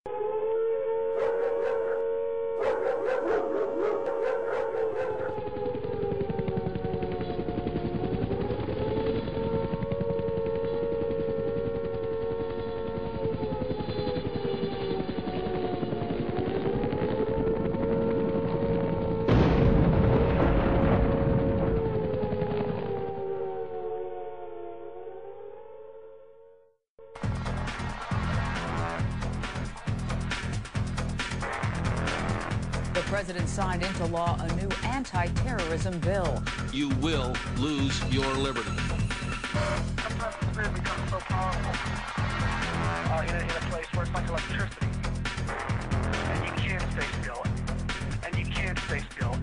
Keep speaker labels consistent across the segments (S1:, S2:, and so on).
S1: The president signed into law a new anti-terrorism bill.
S2: You will lose your liberty.
S3: Sometimes the spirit becomes so powerful in a place where it's like electricity. And you can't stay still. And you can't stay still.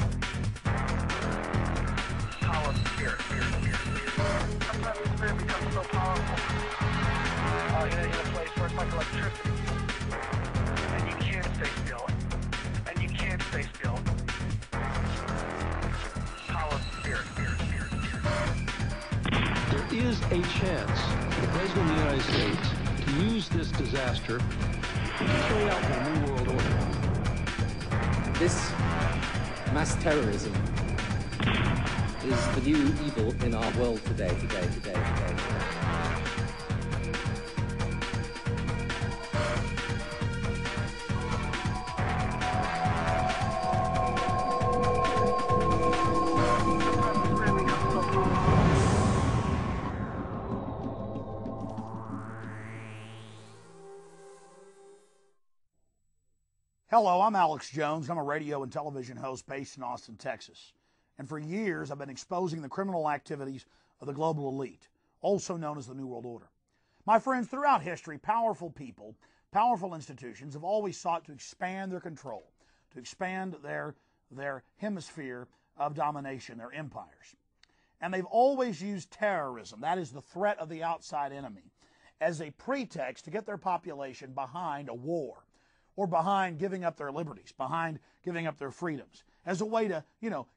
S3: Power of the spirit. Sometimes the spirit becomes so powerful in a place where it's like electricity. And you can't stay still. And you can't stay still. Power of the spirit.
S4: There is a chance for the President of the United States to use this disaster to carry out the New World Order.
S5: This mass terrorism is the new evil in our world today.
S6: Hello, I'm Alex Jones. I'm a radio and television host based in Austin, Texas. And for years, I've been exposing the criminal activities of the global elite, also known as the New World Order. My friends, throughout history, powerful people, powerful institutions have always sought to expand their control, to expand their hemisphere of domination, their empires. And they've always used terrorism, that is the threat of the outside enemy, as a pretext to get their population behind a war, or behind giving up their liberties, behind giving up their freedoms, as a way to,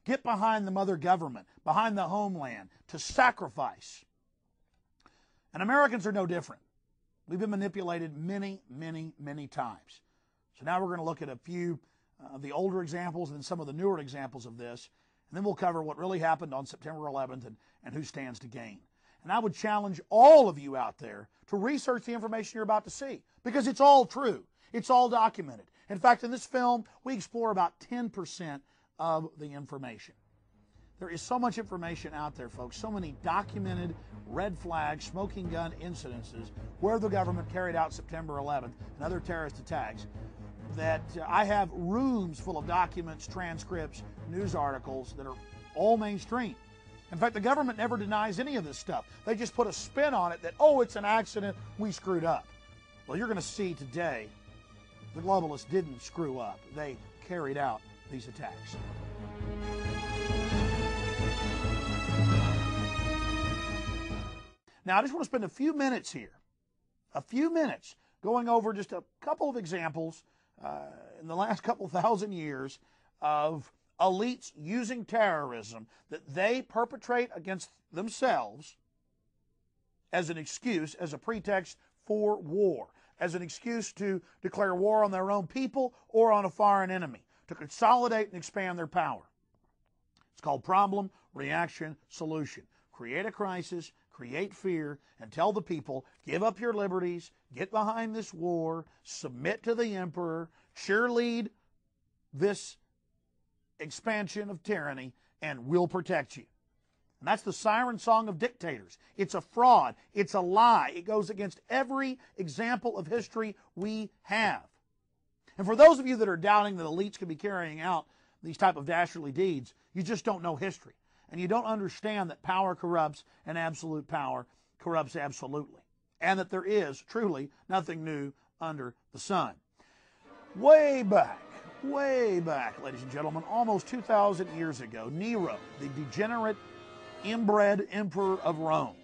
S6: get behind the mother government, behind the homeland, to sacrifice. And Americans are no different. We've been manipulated many, many, many times. So now we're going to look at a few of the older examples and some of the newer examples of this, and then we'll cover what really happened on September 11th and who stands to gain. And I would challenge all of you out there to research the information you're about to see, because it's all true. It's all documented. In fact, in this film, we explore about 10% of the information. There is so much information out there, folks, so many documented red flag, smoking gun incidences where the government carried out September 11th and other terrorist attacks that I have rooms full of documents, transcripts, news articles that are all mainstream. In fact, the government never denies any of this stuff. They just put a spin on it that, oh, it's an accident, we screwed up. Well, you're going to see today the globalists didn't screw up. They carried out these attacks. Now, I just want to spend a few minutes here, going over just a couple of examples in the last couple thousand years of elites using terrorism that they perpetrate against themselves as an excuse, as a pretext for war, as an excuse to declare war on their own people or on a foreign enemy, to consolidate and expand their power. It's called problem, reaction, solution. Create a crisis, create fear, and tell the people, give up your liberties, get behind this war, submit to the emperor, cheerlead this expansion of tyranny, and we'll protect you. And that's the siren song of dictators. It's a fraud. It's a lie. It goes against every example of history we have. And for those of you that are doubting that elites could be carrying out these type of dastardly deeds, you just don't know history. And you don't understand that power corrupts and absolute power corrupts absolutely. And that there is truly nothing new under the sun. Way back, ladies and gentlemen, almost 2,000 years ago, Nero, the degenerate, inbred emperor of Rome,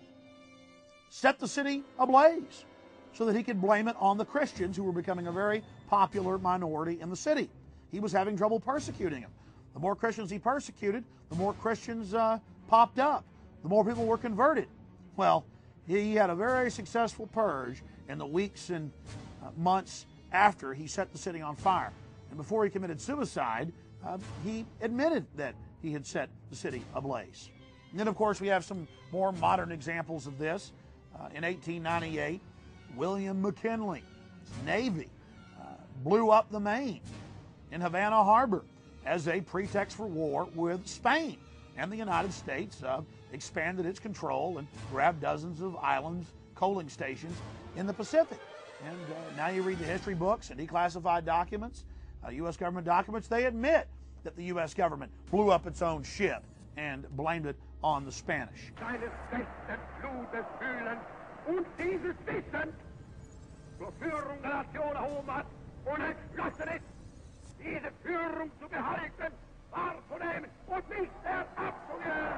S6: set the city ablaze so that he could blame it on the Christians, who were becoming a very popular minority in the city. He was having trouble persecuting them. The more Christians he persecuted, the more Christians popped up. The more people were converted. Well, he had a very successful purge in the weeks and months after he set the city on fire. And before he committed suicide, he admitted that he had set the city ablaze. And then, of course, we have some more modern examples of this. In 1898, William McKinley's Navy blew up the Maine in Havana Harbor as a pretext for war with Spain. And the United States expanded its control and grabbed dozens of islands, coaling stations in the Pacific. And now you read the history books and declassified documents, U.S. government documents, they admit that the U.S. government blew up its own ship and blamed it on the Spanish.
S7: Seines festen Blutes fühlen und dieses Wissen zur Führung der Nation erhoben hat und entschlossen ist, diese Führung zu behalten, wahrzunehmen und nicht mehr abzugeben.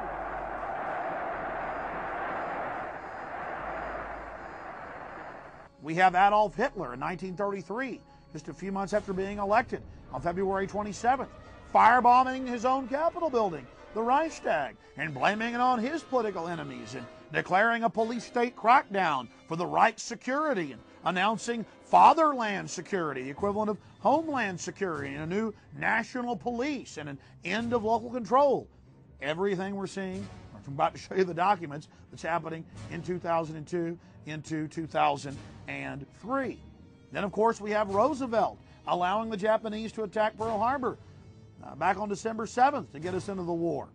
S6: We have Adolf Hitler in 1933, just a few months after being elected, on February 27th, firebombing his own Capitol building, the Reichstag, and blaming it on his political enemies, and declaring a police state crackdown for the Reich security, and announcing fatherland security, the equivalent of homeland security, and a new national police, and an end of local control. Everything we're seeing, I'm about to show you the documents, that's happening in 2002 into 2003. Then, of course, we have Roosevelt allowing the Japanese to attack Pearl Harbor back on December 7th to get us into the war.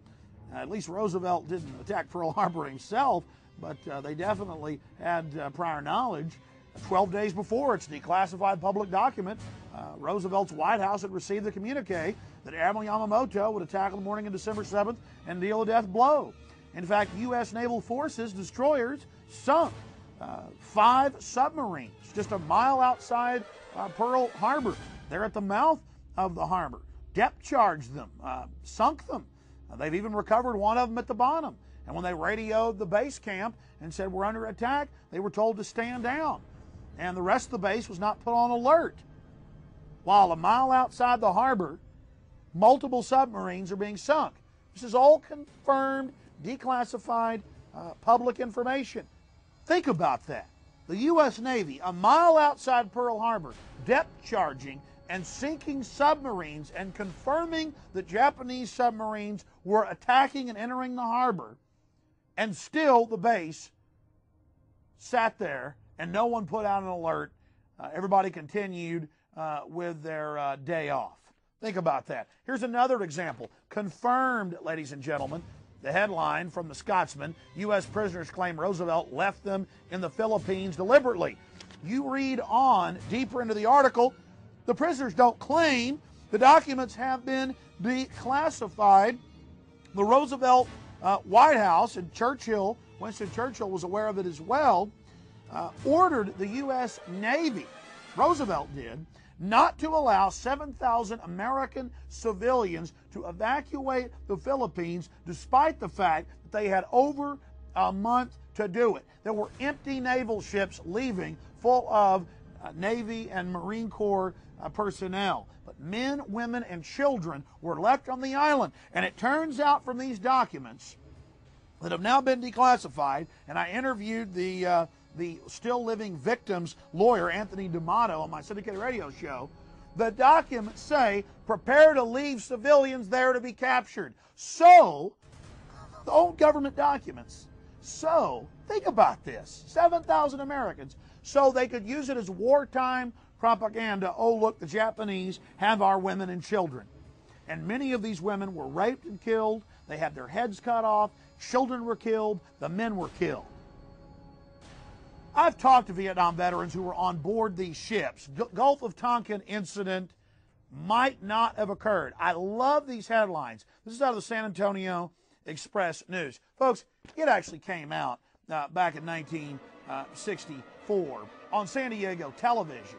S6: At least Roosevelt didn't attack Pearl Harbor himself, but they definitely had prior knowledge. 12 days before, it's a declassified public document. Roosevelt's White House had received the communique that Admiral Yamamoto would attack on the morning of December 7th and deal a death blow. In fact, U.S. naval forces, destroyers, sunk 5 submarines just a mile outside Pearl Harbor. They're at the mouth of the harbor. Depth charged them, sunk them. They've even recovered one of them at the bottom. And when they radioed the base camp and said, we're under attack, they were told to stand down. And the rest of the base was not put on alert. While a mile outside the harbor, multiple submarines are being sunk. This is all confirmed, declassified public information. Think about that. The U.S. Navy, a mile outside Pearl Harbor, depth charging and sinking submarines and confirming that Japanese submarines were attacking and entering the harbor, and still the base sat there and no one put out an alert. Everybody continued with their day off. Think about that. Here's another example. Confirmed, ladies and gentlemen. The headline from the Scotsman, U.S. prisoners claim Roosevelt left them in the Philippines deliberately. You read on deeper into the article, the prisoners don't claim. The documents have been declassified. The Roosevelt White House, and Churchill, Winston Churchill was aware of it as well, ordered the U.S. Navy, Roosevelt did, not to allow 7,000 American civilians to evacuate the Philippines, despite the fact that they had over a month to do it. There were empty naval ships leaving full of Navy and Marine Corps personnel. But men, women, and children were left on the island. And it turns out from these documents that have now been declassified, and I interviewed the still living victim's lawyer, Anthony D'Amato, on my syndicated radio show. The documents say, prepare to leave civilians there to be captured. So, the old government documents. So, think about this. 7,000 Americans. So they could use it as wartime propaganda. Oh, look, the Japanese have our women and children. And many of these women were raped and killed. They had their heads cut off. Children were killed. The men were killed. I've talked to Vietnam veterans who were on board these ships. Gulf of Tonkin incident might not have occurred. I love these headlines. This is out of the San Antonio Express News. Folks, it actually came out back in 1964 on San Diego television.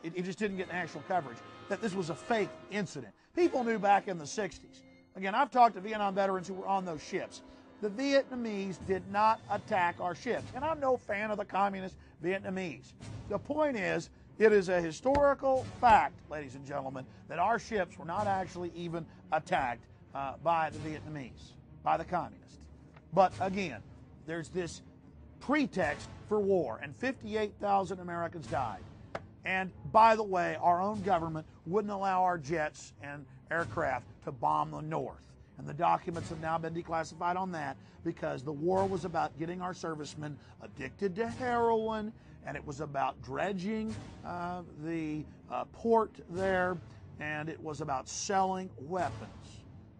S6: It just didn't get national coverage, that this was a fake incident. People knew back in the 60s. Again, I've talked to Vietnam veterans who were on those ships. The Vietnamese did not attack our ships. And I'm no fan of the communist Vietnamese. The point is, it is a historical fact, ladies and gentlemen, that our ships were not actually even attacked by the Vietnamese, by the communists. But again, there's this pretext for war, and 58,000 Americans died. And by the way, our own government wouldn't allow our jets and aircraft to bomb the North. And the documents have now been declassified on that because the war was about getting our servicemen addicted to heroin, and it was about dredging the port there, and it was about selling weapons.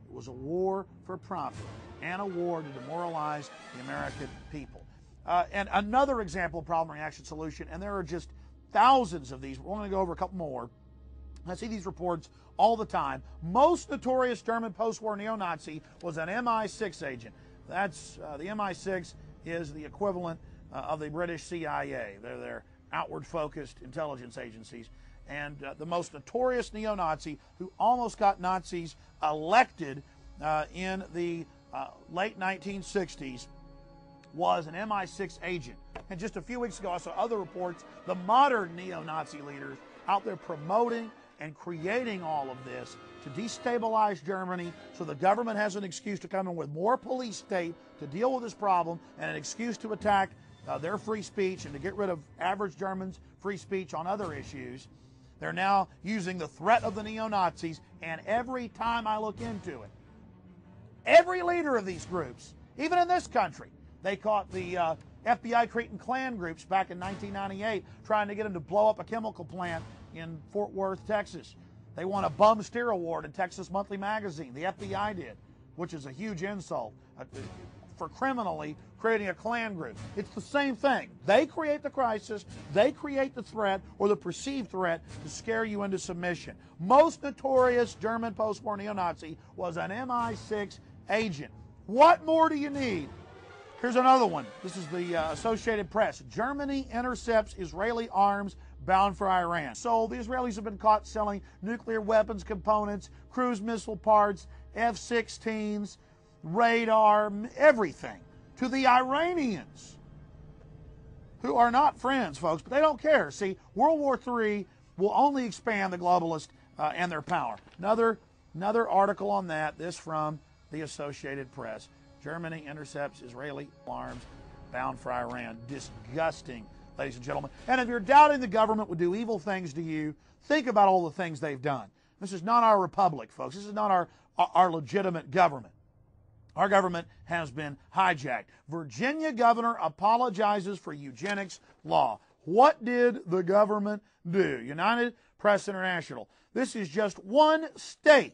S6: It was a war for profit and a war to demoralize the American people. And another example of problem, reaction, solution, and there are just thousands of these. We're going to go over a couple more. I see these reports all the time. Most notorious German post-war neo-Nazi was an MI6 agent. That's the MI6 is the equivalent of the British CIA. They're their outward-focused intelligence agencies. And the most notorious neo-Nazi who almost got Nazis elected in the late 1960s was an MI6 agent. And just a few weeks ago, I saw other reports, the modern neo-Nazi leaders out there promoting and creating all of this to destabilize Germany so the government has an excuse to come in with more police state to deal with this problem and an excuse to attack their free speech and to get rid of average Germans' free speech on other issues. They're now using the threat of the neo-Nazis, and every time I look into it, every leader of these groups, even in this country, they caught the FBI Cretan Klan groups back in 1998 trying to get them to blow up a chemical plant in Fort Worth, Texas. They won a bum steer award in Texas Monthly Magazine. The FBI did, which is a huge insult for criminally creating a Klan group. It's the same thing. They create the crisis, they create the threat or the perceived threat to scare you into submission. Most notorious German post-war neo-Nazi was an MI6 agent. What more do you need? Here's another one. This is the Associated Press. Germany intercepts Israeli arms bound for Iran. So the Israelis have been caught selling nuclear weapons components, cruise missile parts, F-16s, radar, everything to the Iranians, who are not friends, folks, but they don't care. See, World War III will only expand the globalists and their power. Another article on that, this from the Associated Press. Germany intercepts Israeli arms bound for Iran. Disgusting, ladies and gentlemen. And if you're doubting the government would do evil things to you, think about all the things they've done. This is not our republic, folks. This is not our legitimate government. Our government has been hijacked. Virginia governor apologizes for eugenics law. What did the government do? United Press International. This is just one state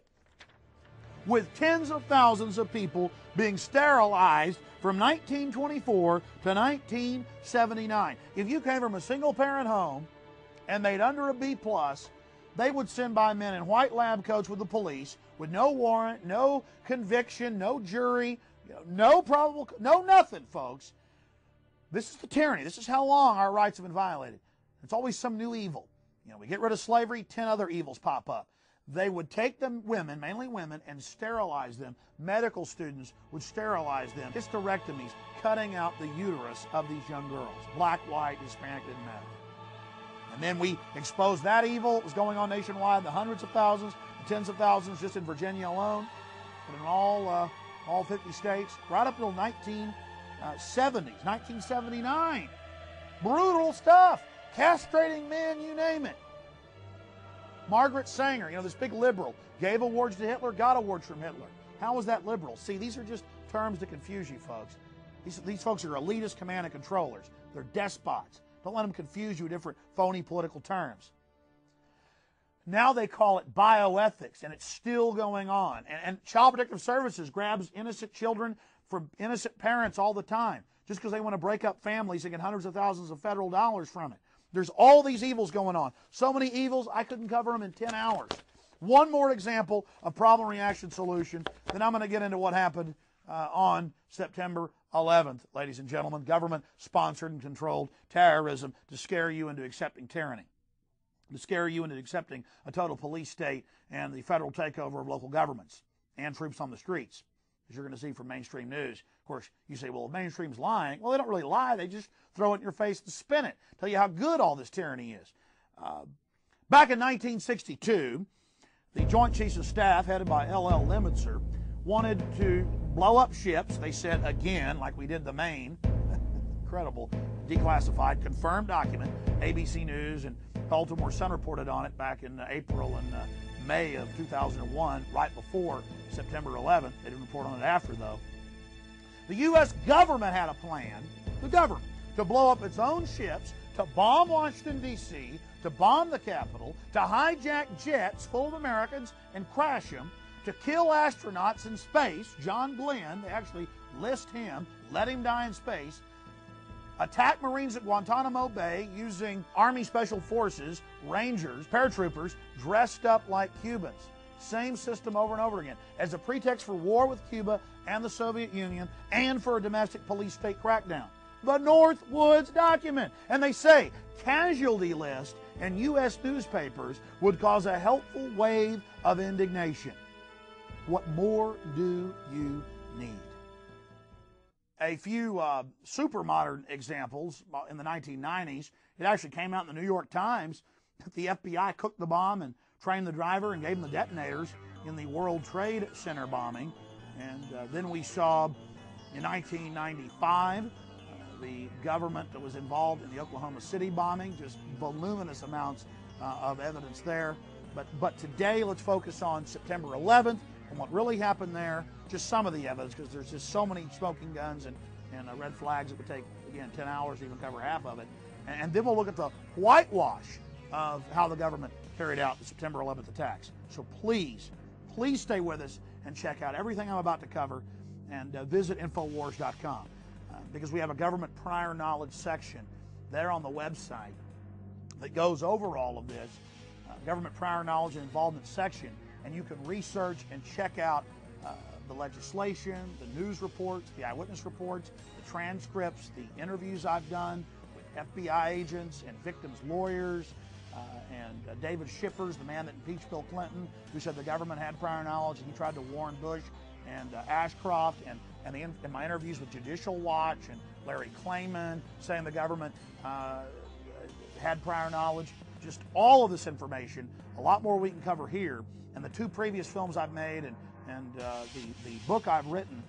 S6: with tens of thousands of people being sterilized from 1924 to 1979. If you came from a single-parent home and made under a B+, they would send by men in white lab coats with the police with no warrant, no conviction, no jury, no probable, no nothing, folks. This is the tyranny. This is how long our rights have been violated. It's always some new evil. We get rid of slavery, 10 other evils pop up. They would take them women, mainly women, and sterilize them. Medical students would sterilize them. Hysterectomies, cutting out the uterus of these young girls. Black, white, Hispanic, didn't matter. And then we exposed that evil. It was going on nationwide, the hundreds of thousands, the tens of thousands just in Virginia alone, but in all 50 states, right up until 1970s, 1979. Brutal stuff. Castrating men, you name it. Margaret Sanger, this big liberal, gave awards to Hitler, got awards from Hitler. How was that liberal? See, these are just terms to confuse you, folks. These folks are elitist command and controllers. They're despots. Don't let them confuse you with different phony political terms. Now they call it bioethics, and it's still going on. And Child Protective Services grabs innocent children from innocent parents all the time, just because they want to break up families and get hundreds of thousands of federal dollars from it. There's all these evils going on. So many evils, I couldn't cover them in 10 hours. One more example of problem, reaction, solution, then I'm going to get into what happened on September 11th, ladies and gentlemen. Government-sponsored and controlled terrorism to scare you into accepting tyranny, to scare you into accepting a total police state and the federal takeover of local governments and troops on the streets, as you're going to see from mainstream news. Of course, you say, well, mainstream's lying. Well, they don't really lie. They just throw it in your face and spin it, tell you how good all this tyranny is. Back in 1962, the Joint Chiefs of Staff, headed by L.L. Lemnitzer, wanted to blow up ships. They said again, like we did the Maine, incredible, declassified, confirmed document, ABC News and Baltimore Sun reported on it back in April and May of 2001, right before September 11th. They didn't report on it after, though. The U.S. government had a plan, the government, to blow up its own ships, to bomb Washington, D.C., to bomb the Capitol, to hijack jets full of Americans and crash them, to kill astronauts in space. John Glenn, they actually list him, let him die in space, attack Marines at Guantanamo Bay using Army Special Forces, Rangers, paratroopers dressed up like Cubans. Same system over and over again, as a pretext for war with Cuba and the Soviet Union and for a domestic police state crackdown. The Northwoods document. And they say casualty list in U.S. newspapers would cause a helpful wave of indignation. What more do you need? A few super modern examples in the 1990s. It actually came out in the New York Times that the FBI cooked the bomb and trained the driver and gave him the detonators in the World Trade Center bombing. And then we saw in 1995 the government that was involved in the Oklahoma City bombing, just voluminous amounts of evidence there. But today let's focus on September 11th and what really happened there, just some of the evidence, because there's just so many smoking guns and red flags. It would take, again, 10 hours to even cover half of it. And then we'll look at the whitewash of how the government carried out the September 11th attacks. So please stay with us and check out everything I'm about to cover, and visit Infowars.com because we have a government prior knowledge section there on the website that goes over all of this, government prior knowledge and involvement section, and you can research and check out the legislation, the news reports, the eyewitness reports, the transcripts, the interviews I've done with FBI agents and victims' lawyers, and David Shippers, the man that impeached Bill Clinton, who said the government had prior knowledge, and he tried to warn Bush and Ashcroft, and in my interviews with Judicial Watch and Larry Klayman, saying the government had prior knowledge. Just all of this information, a lot more we can cover here, and the two previous films I've made and the book I've written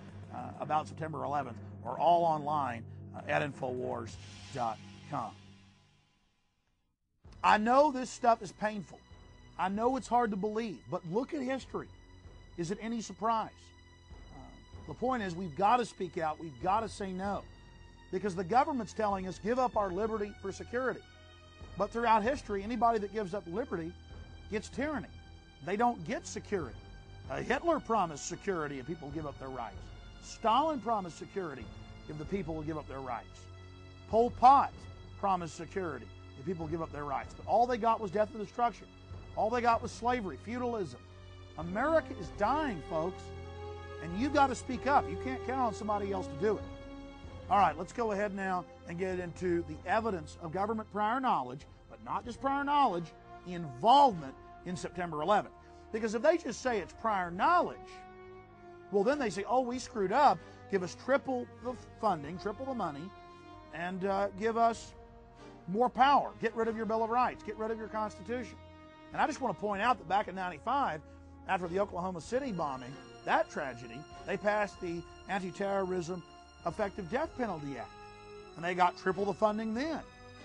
S6: about September 11th are all online at Infowars.com. I know this stuff is painful. I know it's hard to believe, but look at history. Is it any surprise? The point is, we've got to speak out. We've got to say no, because the government's telling us give up our liberty for security. But throughout history, anybody that gives up liberty gets tyranny. They don't get security. Hitler promised security if people give up their rights. Stalin promised security if the people will give up their rights. Pol Pot promised security if people give up their rights. But all they got was death and destruction. All they got was slavery, feudalism. America is dying, folks, and you've got to speak up. You can't count on somebody else to do it. All right, let's go ahead now and get into the evidence of government prior knowledge, but not just prior knowledge, involvement in September 11th. Because if they just say it's prior knowledge, well, then they say, oh, we screwed up, give us triple the funding, triple the money, and give us more power. Get rid of your Bill of Rights. Get rid of your Constitution. And I just want to point out that back in '95, after the Oklahoma City bombing, that tragedy, they passed the Anti-Terrorism Effective Death Penalty Act. And they got triple the funding then.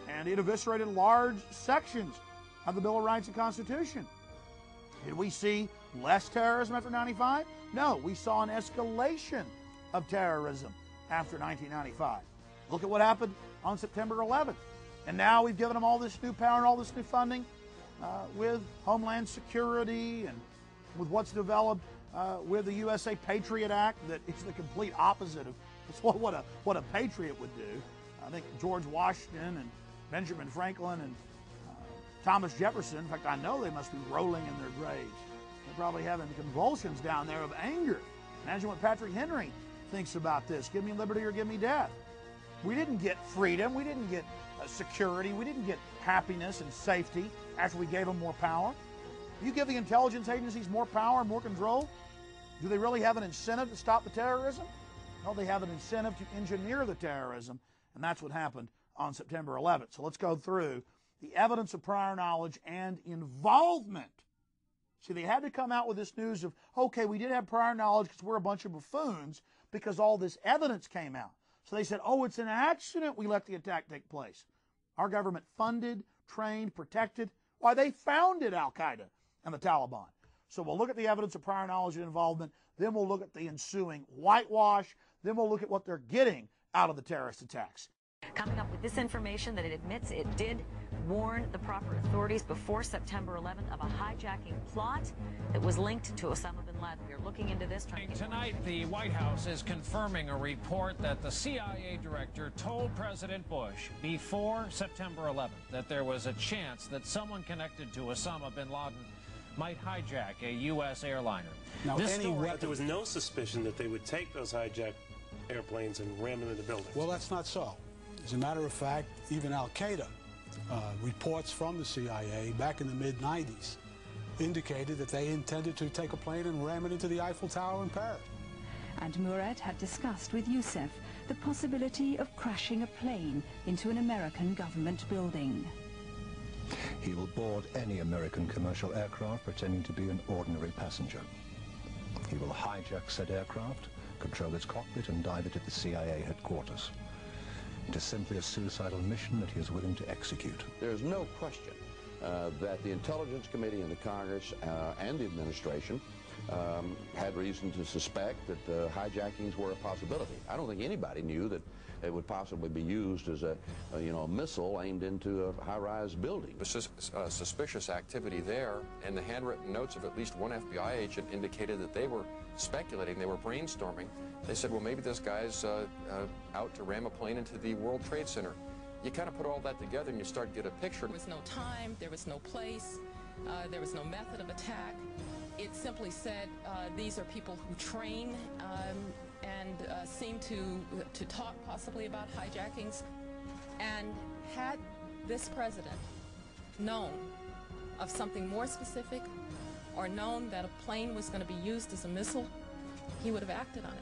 S6: And it eviscerated large sections of the Bill of Rights and Constitution. Did we see less terrorism after '95? No, we saw an escalation of terrorism after 1995. Look at what happened on September 11th. And now we've given them all this new power and all this new funding with Homeland Security and with what's developed with the USA Patriot Act that is the complete opposite of what a patriot would do. I think George Washington and Benjamin Franklin and Thomas Jefferson, in fact, I know they must be rolling in their graves. They're probably having convulsions down there of anger. Imagine what Patrick Henry thinks about this. Give me liberty or give me death. We didn't get freedom. We didn't get security. We didn't get happiness and safety after we gave them more power. You give the intelligence agencies more power and more control, do they really have an incentive to stop the terrorism? No, they have an incentive to engineer the terrorism, and that's what happened on September 11th. So let's go through the evidence of prior knowledge and involvement. See, they had to come out with this news of, okay, we did have prior knowledge because we're a bunch of buffoons because all this evidence came out. So they said, oh, it's an accident we let the attack take place. Our government funded, trained, protected. Why, they founded al-Qaeda and the Taliban. So we'll look at the evidence of prior knowledge and involvement, then we'll look at the ensuing whitewash, then we'll look at what they're getting out of the terrorist attacks.
S8: Coming up with this information that it admits it did warn the proper authorities before September 11th of a hijacking plot that was linked to Osama bin Laden. We are looking into this.
S9: Tonight, the White House is confirming a report that the CIA director told President Bush before September 11th that there was a chance that someone connected to Osama bin Laden might hijack a U.S. airliner.
S10: Now, there was no suspicion that they would take those hijacked airplanes and ram them into buildings.
S11: Well, that's not so. As a matter of fact, even al-Qaeda reports from the CIA back in the mid-90s indicated that they intended to take a plane and ram it into the Eiffel Tower in Paris.
S12: And Murad had discussed with Youssef the possibility of crashing a plane into an American government building.
S13: He will board any American commercial aircraft pretending to be an ordinary passenger. He will hijack said aircraft, control its cockpit and dive it at the CIA headquarters. It is simply a suicidal mission that he is willing to execute.
S14: There is no question that the Intelligence Committee and the Congress and the administration had reason to suspect that hijackings were a possibility. I don't think anybody knew that it would possibly be used as a missile aimed into a high-rise building.
S15: There's suspicious activity there, and the handwritten notes of at least one FBI agent indicated that they were speculating, they were brainstorming. They said, well, maybe this guy's out to ram a plane into the World Trade Center. You kind of put all that together and you start to get a picture.
S16: There was no time, there was no place, there was no method of attack. It simply said these are people who train and seem to talk possibly about hijackings. And had this president known of something more specific or known that a plane was going to be used as a missile, he would have acted on it.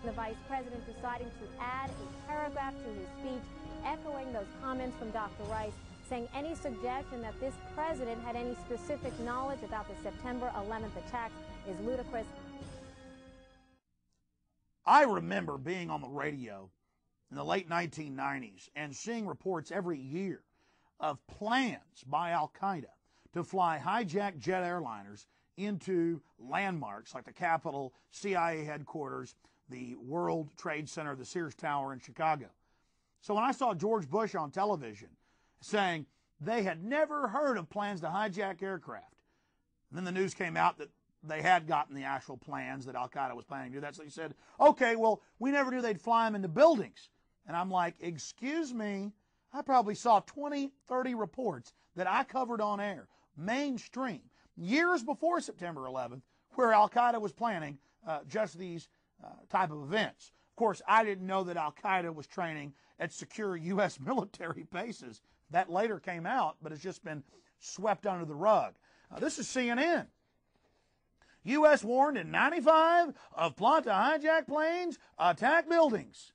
S17: The vice president deciding to add a paragraph to his speech, echoing those comments from Dr. Rice, saying any suggestion that this president had any specific knowledge about the September 11th attacks is ludicrous.
S6: I remember being on the radio in the late 1990s and seeing reports every year of plans by al-Qaeda to fly hijacked jet airliners into landmarks like the Capitol, CIA headquarters, the World Trade Center, the Sears Tower in Chicago. So when I saw George Bush on television saying they had never heard of plans to hijack aircraft, and then the news came out that they had gotten the actual plans that al-Qaeda was planning to do that. So he said, okay, well, we never knew they'd fly them into buildings. And I'm like, excuse me, I probably saw 20, 30 reports that I covered on air, mainstream, years before September 11th, where al-Qaeda was planning just these type of events. Of course, I didn't know that al-Qaeda was training at secure U.S. military bases. That later came out, but it's just been swept under the rug. This is CNN. U.S. warned in 95 of plot to hijack planes, attack buildings.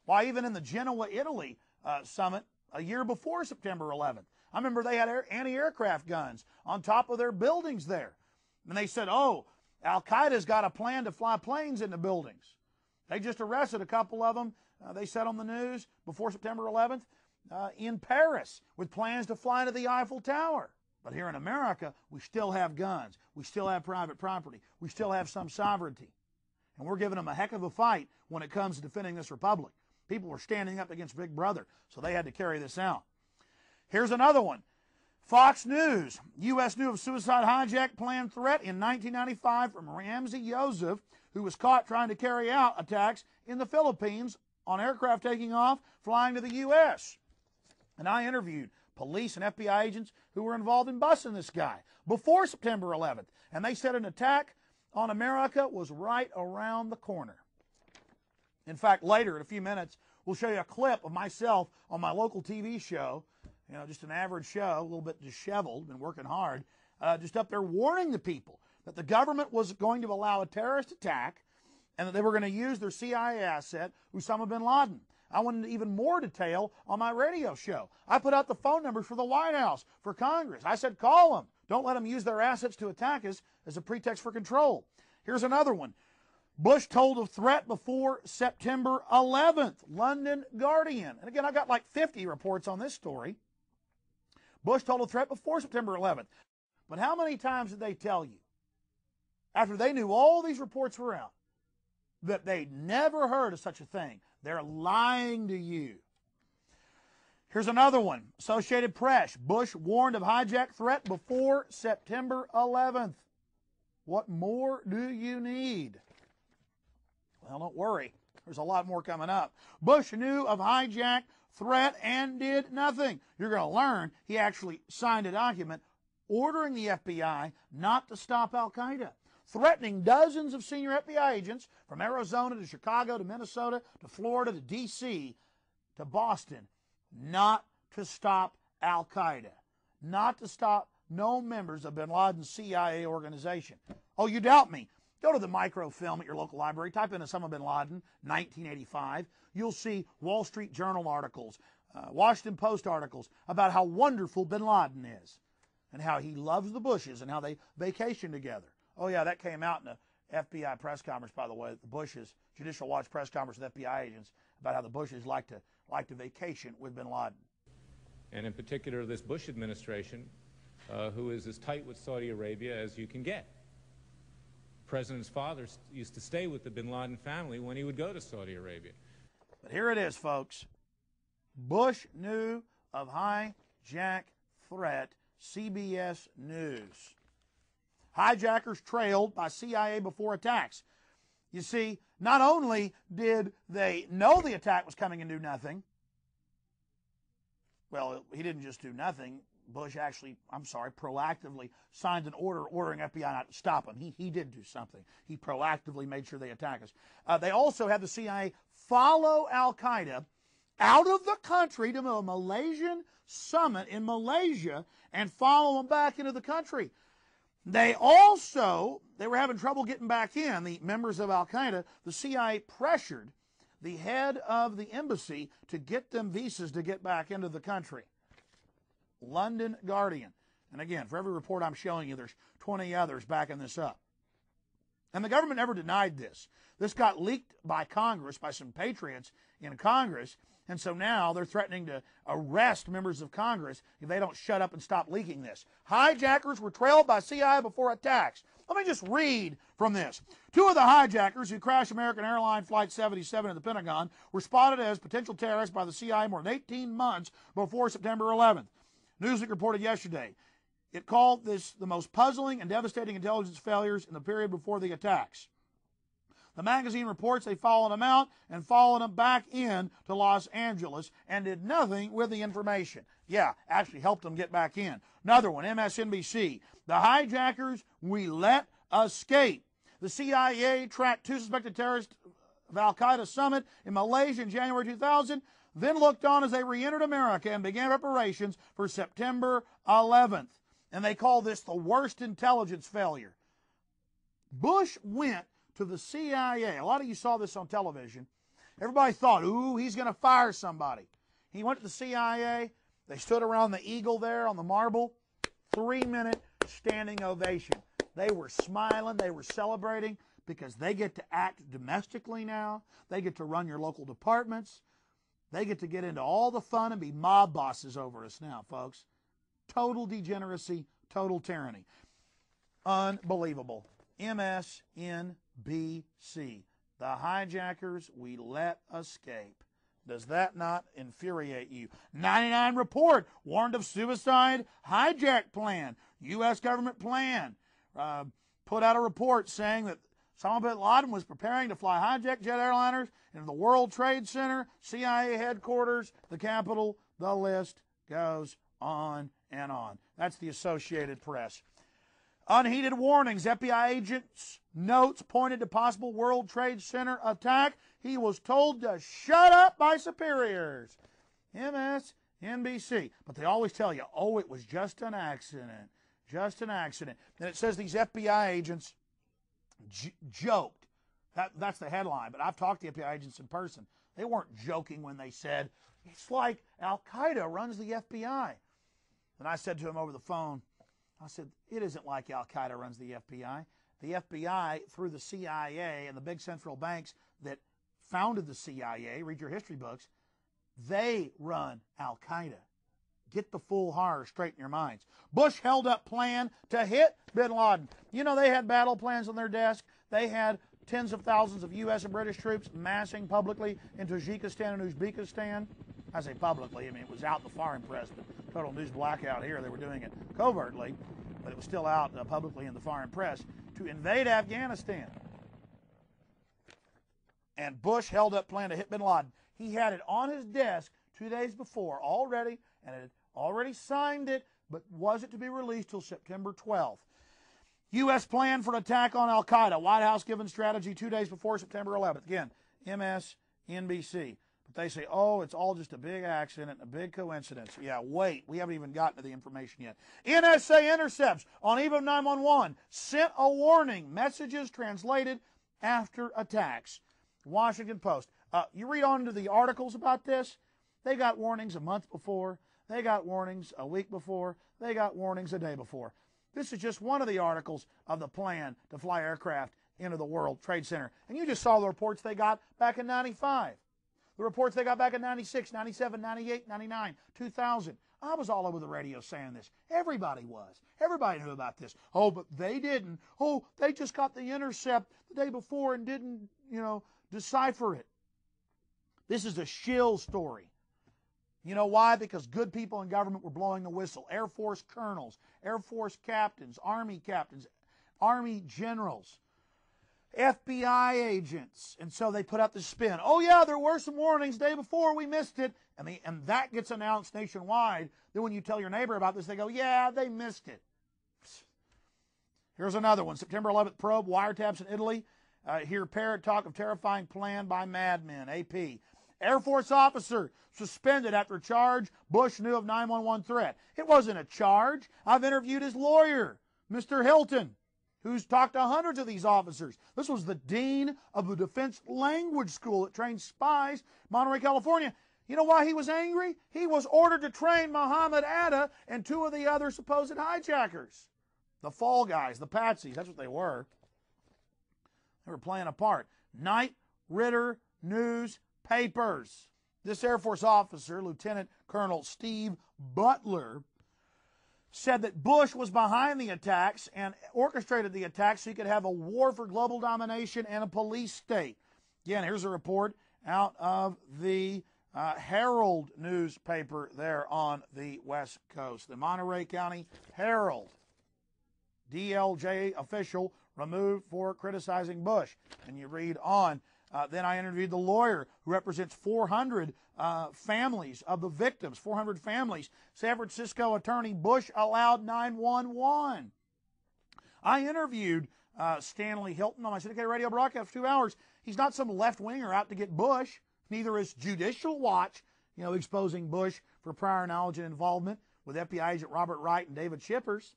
S6: Why, even in the Genoa, Italy summit a year before September 11th, I remember they had anti-aircraft guns on top of their buildings there. And they said, oh, al-Qaeda's got a plan to fly planes into buildings. They just arrested a couple of them, they said on the news, before September 11th, in Paris, with plans to fly to the Eiffel Tower. But here in America, we still have guns. We still have private property. We still have some sovereignty. And we're giving them a heck of a fight when it comes to defending this republic. People were standing up against Big Brother, so they had to carry this out. Here's another one. Fox News. U.S. knew of suicide hijack plan threat in 1995 from Ramzi Yousef, who was caught trying to carry out attacks in the Philippines on aircraft taking off, flying to the U.S. And I interviewed police and FBI agents who were involved in busting this guy before September 11th. And they said an attack on America was right around the corner. In fact, later in a few minutes, we'll show you a clip of myself on my local TV show, just an average show, a little bit disheveled, been working hard, just up there warning the people that the government was going to allow a terrorist attack and that they were going to use their CIA asset, Osama bin Laden. I went into even more detail on my radio show. I put out the phone numbers for the White House, for Congress. I said, call them. Don't let them use their assets to attack us as a pretext for control. Here's another one. Bush told of threat before September 11th. London Guardian. And again, I've got like 50 reports on this story. Bush told a threat before September 11th. But how many times did they tell you, after they knew all these reports were out, that they'd never heard of such a thing? They're lying to you. Here's another one. Associated Press. Bush warned of hijack threat before September 11th. What more do you need? Well, don't worry. There's a lot more coming up. Bush knew of hijack threat and did nothing. You're going to learn he actually signed a document ordering the FBI not to stop al-Qaeda, threatening dozens of senior FBI agents from Arizona to Chicago to Minnesota to Florida to D.C. to Boston not to stop al-Qaeda, not to stop no members of bin Laden's CIA organization. Oh, you doubt me? Go to the microfilm at your local library, type in Osama bin Laden, 1985. You'll see Wall Street Journal articles, Washington Post articles about how wonderful bin Laden is and how he loves the Bushes and how they vacation together. Oh, yeah, that came out in a FBI press conference, by the way, the Bushes, Judicial Watch press conference with FBI agents about how the Bushes like to vacation with bin Laden.
S18: And in particular, this Bush administration, who is as tight with Saudi Arabia as you can get. The President's father used to stay with the bin Laden family when he would go to Saudi Arabia.
S6: But here it is, folks. Bush knew of hijack threat, CBS News. Hijackers trailed by CIA before attacks. You see, not only did they know the attack was coming and do nothing, well, he didn't just do nothing. Bush actually, proactively signed an order ordering FBI not to stop him. He did do something. He proactively made sure they attack us. They also had the CIA follow al-Qaeda out of the country to a Malaysian summit in Malaysia and follow them back into the country. They were having trouble getting back in, the members of al-Qaeda. The CIA pressured the head of the embassy to get them visas to get back into the country. London Guardian. And again, for every report I'm showing you, there's 20 others backing this up. And the government never denied this. This got leaked by Congress, by some patriots in Congress, and so now they're threatening to arrest members of Congress if they don't shut up and stop leaking this. Hijackers were trailed by CIA before attacks. Let me just read from this. 2 of the hijackers who crashed American Airlines Flight 77 at the Pentagon were spotted as potential terrorists by the CIA more than 18 months before September 11th. Newsweek reported yesterday. It called this the most puzzling and devastating intelligence failures in the period before the attacks. The magazine reports they followed them out and followed them back in to Los Angeles and did nothing with the information. Yeah, actually helped them get back in. Another one, MSNBC. The hijackers we let escape. The CIA tracked 2 suspected terrorists of al-Qaeda summit in Malaysia in January 2000, then looked on as they re-entered America and began preparations for September 11th. And they call this the worst intelligence failure. Bush went to the CIA. A lot of you saw this on television. Everybody thought, ooh, he's going to fire somebody. He went to the CIA. They stood around the Eagle there on the Marble. 3-minute standing ovation. They were smiling. They were celebrating because they get to act domestically now. They get to run your local departments. They get to get into all the fun and be mob bosses over us now, folks. Total degeneracy, total tyranny. Unbelievable. MSNBC. The hijackers we let escape. Does that not infuriate you? 99 report warned of suicide hijack plan. U.S. government plan. Put out a report saying that Osama bin Laden was preparing to fly hijacked jet airliners into the World Trade Center, CIA headquarters, the Capitol. The list goes on and on. That's the Associated Press. Unheeded warnings. FBI agents' notes pointed to possible World Trade Center attack. He was told to shut up by superiors. MSNBC. But they always tell you, oh, it was just an accident. Just an accident. And it says these FBI agents joked. That's the headline. But I've talked to FBI agents in person. They weren't joking when they said, it's like al-Qaeda runs the FBI. And I said to him over the phone, I said, it isn't like al-Qaeda runs the FBI. The FBI, through the CIA and the big central banks that founded the CIA, read your history books, they run al-Qaeda. Get the full horror straight in your minds. Bush held up plan to hit bin Laden. You know, they had battle plans on their desk. They had tens of thousands of U.S. and British troops massing publicly into Tajikistan and Uzbekistan. I say publicly, I mean, it was out in the foreign press, but total news blackout here. They were doing it covertly, but it was still out publicly in the foreign press to invade Afghanistan. And Bush held up plan to hit bin Laden. He had it on his desk 2 days before already, and had already signed it, but wasn't to be released till September 12th. U.S. plan for an attack on al-Qaeda. White House given strategy 2 days before September 11th. Again, MSNBC. But they say, oh, it's all just a big accident, a big coincidence. Yeah, wait, we haven't even gotten to the information yet. NSA intercepts on eve of 911 sent a warning. Messages translated after attacks. Washington Post. You read on to the articles about this. They got warnings a month before. They got warnings a week before. They got warnings a day before. This is just one of the articles of the plan to fly aircraft into the World Trade Center. And you just saw the reports they got back in 95. The reports they got back in 96, 97, 98, 99, 2000. I was all over the radio saying this. Everybody was. Everybody knew about this. Oh, but they didn't. Oh, they just got the intercept the day before and didn't, decipher it. This is a shill story. You know why? Because good people in government were blowing the whistle. Air Force colonels, Air Force captains, Army generals, FBI agents. And so they put out the spin. Oh, yeah, there were some warnings the day before. We missed it. And that gets announced nationwide. Then when you tell your neighbor about this, they go, yeah, they missed it. Here's another one. September 11th probe, wiretaps in Italy. Hear parrot talk of terrifying plan by madmen. AP. Air Force officer suspended after charge Bush knew of 911 threat. It wasn't a charge. I've interviewed his lawyer, Mr. Hilton, who's talked to hundreds of these officers. This was the dean of the Defense Language School that trains spies, Monterey, California. You know why he was angry? He was ordered to train Muhammad Atta and two of the other supposed hijackers. The fall guys, the patsies, that's what they were. They were playing a part. Knight Ridder News Papers. This Air Force officer, Lieutenant Colonel Steve Butler, said that Bush was behind the attacks and orchestrated the attacks so he could have a war for global domination and a police state. Again, here's a report out of the Herald newspaper there on the West Coast. The Monterey County Herald. DLJ official removed for criticizing Bush. And you read on. Then I interviewed the lawyer who represents 400 families of the victims, 400 families. San Francisco attorney Bush allowed 911. I interviewed Stanley Hilton on my syndicated radio broadcast for 2 hours. He's not some left-winger out to get Bush. Neither is Judicial Watch, exposing Bush for prior knowledge and involvement with FBI agent Robert Wright and David Shippers,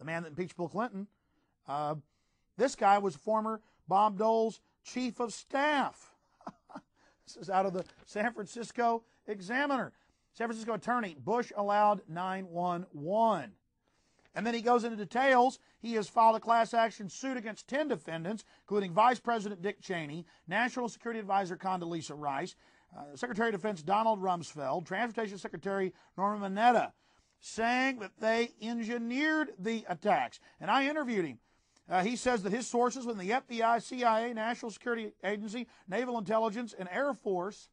S6: the man that impeached Bill Clinton. This guy was former Bob Dole's chief of staff. This is out of the San Francisco Examiner. San Francisco attorney, Bush allowed 911. And then he goes into details. He has filed a class action suit against 10 defendants, including Vice President Dick Cheney, National Security Advisor Condoleezza Rice, Secretary of Defense Donald Rumsfeld, Transportation Secretary Norman Mineta, saying that they engineered the attacks. And I interviewed him. He says that his sources within the FBI, CIA, National Security Agency, Naval Intelligence, and Air Force,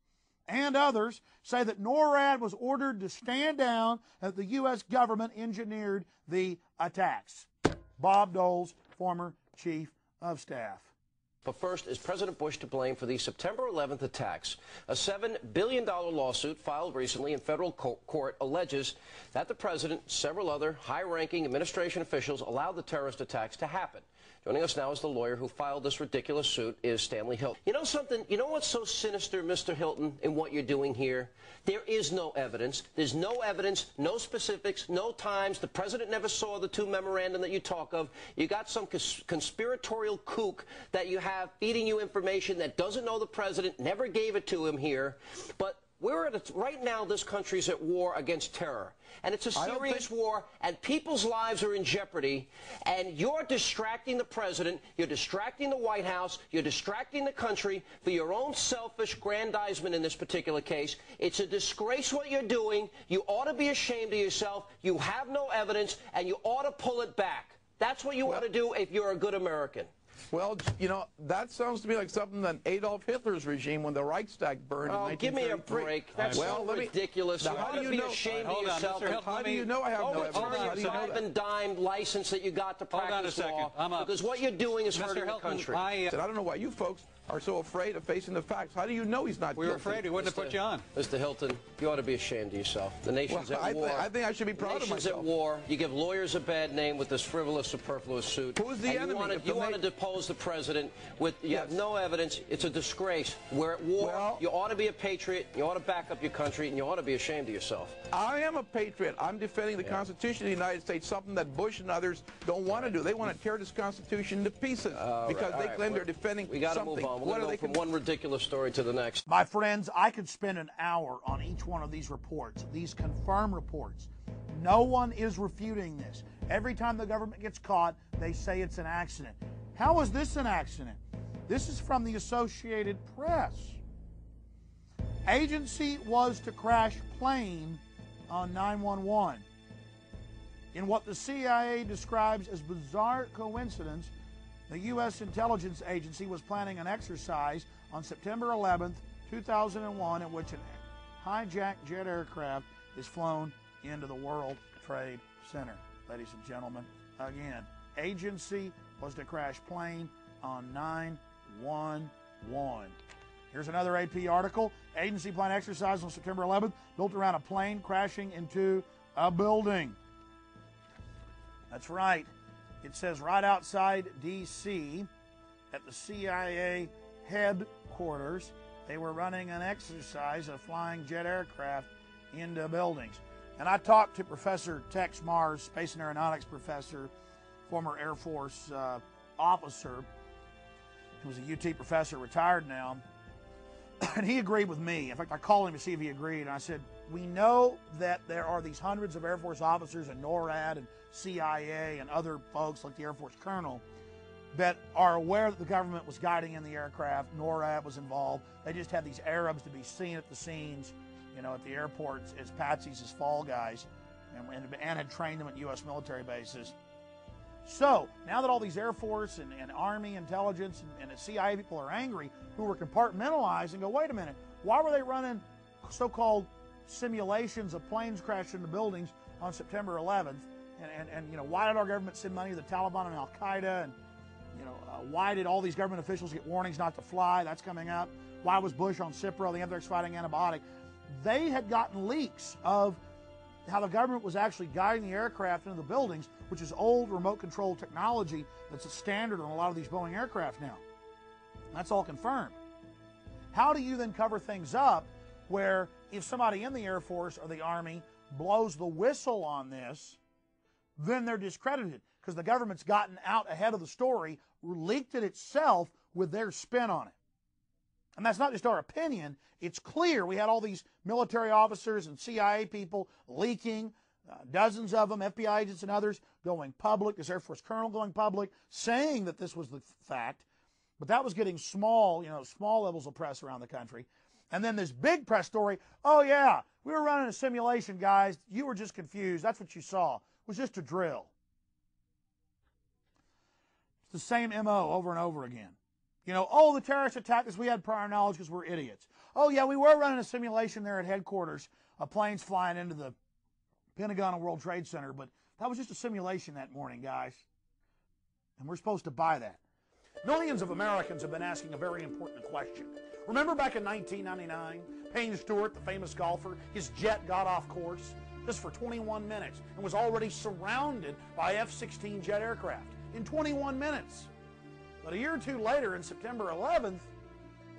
S6: and others, say that NORAD was ordered to stand down, that the U.S. government engineered the attacks. Bob Dole's former chief of staff.
S19: But first, is President Bush to blame for the September 11th attacks? A $7 billion lawsuit filed recently in federal court alleges that the president and several other high-ranking administration officials allowed the terrorist attacks to happen. Joining us now is the lawyer who filed this ridiculous suit, is Stanley Hilton. You know something? You know what's so sinister, Mr. Hilton, in what you're doing here? There is no evidence. There's no evidence, no specifics, no times. The president never saw the two memorandum that you talk of. You got some conspiratorial kook that you have feeding you information that doesn't know the president, never gave it to him here. But Right now, this country's at war against terror. And it's a serious war, and people's lives are in jeopardy. And you're distracting the president, you're distracting the White House, you're distracting the country for your own selfish grandizement in this particular case. It's a disgrace what you're doing. You ought to be ashamed of yourself. You have no evidence, and you ought to pull it back. That's what you ought to do if you're a good American.
S20: Well, you know, that sounds to me like something that Adolf Hitler's regime when the Reichstag burned in 1933.
S19: Give me a break. That's so ridiculous. You ought to be ashamed of yourself.
S20: How do you know I have no evidence?
S19: Overturn your five-and-dime license that you got to practice law. Because what you're doing is hurting the country.
S20: I don't know why you folks are so afraid of facing the facts. How do you know he's not guilty?
S21: We were afraid. We wouldn't have put you on.
S19: Mr. Hilton, you ought to be ashamed of yourself. The nation's at war.
S20: I think I should be proud of myself.
S19: The nation's at war. You give lawyers a bad name with this frivolous, superfluous suit.
S20: Who's the enemy?
S19: You want to depose the president with you have no evidence. It's a disgrace. We're at war. Well, you ought to be a patriot. You ought to back up your country, and you ought to be ashamed of yourself.
S20: I am a patriot. I'm defending the Constitution of the United States, something that Bush and others don't want to do. They want to tear this Constitution to pieces because they claim they're defending something.
S19: We got to move on. We're going to go from one ridiculous story to the next.
S6: My friends, I could spend an hour on each one of these reports, these confirmed reports. No one is refuting this. Every time the government gets caught, they say it's an accident. How is this an accident? This is from the Associated Press. Agency was to crash plane on 911. In what the CIA describes as bizarre coincidence, the U.S. intelligence agency was planning an exercise on September 11th, 2001, in which a hijacked jet aircraft is flown into the World Trade Center. Ladies and gentlemen, again, agency was to crash plane on 911. Here's another AP article. Agency plan exercise on September 11th built around a plane crashing into a building. That's right. It says right outside D.C. at the CIA headquarters, they were running an exercise of flying jet aircraft into buildings. And I talked to Professor Tex Mars, space and aeronautics professor, former Air Force officer. He was a UT professor, retired now. And he agreed with me. In fact, I called him to see if he agreed. And I said, we know that there are these hundreds of Air Force officers and NORAD and CIA and other folks like the Air Force colonel that are aware that the government was guiding in the aircraft. NORAD was involved. They just had these Arabs to be seen at the scenes, you know, at the airports as patsies, as fall guys, and had trained them at U.S. military bases. So, now that all these Air Force and Army intelligence and the CIA people are angry, who were compartmentalized and go, wait a minute, why were they running so-called simulations of planes crashing into buildings on September 11th? And you know, why did our government send money to the Taliban and Al-Qaeda? And, you know, why did all these government officials get warnings not to fly? That's coming up. Why was Bush on Cipro, the anthrax-fighting antibiotic? They had gotten leaks of how the government was actually guiding the aircraft into the buildings, which is old remote control technology that's a standard on a lot of these Boeing aircraft now. That's all confirmed. How do you then cover things up where if somebody in the Air Force or the Army blows the whistle on this, then they're discredited because the government's gotten out ahead of the story, leaked it itself with their spin on it. And that's not just our opinion. It's clear. We had all these military officers and CIA people leaking, dozens of them, FBI agents and others, going public, this Air Force colonel going public, saying that this was the fact. But that was getting small, small levels of press around the country. And then this big press story, oh yeah, we were running a simulation, guys. You were just confused. That's what you saw. It was just a drill. It's the same MO over and over again. The terrorist attacked us. We had prior knowledge because we're idiots. Oh, yeah, we were running a simulation there at headquarters of planes flying into the Pentagon and World Trade Center, but that was just a simulation that morning, guys. And we're supposed to buy that. Millions of Americans have been asking a very important question. Remember back in 1999, Payne Stewart, the famous golfer, his jet got off course just for 21 minutes and was already surrounded by F-16 jet aircraft in 21 minutes. But a year or two later, in September 11th,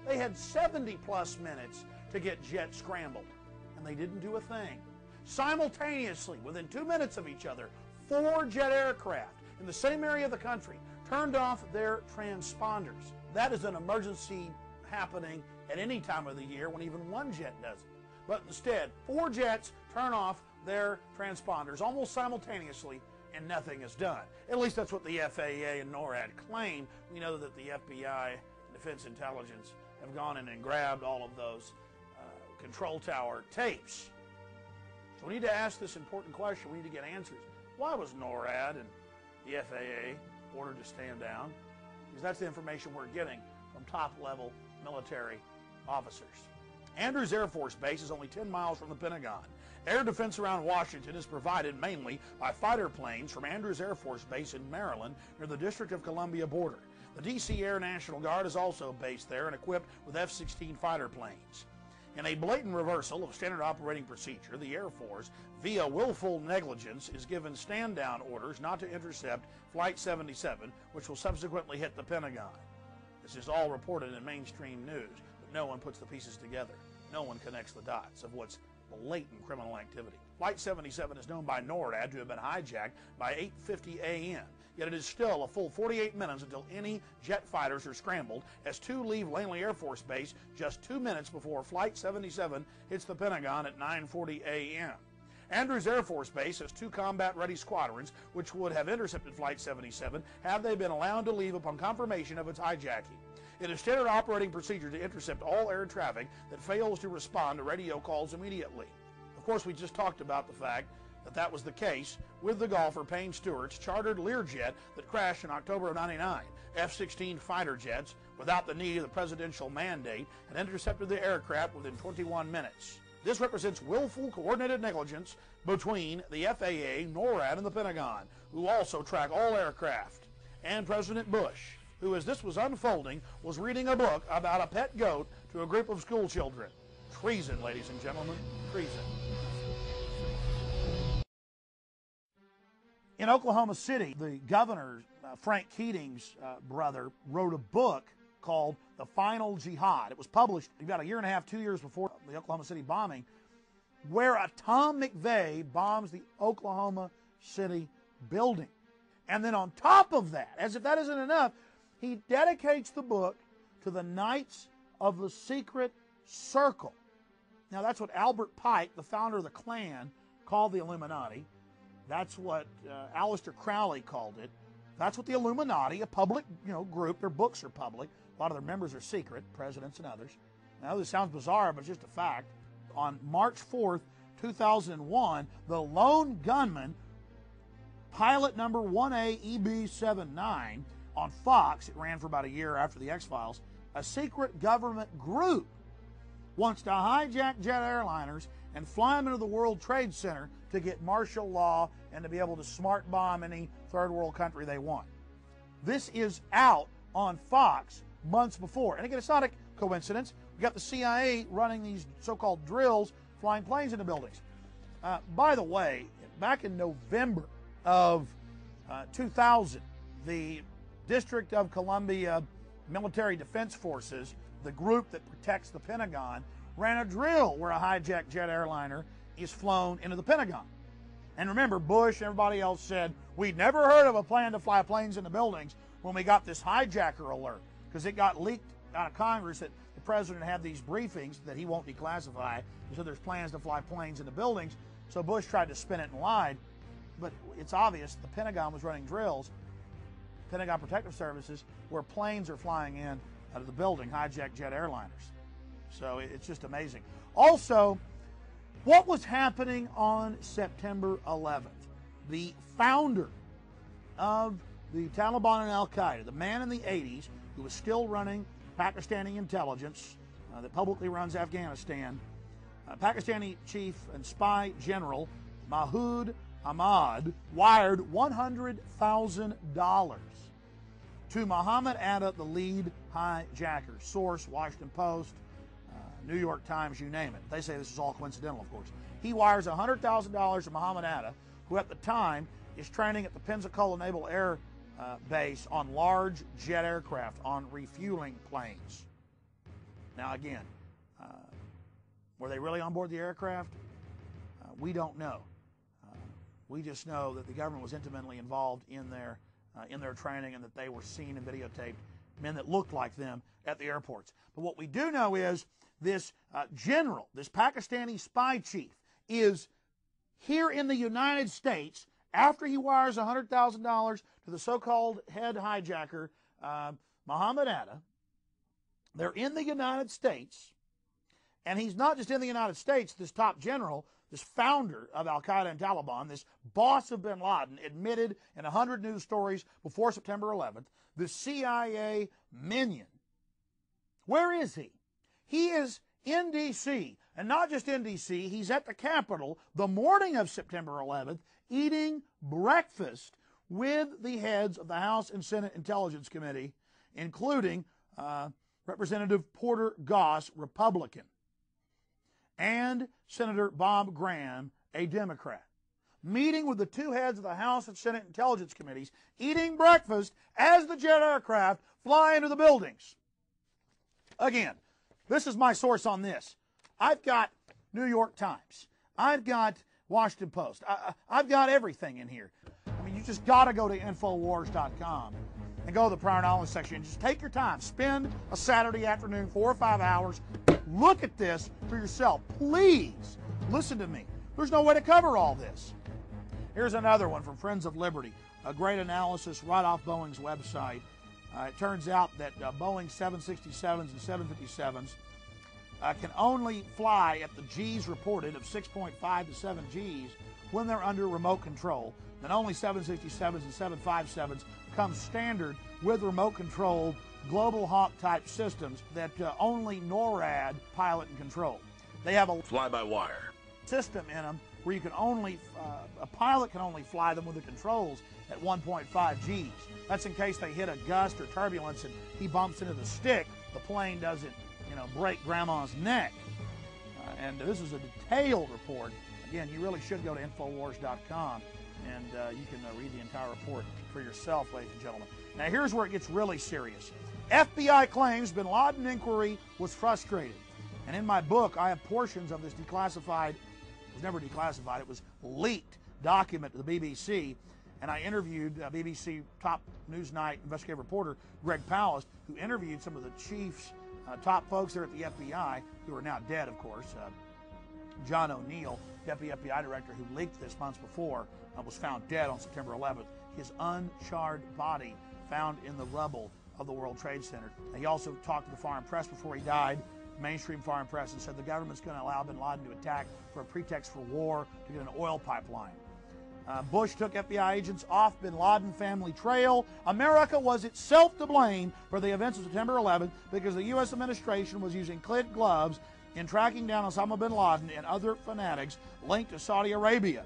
S6: they had 70-plus minutes to get jets scrambled, and they didn't do a thing. Simultaneously, within 2 minutes of each other, 4 jet aircraft in the same area of the country turned off their transponders. That is an emergency happening at any time of the year when even one jet does it. But instead, 4 jets turn off their transponders almost simultaneously, and nothing is done. At least that's what the FAA and NORAD claim. We know that the FBI and Defense Intelligence have gone in and grabbed all of those control tower tapes. So we need to ask this important question. We need to get answers. Why was NORAD and the FAA ordered to stand down? Because that's the information we're getting from top-level military officers. Andrews Air Force Base is only 10 miles from the Pentagon. Air defense around Washington is provided mainly by fighter planes from Andrews Air Force Base in Maryland near the District of Columbia border. The D.C. Air National Guard is also based there and equipped with F-16 fighter planes. In a blatant reversal of standard operating procedure, the Air Force, via willful negligence, is given stand-down orders not to intercept Flight 77, which will subsequently hit the Pentagon. This is all reported in mainstream news, but no one puts the pieces together. No one connects the dots of what's blatant criminal activity. Flight 77 is known by NORAD to have been hijacked by 8:50 a.m., yet it is still a full 48 minutes until any jet fighters are scrambled as 2 leave Langley Air Force Base just 2 minutes before Flight 77 hits the Pentagon at 9:40 a.m. Andrews Air Force Base has 2 combat-ready squadrons which would have intercepted Flight 77 had they been allowed to leave upon confirmation of its hijacking. It is standard operating procedure to intercept all air traffic that fails to respond to radio calls immediately. Of course, we just talked about the fact that that was the case with the golfer Payne Stewart's chartered Learjet that crashed in October of '99. F-16 fighter jets, without the need of the presidential mandate, had intercepted the aircraft within 21 minutes. This represents willful, coordinated negligence between the FAA, NORAD, and the Pentagon, who also track all aircraft. And President Bush, who, as this was unfolding, was reading a book about a pet goat to a group of school children. Treason, ladies and gentlemen, treason. In Oklahoma City, the governor, Frank Keating's brother, wrote a book called The Final Jihad. It was published about 1.5 years, 2 years before the Oklahoma City bombing, where Tom McVeigh bombs the Oklahoma City building. And then on top of that, as if that isn't enough, he dedicates the book to the Knights of the Secret Circle. Now, that's what Albert Pike, the founder of the Klan, called the Illuminati. That's what Aleister Crowley called it. That's what the Illuminati, a public group, their books are public. A lot of their members are secret, presidents and others. Now, this sounds bizarre, but it's just a fact. On March 4th, 2001, the lone gunman, pilot number 1A-EB79, on Fox, it ran for about a year after the X-Files, a secret government group wants to hijack jet airliners and fly them into the World Trade Center to get martial law and to be able to smart bomb any third world country they want. This is out on Fox months before. And again, it's not a coincidence. We got the CIA running these so-called drills, flying planes into buildings. By the way, back in November of 2000, the District of Columbia Military Defense Forces, the group that protects the Pentagon, ran a drill where a hijacked jet airliner is flown into the Pentagon. And remember, Bush and everybody else said, we'd never heard of a plan to fly planes into buildings when we got this hijacker alert, because it got leaked out of Congress that the president had these briefings that he won't declassify. He said there's plans to fly planes into buildings. So Bush tried to spin it and lied. But it's obvious the Pentagon was running drills, Pentagon Protective Services, where planes are flying in out of the building, hijacked jet airliners. So it's just amazing. Also, what was happening on September 11th? The founder of the Taliban and Al-Qaeda, the man in the 80s who was still running Pakistani intelligence that publicly runs Afghanistan, Pakistani chief and spy general Masood Ahmad wired $100,000 to Muhammad Atta, the lead hijacker. Source, Washington Post, New York Times, you name it. They say this is all coincidental, of course. He wires $100,000 to Muhammad Atta, who at the time is training at the Pensacola Naval Air Base on large jet aircraft, on refueling planes. Now again, were they really on board the aircraft? We don't know. We just know that the government was intimately involved in their training and that they were seen and videotaped men that looked like them at the airports. But what we do know is this general, this Pakistani spy chief, is here in the United States after he wires $100,000 to the so-called head hijacker, Mohammed Atta. They're in the United States, and he's not just in the United States, this top general, this founder of Al-Qaeda and Taliban, this boss of bin Laden, admitted in 100 news stories before September 11th, the CIA minion. Where is he? He is in D.C., and not just in D.C., he's at the Capitol the morning of September 11th, eating breakfast with the heads of the House and Senate Intelligence Committee, including Representative Porter Goss, Republican, and Senator Bob Graham, a Democrat, meeting with the two heads of the House and Senate Intelligence Committees, eating breakfast as the jet aircraft fly into the buildings. Again, this is my source on this. I've got New York Times. I've got Washington Post. I've got everything in here. I mean, you just got to go to Infowars.com and go to the prior knowledge section and just take your time. Spend a Saturday afternoon, 4 or 5 hours. Look at this for yourself. Please listen to me. There's no way to cover all this. Here's another one from Friends of Liberty. A great analysis right off Boeing's website. It turns out that Boeing 767s and 757s can only fly at the G's reported of 6.5 to 7 G's when they're under remote control. And only 767s and 757s come standard with remote controlled Global Hawk type systems that only NORAD pilot and control. They have a fly-by-wire system in them where you can only, a pilot can only fly them with the controls at 1.5 Gs. That's in case they hit a gust or turbulence and he bumps into the stick, the plane doesn't, break grandma's neck. And this is a detailed report. Again, you really should go to Infowars.com and you can read the entire report for yourself, ladies and gentlemen. Now, here's where it gets really serious. FBI claims bin Laden inquiry was frustrated. And in my book, I have portions of this declassified, it was never declassified, it was leaked document to the BBC. And I interviewed BBC top Newsnight investigative reporter Greg Palast, who interviewed some of the chiefs, top folks there at the FBI, who are now dead, of course. John O'Neill, deputy FBI director, who leaked this months before, was found dead on September 11th. His uncharred body found in the rubble of the World Trade Center. And he also talked to the foreign press before he died, mainstream foreign press, and said the government's going to allow bin Laden to attack for a pretext for war to get an oil pipeline. Bush took FBI agents off bin Laden family trail. America was itself to blame for the events of September 11th because the U.S. administration was using kid gloves in tracking down Osama bin Laden and other fanatics linked to Saudi Arabia.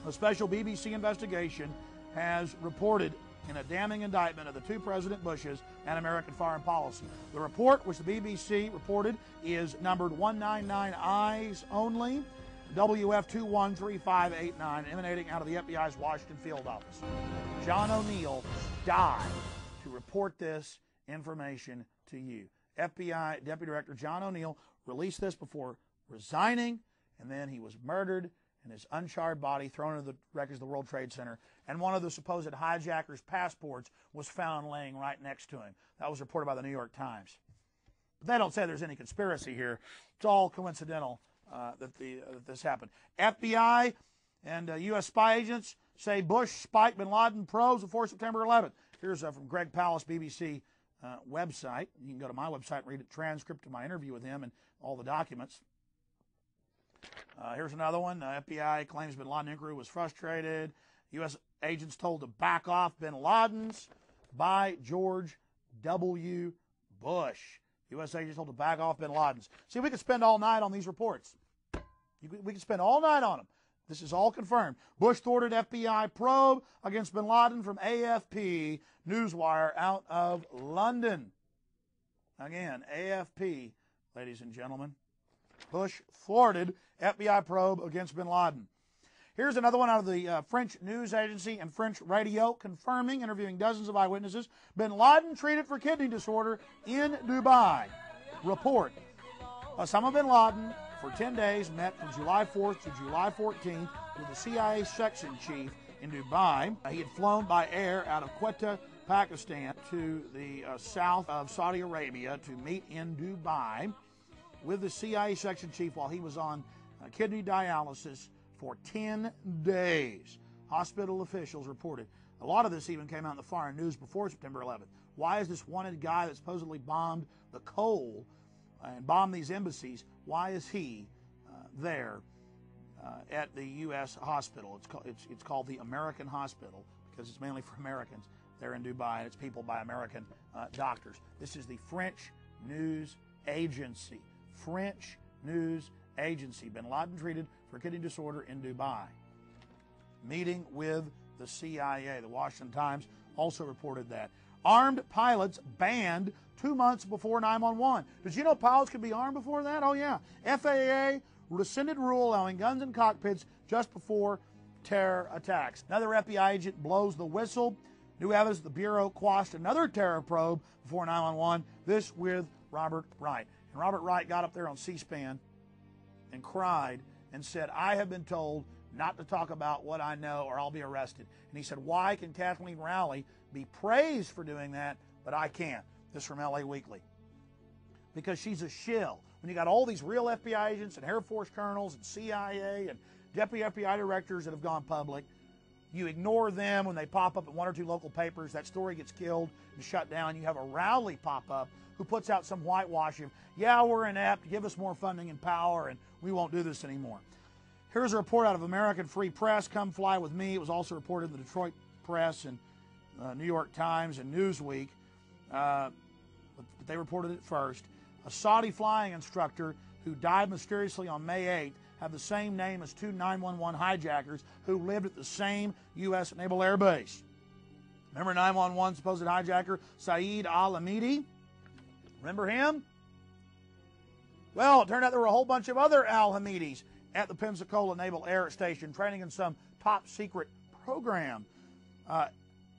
S6: A special BBC investigation has reported in a damning indictment of the two President Bushes and American foreign policy. The report, which the BBC reported, is numbered 199 Eyes Only, WF213589, emanating out of the FBI's Washington field office. John O'Neill died to report this information to you. FBI Deputy Director John O'Neill released this before resigning, and then he was murdered and his uncharred body thrown into the wreckage of the World Trade Center, and one of the supposed hijackers' passports was found laying right next to him. That was reported by the New York Times. But they don't say there's any conspiracy here. It's all coincidental that this happened. FBI and U.S. spy agents say Bush spiked bin Laden probes before September 11th. Here's from Greg Palast, BBC website. You can go to my website and read a transcript of my interview with him and all the documents. Here's another one. FBI claims bin Laden inquiry was frustrated. U.S. agents told to back off bin Ladens by George W. Bush. U.S. agents told to back off bin Ladens. See, we could spend all night on these reports. We could spend all night on them. This is all confirmed. Bush thwarted FBI probe against bin Laden from AFP Newswire out of London. Again, AFP, ladies and gentlemen. Bush thwarted FBI probe against bin Laden. Here's another one out of the French news agency and French radio confirming, interviewing dozens of eyewitnesses, bin Laden treated for kidney disorder in Dubai. Report. Osama bin Laden, for 10 days, met from July 4th to July 14th with the CIA section chief in Dubai. He had flown by air out of Quetta, Pakistan, to the south of Saudi Arabia to meet in Dubai with the CIA section chief while he was on kidney dialysis for 10 days. Hospital officials reported. A lot of this even came out in the foreign news before September 11th. Why is this wanted guy that supposedly bombed the Cole and bombed these embassies, why is he there at the U.S. hospital? It's called the American Hospital because it's mainly for Americans. They're in Dubai, and it's people by American doctors. This is the French news agency. French news agency. Bin Laden treated for kidney disorder in Dubai. Meeting with the CIA. The Washington Times also reported that. Armed pilots banned 2 months before 911. Did you know pilots could be armed before that? Oh, yeah. FAA rescinded rule allowing guns in cockpits just before terror attacks. Another FBI agent blows the whistle. New evidence the Bureau quashed another terror probe before 911. This with Robert Wright. And Robert Wright got up there on C-SPAN and cried and said, I have been told not to talk about what I know or I'll be arrested. And he said, why can Kathleen Rowley be praised for doing that, but I can't? This from LA Weekly. Because she's a shill. When you got all these real FBI agents and Air Force colonels and CIA and deputy FBI directors that have gone public, you ignore them when they pop up in 1 or 2 local papers. That story gets killed and shut down. You have a Rowley pop up who puts out some whitewash of, yeah, we're inept, give us more funding and power, and we won't do this anymore. Here's a report out of American Free Press, Come Fly With Me. It was also reported in the Detroit Press and New York Times and Newsweek, but they reported it first. A Saudi flying instructor who died mysteriously on May 8th had the same name as 2 911 hijackers who lived at the same U.S. Naval Air Base. Remember 911 supposed hijacker Saeed Al-Hamidi? Remember him? Well, it turned out there were a whole bunch of other Al-Hamidis at the Pensacola Naval Air Station training in some top secret program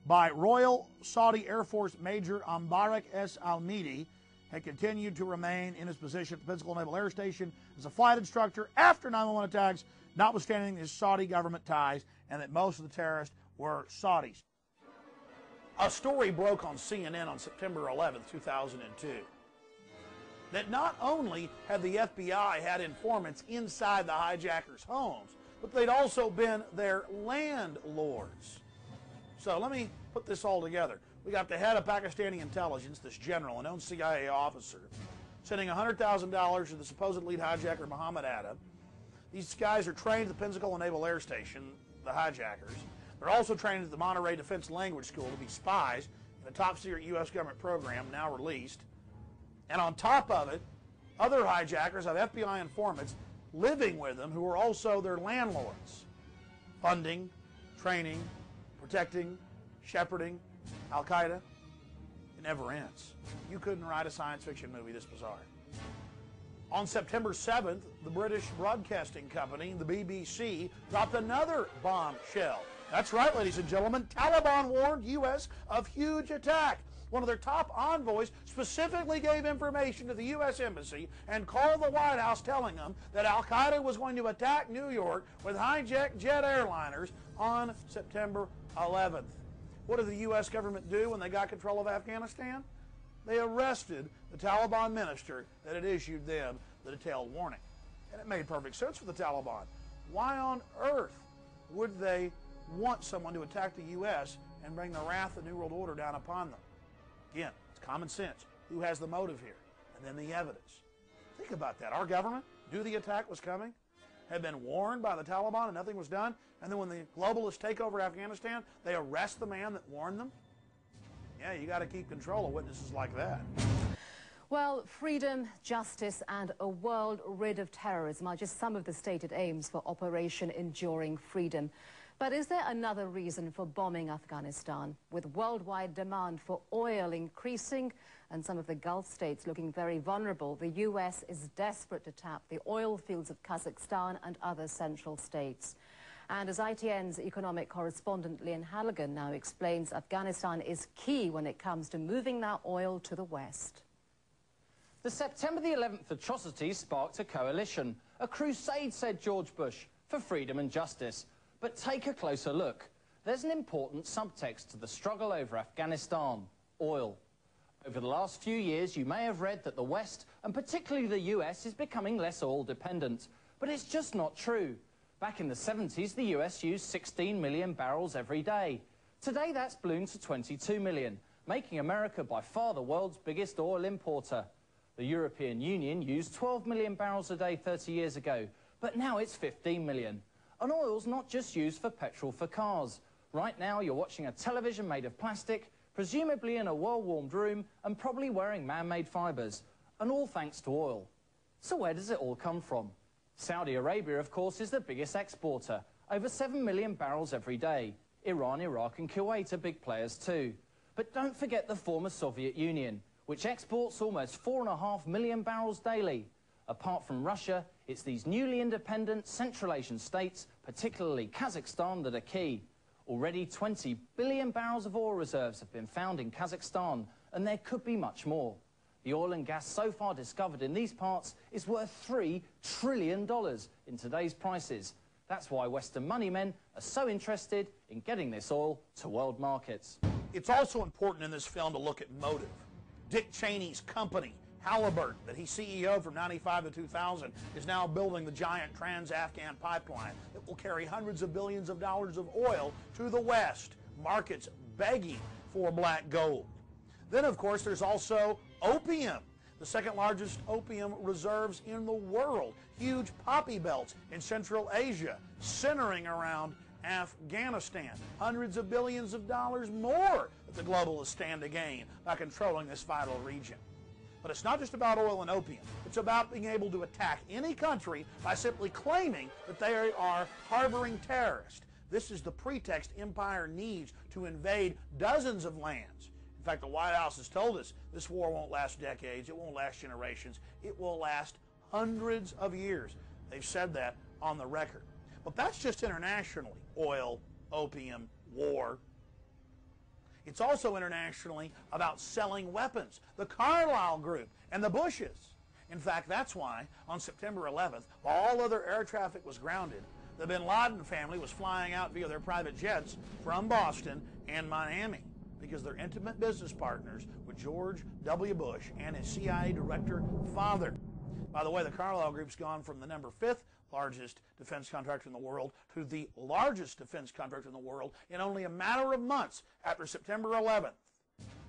S6: by Royal Saudi Air Force Major Ambarak S. Al-Hamidi, had continued to remain in his position at the Pensacola Naval Air Station as a flight instructor after 911 attacks, notwithstanding his Saudi government ties and that most of the terrorists were Saudis. A story broke on CNN on September 11, 2002, that not only had the FBI had informants inside the hijackers' homes, but they'd also been their landlords. So let me put this all together. We got the head of Pakistani intelligence, this general, a known CIA officer, sending $100,000 to the supposed lead hijacker, Muhammad Atta. These guys are trained at the Pensacola Naval Air Station, the hijackers. They're also trained at the Monterey Defense Language School to be spies in a top-secret U.S. government program now released. And on top of it, other hijackers have FBI informants living with them who are also their landlords, funding, training, protecting, shepherding Al-Qaeda. It never ends. You couldn't write a science fiction movie this bizarre. On September 7th, the British Broadcasting Company, the BBC, dropped another bombshell. That's right, ladies and gentlemen. Taliban warned U.S. of huge attack. One of their top envoys specifically gave information to the U.S. Embassy and called the White House telling them that Al-Qaeda was going to attack New York with hijacked jet airliners on September 11th. What did the U.S. government do when they got control of Afghanistan? They arrested the Taliban minister that had issued them the detailed warning. And it made perfect sense for the Taliban. Why on earth would they want someone to attack the U.S. and bring the wrath of the New World Order down upon them? Again, it's common sense. Who has the motive here? And then the evidence. Think about that. Our government knew the attack was coming, had been warned by the Taliban and nothing was done, and then when the globalists take over Afghanistan, they arrest the man that warned them? Yeah, you got to keep control of witnesses like that.
S21: Well, freedom, justice, and a world rid of terrorism are just some of the stated aims for Operation Enduring Freedom. But is there another reason for bombing Afghanistan? With worldwide demand for oil increasing and some of the Gulf states looking very vulnerable, the U.S. is desperate to tap the oil fields of Kazakhstan and other central states. And as ITN's economic correspondent Lian Halligan now explains, Afghanistan is key when it comes to moving that oil to the West.
S22: The September the 11th atrocities sparked a coalition, a crusade, said George Bush, for freedom and justice. But take a closer look. there's an important subtext to the struggle over Afghanistan: oil. Over the last few years, you may have read that the West, and particularly the US, is becoming less oil dependent. But it's just not true. Back in the 70s, the US used 16 million barrels every day. Today, that's ballooned to 22 million, making America by far the world's biggest oil importer. The European Union used 12 million barrels a day 30 years ago, but now it's 15 million. And oil's not just used for petrol for cars. Right now, you're watching a television made of plastic, presumably in a well-warmed room, and probably wearing man-made fibres, and all thanks to oil. So where does it all come from? Saudi Arabia, of course, is the biggest exporter, over 7 million barrels every day. Iran, Iraq and Kuwait are big players too. But don't forget the former Soviet Union, which exports almost 4.5 million barrels daily. Apart from Russia, it's these newly independent Central Asian states, particularly Kazakhstan, that are key. Already 20 billion barrels of oil reserves have been found in Kazakhstan, and there could be much more. The oil and gas so far discovered in these parts is worth $3 trillion in today's prices. That's why Western money men are so interested in getting this oil to world markets.
S6: It's also important in this film to look at motive. Dick Cheney's company, Halliburton, that he CEO from 95 to 2000, is now building the giant Trans-Afghan pipeline that will carry hundreds of billions of dollars of oil to the West, markets begging for black gold. Then, of course, there's also opium, the second largest opium reserves in the world. Huge poppy belts in Central Asia, centering around Afghanistan. Hundreds of billions of dollars more that the globalists stand to gain by controlling this vital region. But it's not just about oil and opium. It's about being able to attack any country by simply claiming that they are harboring terrorists. This is the pretext empire needs to invade dozens of lands. In fact, the White House has told us this war won't last decades, it won't last generations, it will last hundreds of years. They've said that on the record. But that's just internationally. Oil, opium, war. It's also internationally about selling weapons. The Carlyle Group and the Bushes. In fact, that's why on September 11th, while all other air traffic was grounded, the bin Laden family was flying out via their private jets from Boston and Miami because they're intimate business partners with George W. Bush and his CIA director father. By the way, the Carlyle Group's gone from the number 5th largest defense contractor in the world to the largest defense contractor in the world in only a matter of months after September 11th.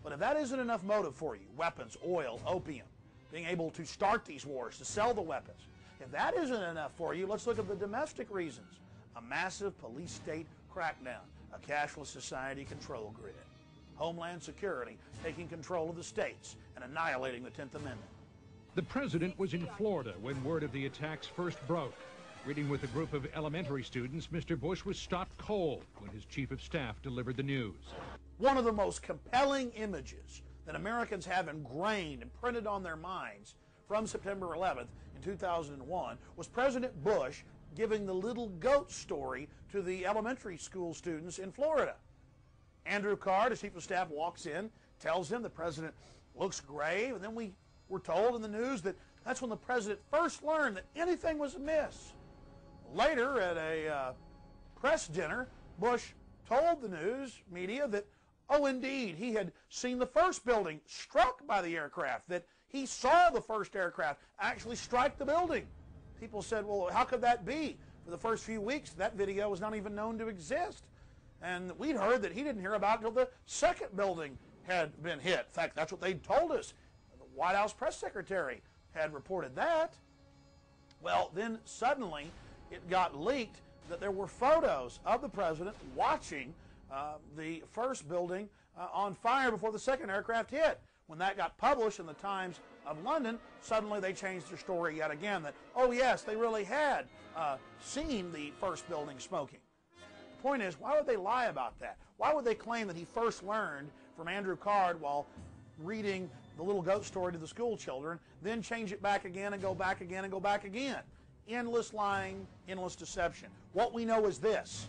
S6: But if that isn't enough motive for you, weapons, oil, opium, being able to start these wars, to sell the weapons, if that isn't enough for you, let's look at the domestic reasons. A massive police state crackdown, a cashless society control grid, Homeland Security taking control of the states and annihilating the 10th Amendment.
S1: The president was in Florida when word of the attacks first broke. Reading with a group of elementary students, Mr. Bush was stopped cold when his chief of staff delivered the news.
S6: One of the most compelling images that Americans have ingrained and printed on their minds from September 11th in 2001 was President Bush giving the little goat story to the elementary school students in Florida. Andrew Card, his chief of staff, walks in, tells him the president looks grave, and then we were told in the news that that's when the president first learned that anything was amiss. Later, at a press dinner, Bush told the news media that, oh, indeed, he had seen the first building struck by the aircraft, that he saw the first aircraft actually strike the building. People said, well, how could that be? For the first few weeks, that video was not even known to exist. And we'd heard that he didn't hear about it until the second building had been hit. In fact, that's what they told us. The White House press secretary had reported that. Well, then suddenly it got leaked that there were photos of the president watching the first building on fire before the second aircraft hit. When that got published in the Times of London, suddenly they changed their story yet again that, oh yes, they really had seen the first building smoking. The point is, why would they lie about that? Why would they claim that he first learned from Andrew Card while reading the little goat story to the school children, then change it back again and go back again and go back again? Endless lying, endless deception. What we know is this.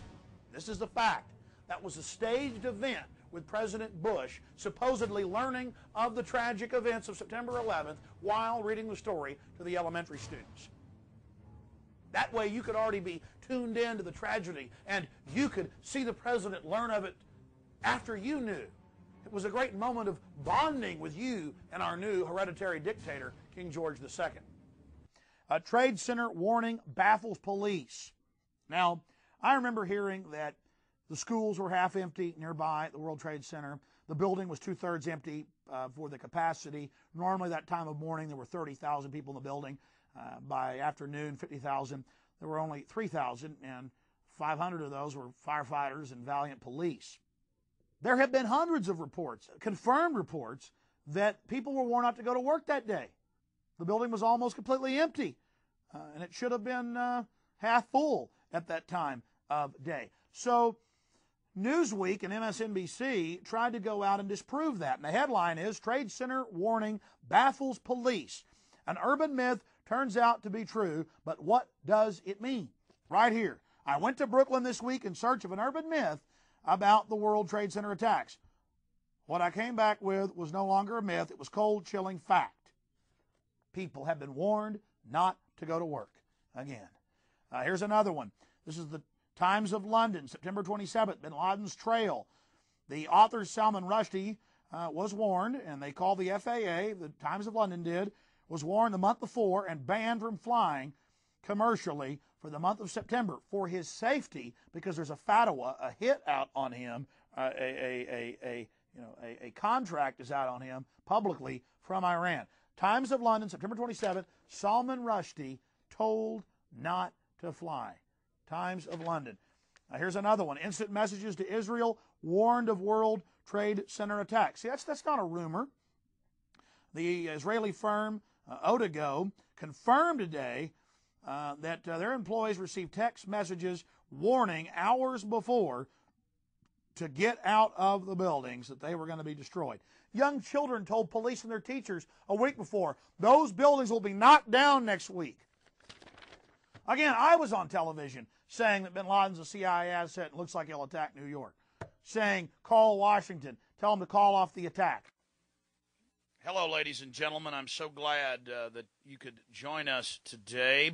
S6: This is the fact. That was a staged event with President Bush supposedly learning of the tragic events of September 11th while reading the story to the elementary students. That way you could already be tuned in to the tragedy, and you could see the president learn of it after you knew. It was a great moment of bonding with you and our new hereditary dictator, King George II. A Trade Center warning baffles police. Now, I remember hearing that the schools were half empty nearby at the World Trade Center. The building was 2/3 empty for the capacity. Normally that time of morning there were 30,000 people in the building. By afternoon, 50,000. There were only 3,000, and 500 of those were firefighters and valiant police. There have been hundreds of reports, confirmed reports, that people were worn out to go to work that day. The building was almost completely empty, and it should have been half full at that time of day. So Newsweek and MSNBC tried to go out and disprove that. And the headline is, Trade Center Warning Baffles Police. An urban myth turns out to be true, but what does it mean? Right here. I went to Brooklyn this week in search of an urban myth about the World Trade Center attacks. What I came back with was no longer a myth. It was cold, chilling fact. People have been warned not to go to work again. Here's another one. This is the Times of London, September 27th, bin Laden's trail. The author Salman Rushdie was warned, and they called the FAA, the Times of London did, was warned the month before and banned from flying commercially for the month of September for his safety, because there's a fatwa, a hit out on him, a contract is out on him publicly from Iran. Times of London, September 27th, Salman Rushdie told not to fly. Times of London. Here's another one. Instant messages to Israel warned of World Trade Center attacks. See, that's not a rumor. The Israeli firm Odago confirmed today that their employees received text messages warning hours before to get out of the buildings that they were going to be destroyed. Young children told police and their teachers a week before, those buildings will be knocked down next week. Again, I was on television saying that bin Laden's a CIA asset and looks like he'll attack New York. Saying, call Washington, tell them to call off the attack. Hello, ladies and gentlemen. I'm so glad that you could join us today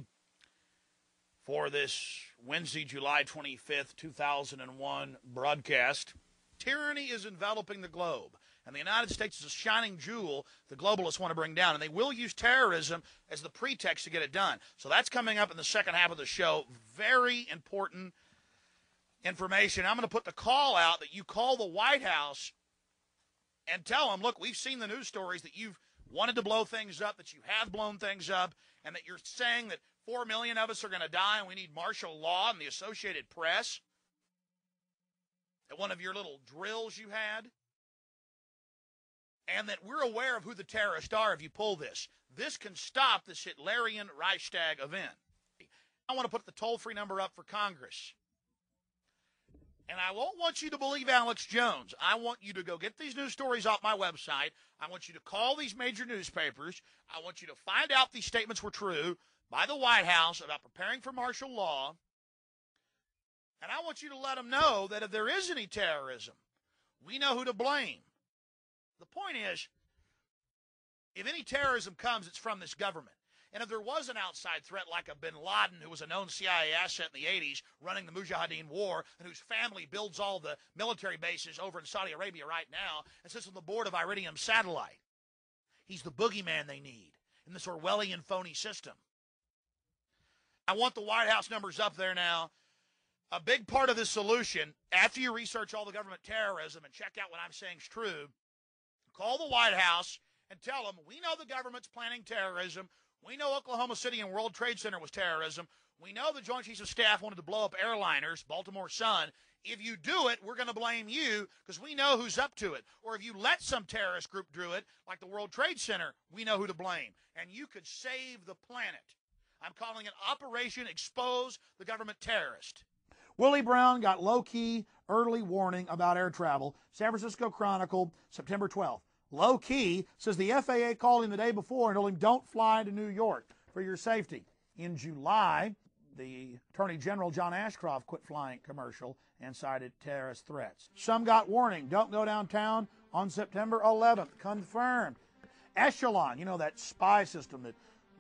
S6: for this Wednesday, July 25th, 2001 broadcast. Tyranny is enveloping the globe, and the United States is a shining jewel the globalists want to bring down, and they will use terrorism as the pretext to get it done. So that's coming up in the second half of the show. Very important information. I'm going to put the call out that you call the White House and tell them, look, we've seen the news stories that you've wanted to blow things up, that you have blown things up, and that you're saying that 4 million of us are going to die and we need martial law and the Associated Press at one of your little drills you had, and that we're aware of who the terrorists are if you pull this. This can stop this Hitlerian Reichstag event. I want to put the toll-free number up for Congress. And I won't want you to believe Alex Jones. I want you to go get these news stories off my website. I want you to call these major newspapers. I want you to find out these statements were true by the White House about preparing for martial law. And I want you to let them know that if there is any terrorism, we know who to blame. The point is, if any terrorism comes, it's from this government. And if there was an outside threat like a bin Laden, who was a known CIA asset in the 80s, running the Mujahideen war, and whose family builds all the military bases over in Saudi Arabia right now, and sits on the board of Iridium Satellite, he's the boogeyman they need in this Orwellian phony system. I want the White House numbers up there now. A big part of this solution, after you research all the government terrorism and check out what I'm saying is true, call the White House and tell them, we know the government's planning terrorism. We know Oklahoma City and World Trade Center was terrorism. We know the Joint Chiefs of Staff wanted to blow up airliners, Baltimore Sun. If you do it, we're going to blame you because we know who's up to it. Or if you let some terrorist group do it, like the World Trade Center, we know who to blame. And you could save the planet. I'm calling it Operation Expose the Government Terrorist. Willie Brown got low-key early warning about air travel. San Francisco Chronicle, September 12th. Low-key says the FAA called him the day before and told him don't fly to New York for your safety. In July, the Attorney General John Ashcroft quit flying commercial and cited terrorist threats. Some got warning, don't go downtown on September 11th. Confirmed. Echelon, you know, that spy system that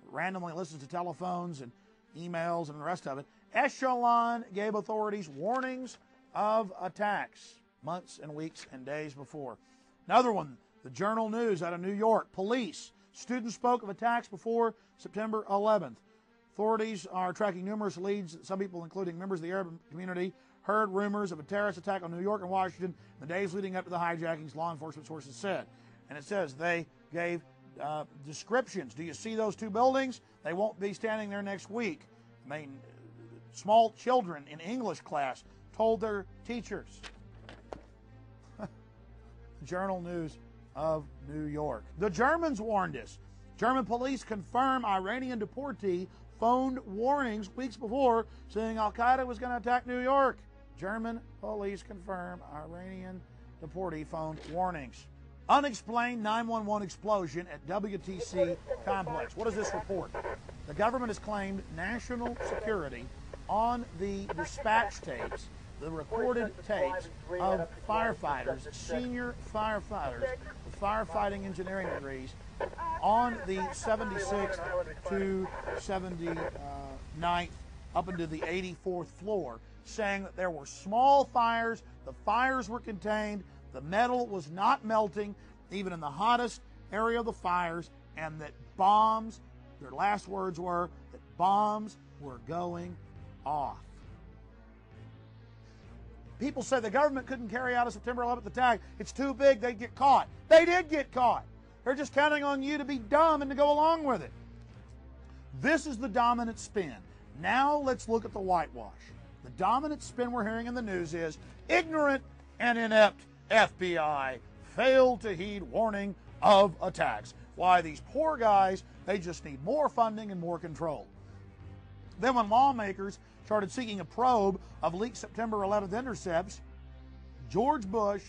S6: randomly listens to telephones and emails and the rest of it. Echelon gave authorities warnings of attacks months and weeks and days before. Another one, the Journal News out of New York. Police. Students spoke of attacks before September 11th. Authorities are tracking numerous leads. Some people, including members of the Arab community, heard rumors of a terrorist attack on New York and Washington in the days leading up to the hijackings, law enforcement sources said. And it says they gave descriptions. Do you see those two buildings? They won't be standing there next week. I mean, small children in English class told their teachers. Journal News of New York. The Germans warned us. German police confirm Iranian deportee phoned warnings weeks before saying Al-Qaeda was going to attack New York. German police confirm Iranian deportee phoned warnings. Unexplained 911 explosion at WTC complex. What does this report? The government has claimed national security on the dispatch tapes, the recorded tapes of firefighters, senior firefighters with firefighting engineering degrees on the 76th to 79th up into the 84th floor, saying that there were small fires, the fires were contained, the metal was not melting, even in the hottest area of the fires, and that bombs, their last words were that bombs were going off. People say the government couldn't carry out a September 11th attack. It's too big, they'd get caught. They did get caught. They're just counting on you to be dumb and to go along with it. This is the dominant spin. Now let's look at the whitewash. The dominant spin we're hearing in the news is ignorant and inept FBI failed to heed warning of attacks. Why, these poor guys, they just need more funding and more control. Then when lawmakers started seeking a probe of leaked September 11th intercepts, George Bush,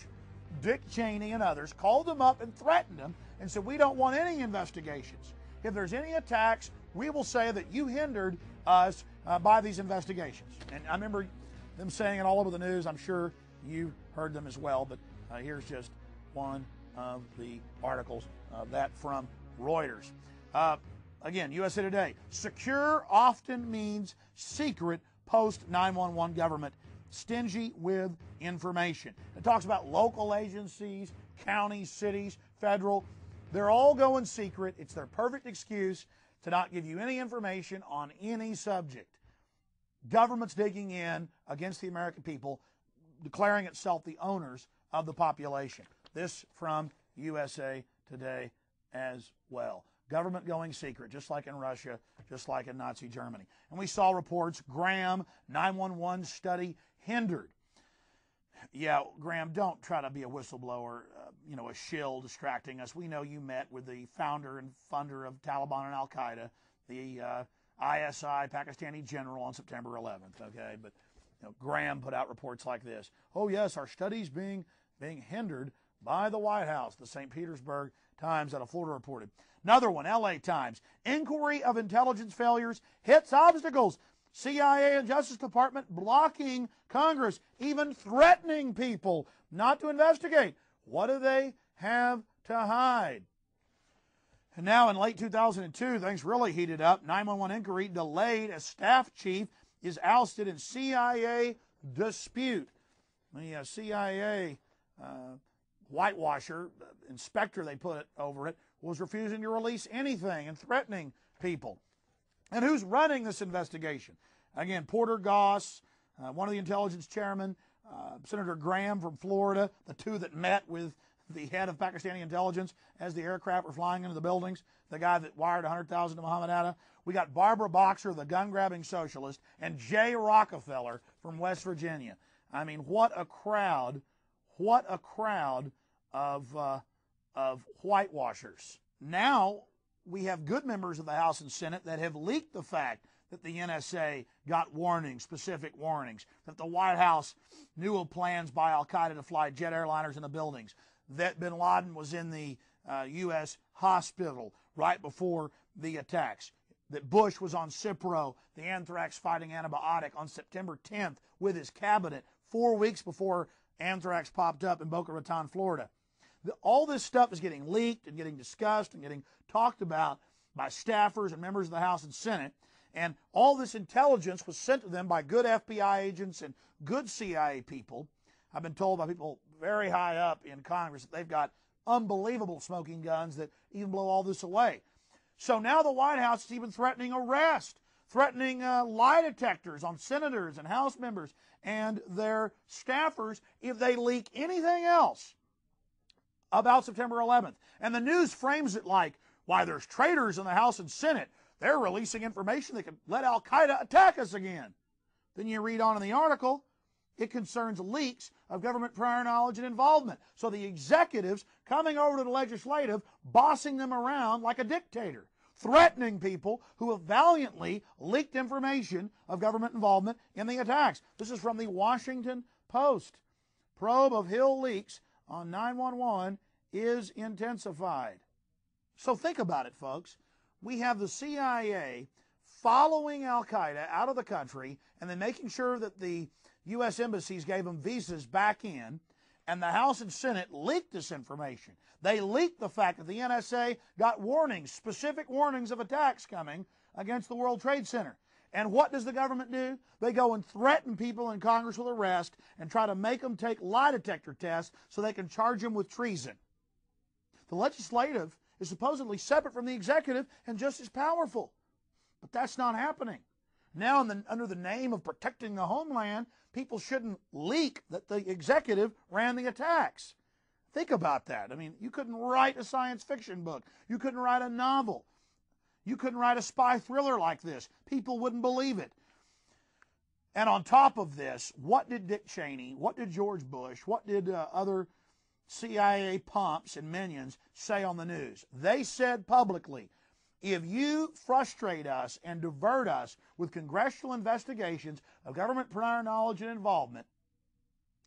S6: Dick Cheney, and others called them up and threatened them and said, we don't want any investigations. If there's any attacks, we will say that you hindered us by these investigations. And I remember them saying it all over the news. I'm sure you heard them as well, but here's just one of the articles that from Reuters. Again, USA Today. Secure often means secret post-911 government, stingy with information. It talks about local agencies, counties, cities, federal. They're all going secret. It's their perfect excuse to not give you any information on any subject. Government's digging in against the American people, declaring itself the owners of the population. This from USA Today as well. Government going secret, just like in Russia, just like in Nazi Germany. And we saw reports, Graham, 911 study hindered. Yeah, Graham, don't try to be a whistleblower, a shill distracting us. We know you met with the founder and funder of Taliban and Al-Qaeda, the ISI Pakistani general on September 11th, okay? But Graham put out reports like this. Oh, yes, our study's being hindered by the White House, the St. Petersburg Times out of Florida reported. Another one, LA Times. Inquiry of intelligence failures hits obstacles. CIA and Justice Department blocking Congress, even threatening people not to investigate. What do they have to hide? And now in late 2002, things really heated up. 911 inquiry delayed as staff chief is ousted in CIA dispute. The CIA whitewasher, inspector they put over it, was refusing to release anything and threatening people. And who's running this investigation? Again, Porter Goss, one of the intelligence chairmen, Senator Graham from Florida, the two that met with the head of Pakistani intelligence as the aircraft were flying into the buildings, the guy that wired $100,000 to Muhammad Atta. We got Barbara Boxer, the gun-grabbing socialist, and Jay Rockefeller from West Virginia. I mean, what a crowd of whitewashers. Now we have good members of the House and Senate that have leaked the fact that the NSA got warnings, specific warnings, that the White House knew of plans by Al-Qaeda to fly jet airliners into buildings, that bin Laden was in the U.S. hospital right before the attacks, that Bush was on Cipro, the anthrax-fighting antibiotic, on September 10th with his cabinet, 4 weeks before anthrax popped up in Boca Raton, Florida. All this stuff is getting leaked and getting discussed and getting talked about by staffers and members of the House and Senate. And all this intelligence was sent to them by good FBI agents and good CIA people. I've been told by people very high up in Congress that they've got unbelievable smoking guns that even blow all this away. So now the White House is even threatening arrest, threatening lie detectors on senators and House members and their staffers if they leak anything else about September 11th. And the news frames it like, why, there's traitors in the House and Senate. They're releasing information that could let al-Qaeda attack us again. Then you read on in the article, it concerns leaks of government prior knowledge and involvement. So the executives coming over to the legislative, bossing them around like a dictator, threatening people who have valiantly leaked information of government involvement in the attacks. This is from the Washington Post. Probe of Hill leaks on 911 is intensified. So think about it, folks. We have the CIA following al-Qaeda out of the country and then making sure that the U.S. embassies gave them visas back in, and the House and Senate leaked this information. They leaked the fact that the NSA got warnings, specific warnings of attacks coming against the World Trade Center. And what does the government do? They go and threaten people in Congress with arrest and try to make them take lie detector tests so they can charge them with treason. The legislative is supposedly separate from the executive and just as powerful. But that's not happening. Now, under the name of protecting the homeland, people shouldn't leak that the executive ran the attacks. Think about that. I mean, you couldn't write a science fiction book. You couldn't write a novel. You couldn't write a spy thriller like this. People wouldn't believe it. And on top of this, what did Dick Cheney, what did George Bush, what did other CIA pumps and minions say on the news? They said publicly, if you frustrate us and divert us with congressional investigations of government prior knowledge and involvement,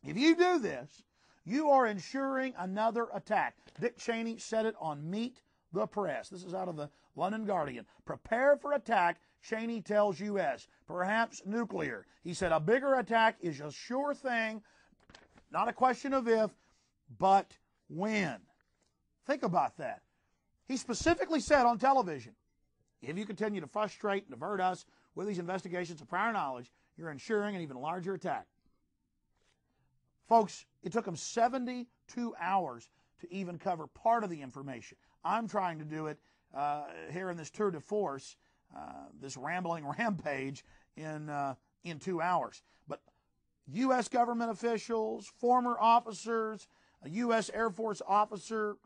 S6: if you do this, you are ensuring another attack. Dick Cheney said it on Meet the Press. This is out of the London Guardian. Prepare for attack, Cheney tells U.S., perhaps nuclear. He said a bigger attack is a sure thing, not a question of if, but when. Think about that. He specifically said on television, if you continue to frustrate and divert us with these investigations of prior knowledge, you're ensuring an even larger attack. Folks, it took them 72 hours to even cover part of the information. I'm trying to do it here in this tour de force, this rambling rampage in 2 hours. But U.S. government officials, former officers, a U.S. Air Force officer,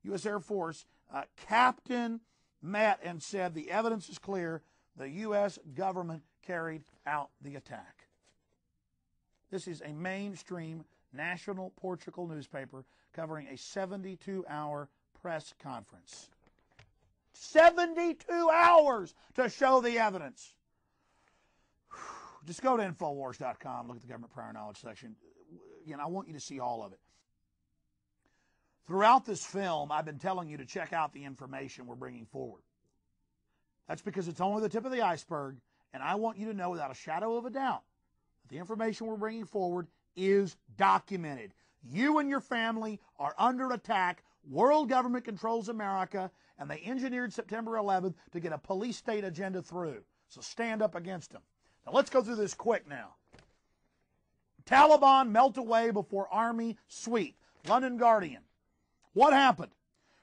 S6: U.S. Air Force captain met and said the evidence is clear. The U.S. government carried out the attack. This is a mainstream national Portugal newspaper covering a 72-hour press conference. 72 hours to show the evidence. Just go to Infowars.com, look at the government prior knowledge section. Again, I want you to see all of it. Throughout this film, I've been telling you to check out the information we're bringing forward. That's because it's only the tip of the iceberg, and I want you to know without a shadow of a doubt that the information we're bringing forward is documented. You and your family are under attack. World government controls America, and they engineered September 11th to get a police state agenda through. So stand up against them. Now let's go through this quick now. Taliban melt away before army sweep. London Guardian. What happened?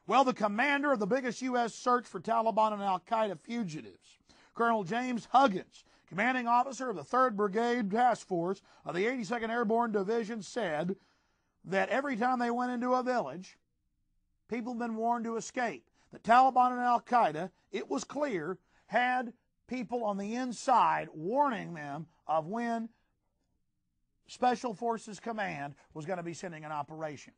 S6: Well, the commander of the biggest U.S. search for Taliban and al-Qaeda fugitives, Colonel James Huggins, commanding officer of the 3rd Brigade Task Force of the 82nd Airborne Division, said that every time they went into a village, people have been warned to escape. The Taliban and al-Qaeda, it was clear, had people on the inside warning them of when Special Forces Command was going to be sending an operation.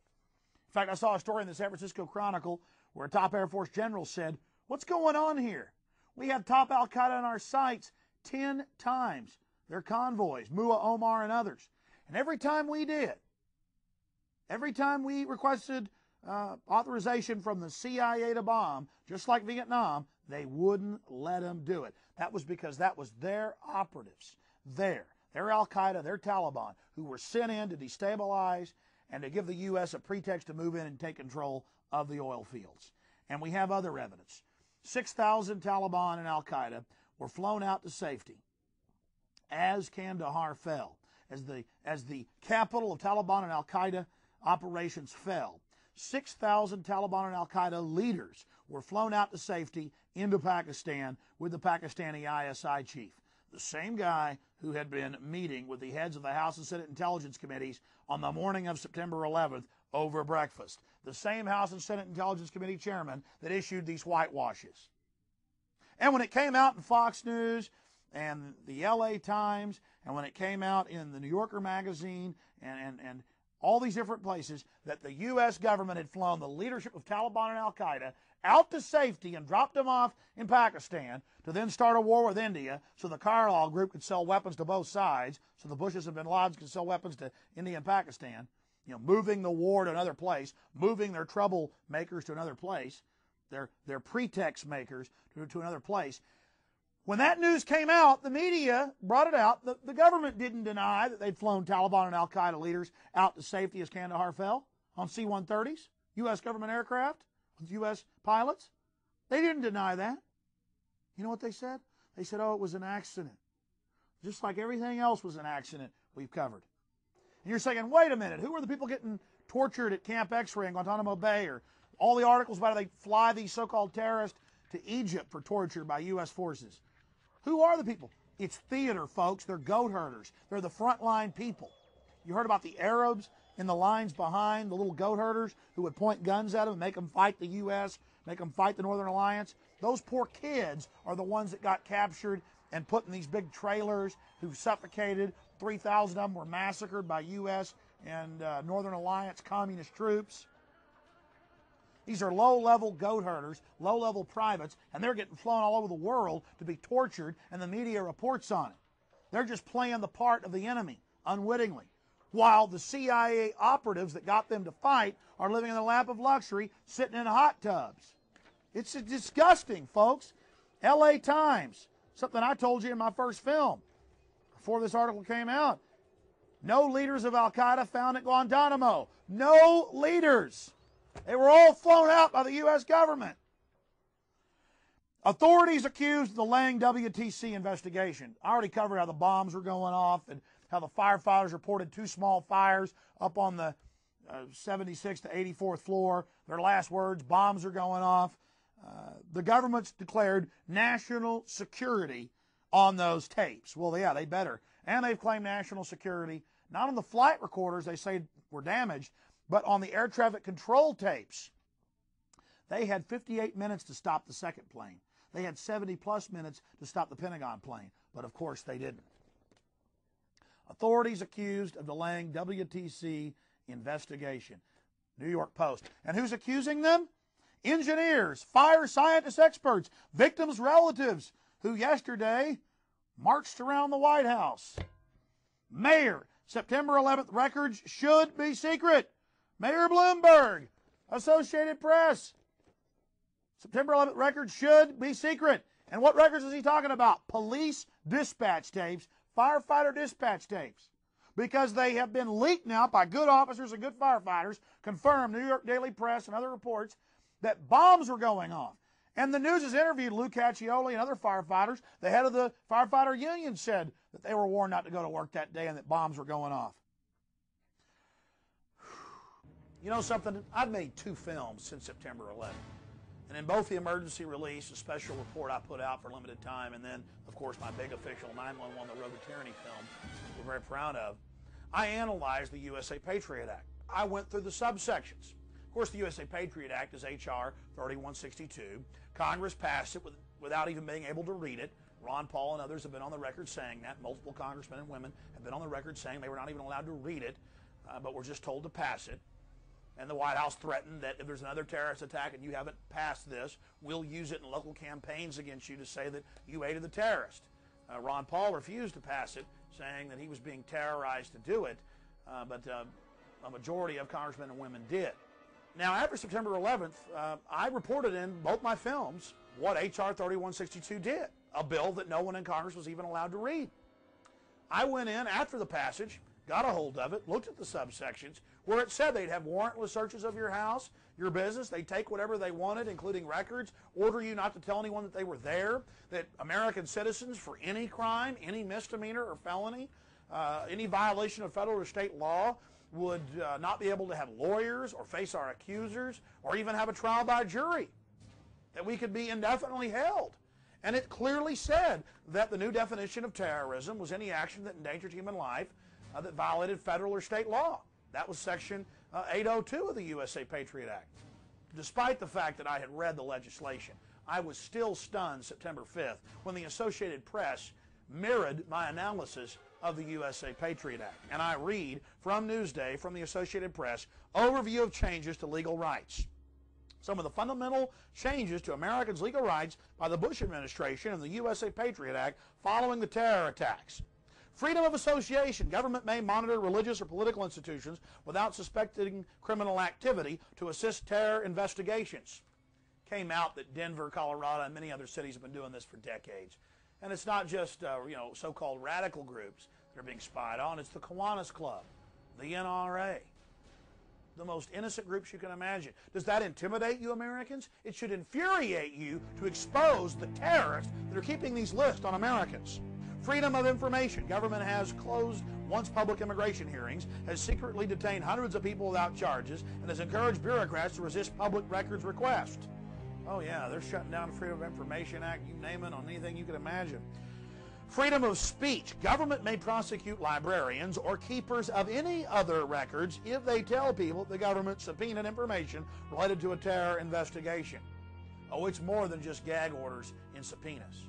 S6: In fact, I saw a story in the San Francisco Chronicle where a top Air Force general said, what's going on here? We have top al-Qaeda in our sights 10 times. Their convoys, Mullah Omar and others. And every time we did, every time we requested authorization from the CIA to bomb, just like Vietnam, they wouldn't let them do it. That was because that was their operatives, their al-Qaeda, their Taliban, who were sent in to destabilize and to give the U.S. a pretext to move in and take control of the oil fields. And we have other evidence. 6,000 Taliban and al-Qaeda were flown out to safety as Kandahar fell, as the capital of Taliban and Al-Qaeda operations fell. 6,000 Taliban and Al-Qaeda leaders were flown out to safety into Pakistan with the Pakistani ISI chief, the same guy who had been meeting with the heads of the House and Senate Intelligence Committees on the morning of September 11th over breakfast, the same House and Senate Intelligence Committee chairman that issued these whitewashes. And when it came out in Fox News and the LA Times, and when it came out in the New Yorker magazine and all these different places, that the U.S. government had flown the leadership of Taliban and Al-Qaeda out to safety and dropped them off in Pakistan to then start a war with India so the Carlyle group could sell weapons to both sides, so the Bushes and bin Ladens could sell weapons to India and Pakistan, moving the war to another place, moving their troublemakers to another place, their pretext makers to another place. When that news came out, the media brought it out. The government didn't deny that they'd flown Taliban and Al-Qaeda leaders out to safety as Kandahar fell on C-130s, U.S. government aircraft with U.S. pilots. They didn't deny that. You know what they said? They said, oh, it was an accident. Just like everything else was an accident we've covered. And you're saying, wait a minute, who are the people getting tortured at Camp X-Ray in Guantanamo Bay, or all the articles about how they fly these so-called terrorists to Egypt for torture by U.S. forces? Who are the people? It's theater, folks. They're goat herders. They're the frontline people. You heard about the Arabs in the lines behind, the little goat herders who would point guns at them and make them fight the U.S., make them fight the Northern Alliance? Those poor kids are the ones that got captured and put in these big trailers, who suffocated. 3,000 of them were massacred by U.S. and Northern Alliance communist troops. These are low-level goat herders, low-level privates, and they're getting flown all over the world to be tortured, and the media reports on it. They're just playing the part of the enemy, unwittingly, while the CIA operatives that got them to fight are living in the lap of luxury, sitting in hot tubs. It's disgusting, folks. LA Times, something I told you in my first film before this article came out. No leaders of Al-Qaeda found at Guantanamo. No leaders. They were all flown out by the U.S. government. Authorities accused of the Lang WTC investigation. I already covered how the bombs were going off and how the firefighters reported 2 small fires up on the 76th to 84th floor. Their last words, bombs are going off. The government's declared national security on those tapes. Well, yeah, they better. And they've claimed national security, not on the flight recorders they say were damaged, but on the air traffic control tapes. They had 58 minutes to stop the second plane. They had 70-plus minutes to stop the Pentagon plane, but of course they didn't. Authorities accused of delaying WTC investigation. New York Post. And who's accusing them? Engineers, fire scientist experts, victims' relatives, who yesterday marched around the White House. Mayor, September 11th records should be secret. Mayor Bloomberg, Associated Press. September 11th records should be secret. And what records is he talking about? Police dispatch tapes, firefighter dispatch tapes. Because they have been leaked now by good officers and good firefighters, confirmed, New York Daily Press and other reports, that bombs were going off. And the news has interviewed Lou Caccioli and other firefighters. The head of the firefighter union said that they were warned not to go to work that day and that bombs were going off. You know something? I've made 2 films since September 11th. And in both the emergency release, a special report I put out for limited time, and then, of course, my big official 911 The Road to Tyranny film we're very proud of, I analyzed the USA Patriot Act. I went through the subsections. Of course, the USA Patriot Act is H.R. 3162. Congress passed it without even being able to read it. Ron Paul and others have been on the record saying that. Multiple congressmen and women have been on the record saying they were not even allowed to read it, but were just told to pass it. And the White House threatened that if there's another terrorist attack and you haven't passed this, we'll use it in local campaigns against you to say that you aided the terrorist. Ron Paul refused to pass it, saying that he was being terrorized to do it, but a majority of congressmen and women did. Now, after September 11th, I reported in both my films what H.R. 3162 did, a bill that no one in Congress was even allowed to read. I went in after the passage, got a hold of it, looked at the subsections, where it said they'd have warrantless searches of your house, your business. They'd take whatever they wanted, including records, order you not to tell anyone that they were there, that American citizens, for any crime, any misdemeanor or felony, any violation of federal or state law, would not be able to have lawyers or face our accusers or even have a trial by jury, that we could be indefinitely held. And it clearly said that the new definition of terrorism was any action that endangered human life that violated federal or state law. That was Section 802 of the USA Patriot Act. Despite the fact that I had read the legislation, I was still stunned September 5th when the Associated Press mirrored my analysis of the USA Patriot Act. And I read from Newsday, from the Associated Press, overview of changes to legal rights. Some of the fundamental changes to Americans' legal rights by the Bush administration and the USA Patriot Act following the terror attacks. Freedom of association. Government may monitor religious or political institutions without suspecting criminal activity to assist terror investigations. Came out that Denver, Colorado, and many other cities have been doing this for decades. And it's not just so-called radical groups that are being spied on. It's the Kiwanis Club, the NRA, the most innocent groups you can imagine. Does that intimidate you, Americans? It should infuriate you to expose the terrorists that are keeping these lists on Americans. Freedom of information. Government has closed once public immigration hearings, has secretly detained hundreds of people without charges, and has encouraged bureaucrats to resist public records requests. Oh yeah, they're shutting down the Freedom of Information Act, you name it, on anything you can imagine. Freedom of speech. Government may prosecute librarians or keepers of any other records if they tell people the government subpoenaed information related to a terror investigation. Oh, it's more than just gag orders in subpoenas.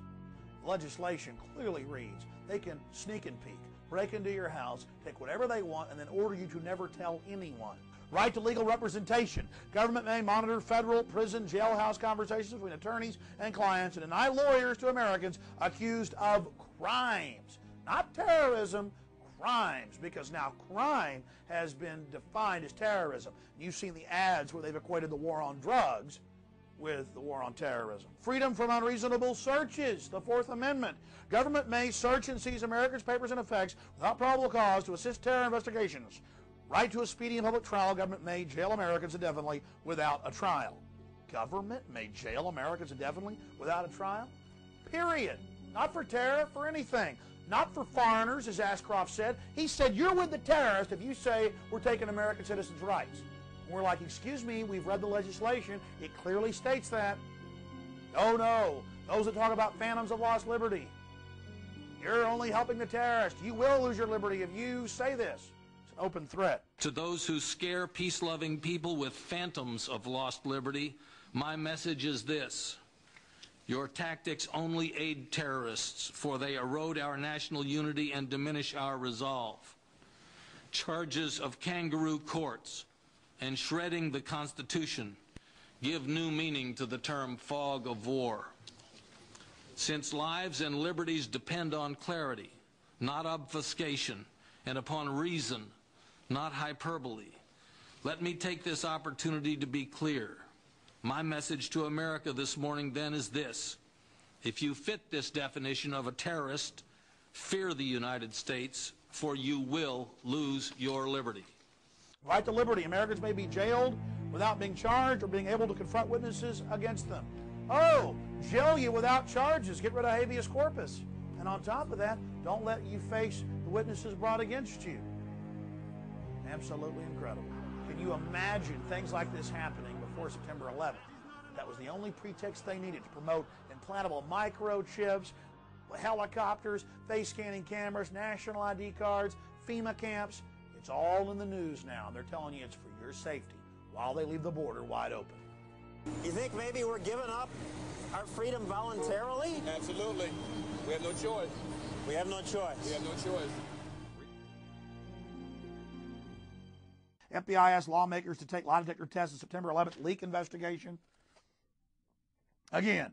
S6: The legislation clearly reads they can sneak and peek, break into your house, take whatever they want, and then order you to never tell anyone. Right to legal representation. Government may monitor federal, prison, jailhouse conversations between attorneys and clients and deny lawyers to Americans accused of crimes. Not terrorism, crimes. Because now crime has been defined as terrorism. You've seen the ads where they've equated the war on drugs with the war on terrorism. Freedom from unreasonable searches, the Fourth Amendment. Government may search and seize Americans' papers and effects without probable cause to assist terror investigations. Right to a speedy and public trial. Government may jail Americans indefinitely without a trial. Government may jail Americans indefinitely without a trial? Period. Not for terror, for anything. Not for foreigners, as Ashcroft said. He said, you're with the terrorists if you say we're taking American citizens' rights. And we're like, excuse me, we've read the legislation. It clearly states that. Oh no, those that talk about phantoms of lost liberty. You're only helping the terrorists. You will lose your liberty if you say this. Open threat.
S2: To those who scare peace-loving people with phantoms of lost liberty, my message is this. Your tactics only aid terrorists, for they erode our national unity and diminish our resolve. Charges of kangaroo courts and shredding the Constitution give new meaning to the term fog of war. Since lives and liberties depend on clarity, not obfuscation, and upon reason, not hyperbole, let me take this opportunity to be clear. My message to America this morning then is this. If you fit this definition of a terrorist, fear the United States, for you will lose your liberty.
S6: Right to liberty. Americans may be jailed without being charged or being able to confront witnesses against them. Oh, jail you without charges. Get rid of habeas corpus. And on top of that, don't let you face the witnesses brought against you. Absolutely incredible. Can you imagine things like this happening before September 11th? That was the only pretext they needed to promote implantable microchips, helicopters, face scanning cameras, national ID cards, FEMA camps. It's all in the news now. They're telling you it's for your safety while they leave the border wide open.
S3: You think maybe we're giving up our freedom voluntarily?
S23: Absolutely. We have no choice.
S3: We have no choice.
S23: We have no choice.
S6: FBI asked lawmakers to take lie detector tests in September 11th leak investigation. Again,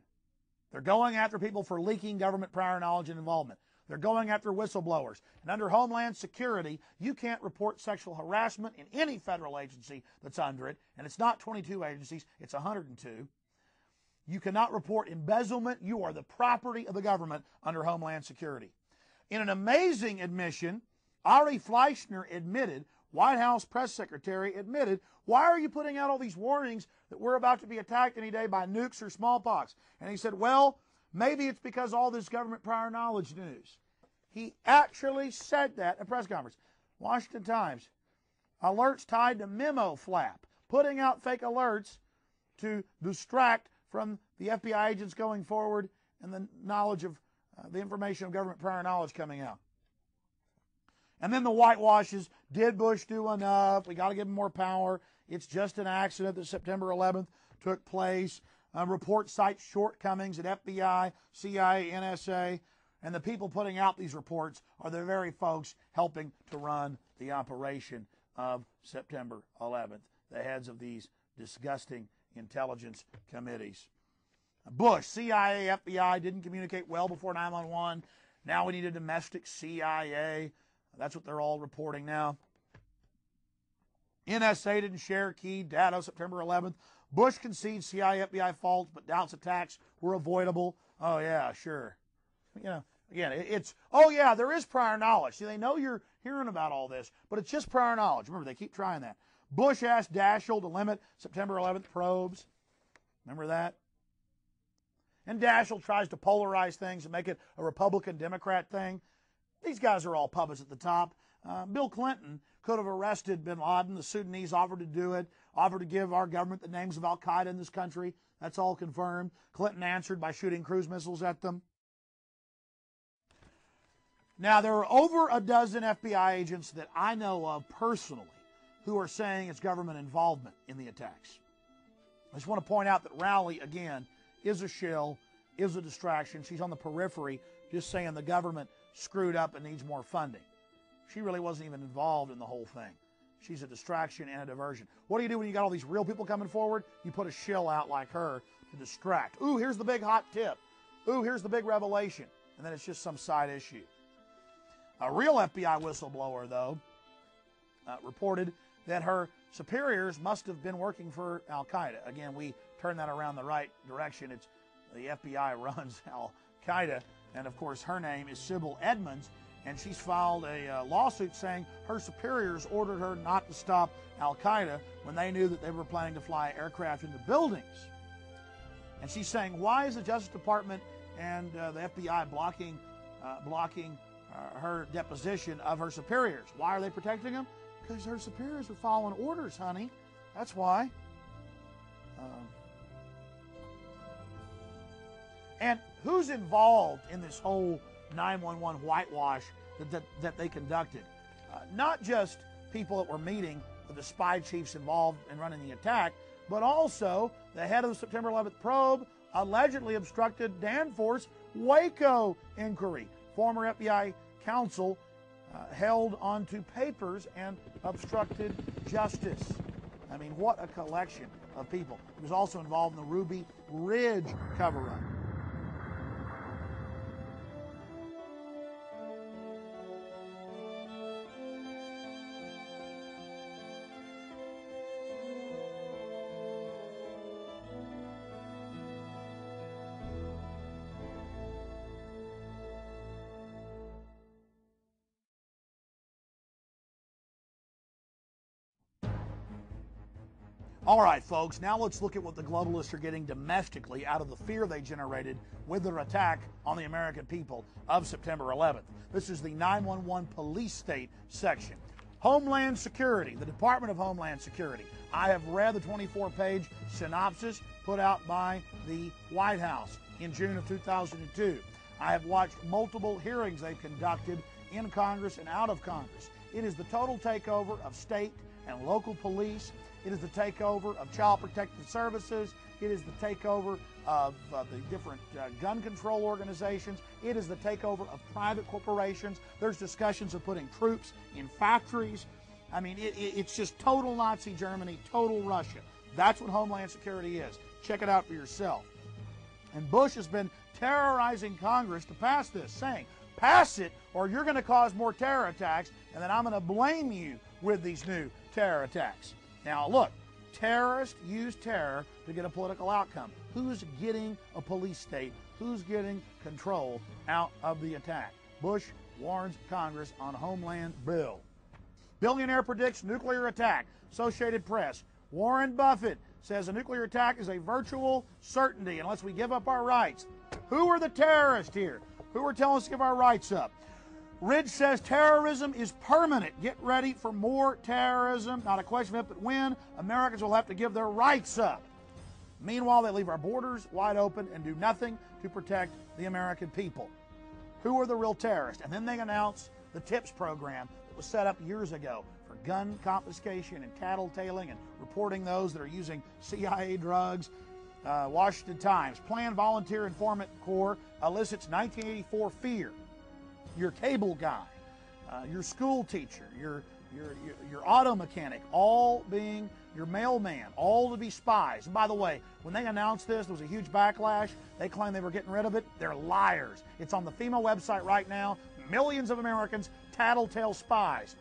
S6: they're going after people for leaking government prior knowledge and involvement. They're going after whistleblowers. And under Homeland Security, you can't report sexual harassment in any federal agency that's under it. And it's not 22 agencies, it's 102. You cannot report embezzlement. You are the property of the government under Homeland Security. In an amazing admission, Ari Fleischner admitted White House press secretary admitted, why are you putting out all these warnings that we're about to be attacked any day by nukes or smallpox? And he said, well, maybe it's because all this government prior knowledge news. He actually said that at a press conference. Washington Times, alerts tied to memo flap, putting out fake alerts to distract from the FBI agents going forward and the knowledge of the information of government prior knowledge coming out. And then the whitewashes, did Bush do enough? We got to give him more power. It's just an accident that September 11th took place. Report cites shortcomings at FBI, CIA, NSA, and the people putting out these reports are the very folks helping to run the operation of September 11th, the heads of these disgusting intelligence committees. Bush, CIA, FBI didn't communicate well before 9/11. Now we need a domestic CIA. That's what they're all reporting now. NSA didn't share key data September 11th. Bush concedes CIA, FBI faults, but doubts attacks were avoidable. Oh, yeah, sure. You know, again, it's, oh, yeah, there is prior knowledge. See, they know you're hearing about all this, but it's just prior knowledge. Remember, they keep trying that. Bush asked Daschle to limit September 11th probes. Remember that? And Daschle tries to polarize things and make it a Republican-Democrat thing. These guys are all puppets at the top. Bill Clinton could have arrested bin Laden. The Sudanese offered to do it, offered to give our government the names of al-Qaeda in this country. That's all confirmed. Clinton answered by shooting cruise missiles at them. Now, there are over a dozen FBI agents that I know of personally who are saying it's government involvement in the attacks. I just want to point out that Rowley, again, is a shill, is a distraction. She's on the periphery, just saying the government screwed up and needs more funding. She really wasn't even involved in the whole thing. She's a distraction and a diversion. What do you do when you got all these real people coming forward? You put a shill out like her to distract. Ooh, here's the big hot tip. Ooh, here's the big revelation. And then it's just some side issue. A real FBI whistleblower, though, reported that her superiors must have been working for al-Qaeda. Again, we turn that around the right direction. It's the FBI runs al-Qaeda. And, of course, her name is Sybil Edmonds, and she's filed a lawsuit saying her superiors ordered her not to stop al-Qaeda when they knew that they were planning to fly aircraft into buildings. And she's saying, why is the Justice Department and the FBI blocking her deposition of her superiors? Why are they protecting them? Because her superiors are following orders, honey. That's why. And who's involved in this whole 9/11 whitewash that they conducted? Not just people that were meeting with the spy chiefs involved in running the attack, but also the head of the September 11th probe allegedly obstructed Danforth's Waco inquiry. Former FBI counsel held onto papers and obstructed justice. I mean, what a collection of people. He was also involved in the Ruby Ridge cover-up. All right, folks, now let's look at what the globalists are getting domestically out of the fear they generated with their attack on the American people of September 11th. This is the 911 police state section. Homeland Security, the Department of Homeland Security. I have read the 24-page synopsis put out by the White House in June of 2002. I have watched multiple hearings they've conducted in Congress and out of Congress. It is the total takeover of state and local police. It is the takeover of Child Protective Services. It is the takeover of the different gun control organizations. It is the takeover of private corporations. There's discussions of putting troops in factories. I mean, it's just total Nazi Germany, total Russia. That's what Homeland Security is. Check it out for yourself. And Bush has been terrorizing Congress to pass this, saying, pass it or you're going to cause more terror attacks, and then I'm going to blame you with these new terror attacks. Now, look, terrorists use terror to get a political outcome. Who's getting a police state? Who's getting control out of the attack? Bush warns Congress on Homeland Bill. Billionaire predicts nuclear attack. Associated Press. Warren Buffett says a nuclear attack is a virtual certainty unless we give up our rights. Who are the terrorists here? Who are telling us to give our rights up? Ridge says terrorism is permanent. Get ready for more terrorism. Not a question of if but when. Americans will have to give their rights up. Meanwhile, they leave our borders wide open and do nothing to protect the American people. Who are the real terrorists? And then they announce the TIPS program that was set up years ago for gun confiscation and tattletaling and reporting those that are using CIA drugs. Washington Times. Planned Volunteer Informant Corps elicits 1984 fear. Your cable guy, your school teacher, your auto mechanic, all being your mailman, all to be spies. And by the way, when they announced this, there was a huge backlash. They claimed they were getting rid of it. They're liars. It's on the FEMA website right now. Millions of Americans tattletale spies.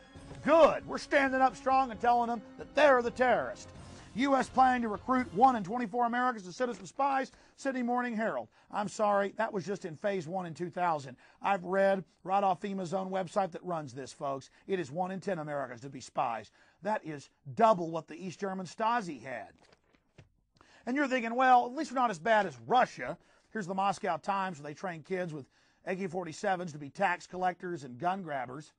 S6: Good. We're standing up strong and telling them that they're the terrorists. U.S. planning to recruit 1 in 24 Americans to citizen spies, Sydney Morning Herald. I'm sorry, that was just in phase 1 in 2000. I've read right off FEMA's own website that runs this, folks. It is 1 in 10 Americans to be spies. That is double what the East German Stasi had. And you're thinking, well, at least we're not as bad as Russia. Here's the Moscow Times, where they train kids with AK-47s to be tax collectors and gun grabbers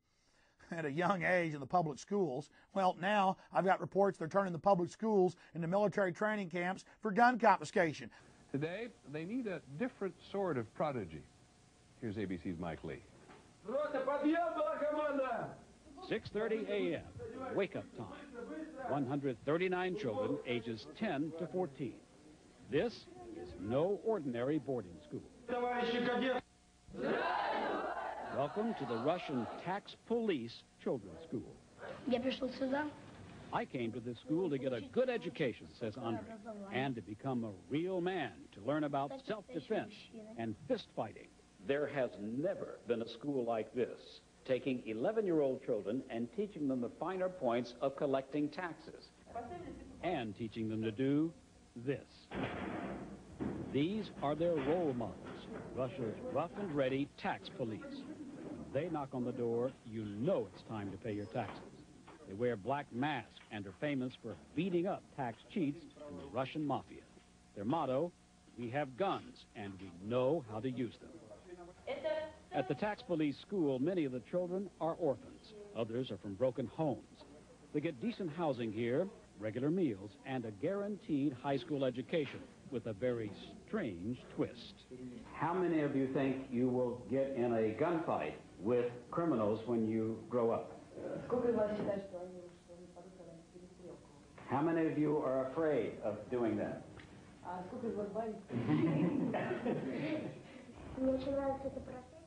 S6: at a young age in the public schools. Well, now I've got reports they're turning the public schools into military training camps for gun confiscation.
S4: Today, they need a different sort of prodigy. Here's ABC's Mike Lee.
S5: 6:30 a.m. wake-up time. 139 children ages 10 to 14. This is no ordinary boarding school. Welcome to the Russian Tax Police Children's School. I came to this school to get a good education, says Andre, and to become a real man, to learn about self-defense and fist-fighting. There has never been a school like this, taking 11-year-old children and teaching them the finer points of collecting taxes, and teaching them to do this. These are their role models, Russia's rough and ready tax police. When they knock on the door, you know it's time to pay your taxes. They wear black masks and are famous for beating up tax cheats in the Russian mafia. Their motto, we have guns and we know how to use them. At the tax police school, many of the children are orphans. Others are from broken homes. They get decent housing here, regular meals, and a guaranteed high school education with a very strange twist.
S7: How many of you think you will get in a gunfight with criminals when you grow up? How many of you are afraid of doing that?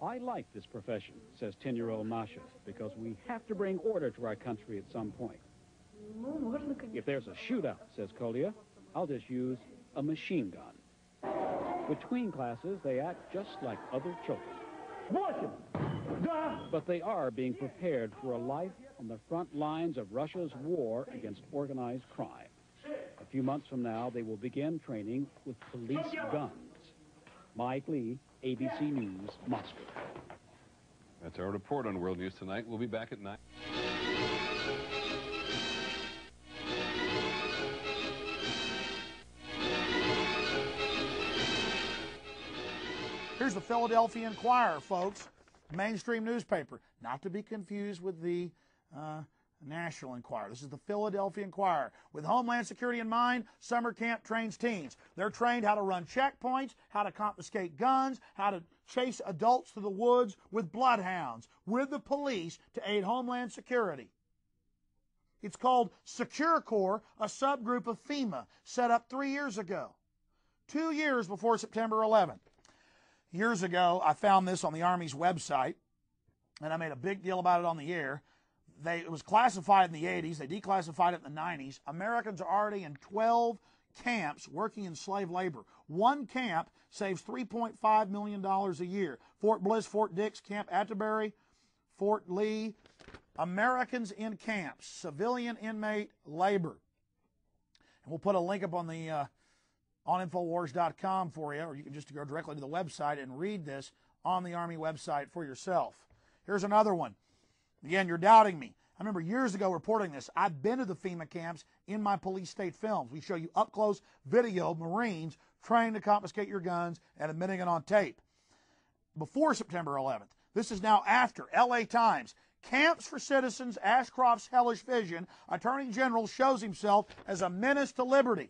S5: I like this profession, says 10-year-old Masha, because we have to bring order to our country at some point. If there's a shootout, says Kolia, I'll just use a machine gun. Between classes, they act just like other children. But they are being prepared for a life on the front lines of Russia's war against organized crime. A few months from now, they will begin training with police guns. Mike Lee, ABC News, Moscow.
S4: That's our report on World News Tonight. We'll be back at 9.
S6: Here's the Philadelphia Inquirer, folks. Mainstream newspaper, not to be confused with the National Enquirer. This is the Philadelphia Inquirer. With Homeland Security in mind, summer camp trains teens. They're trained how to run checkpoints, how to confiscate guns, how to chase adults through the woods with bloodhounds, with the police to aid Homeland Security. It's called Secure Corps, a subgroup of FEMA, set up 3 years ago, 2 years before September 11th. Years ago, I found this on the Army's website, and I made a big deal about it on the air. It was classified in the 80s. They declassified it in the 90s. Americans are already in 12 camps working in slave labor. One camp saves $3.5 million a year. Fort Bliss, Fort Dix, Camp Atterbury, Fort Lee. Americans in camps, civilian inmate labor. And we'll put a link up on the on Infowars.com for you, or you can just go directly to the website and read this on the Army website for yourself. Here's another one. Again, you're doubting me. I remember years ago reporting this. I've been to the FEMA camps in my police state films. We show you up-close video of Marines trying to confiscate your guns and admitting it on tape. Before September 11th. This is now after. LA Times. Camps for Citizens, Ashcroft's hellish vision. Attorney General shows himself as a menace to liberty.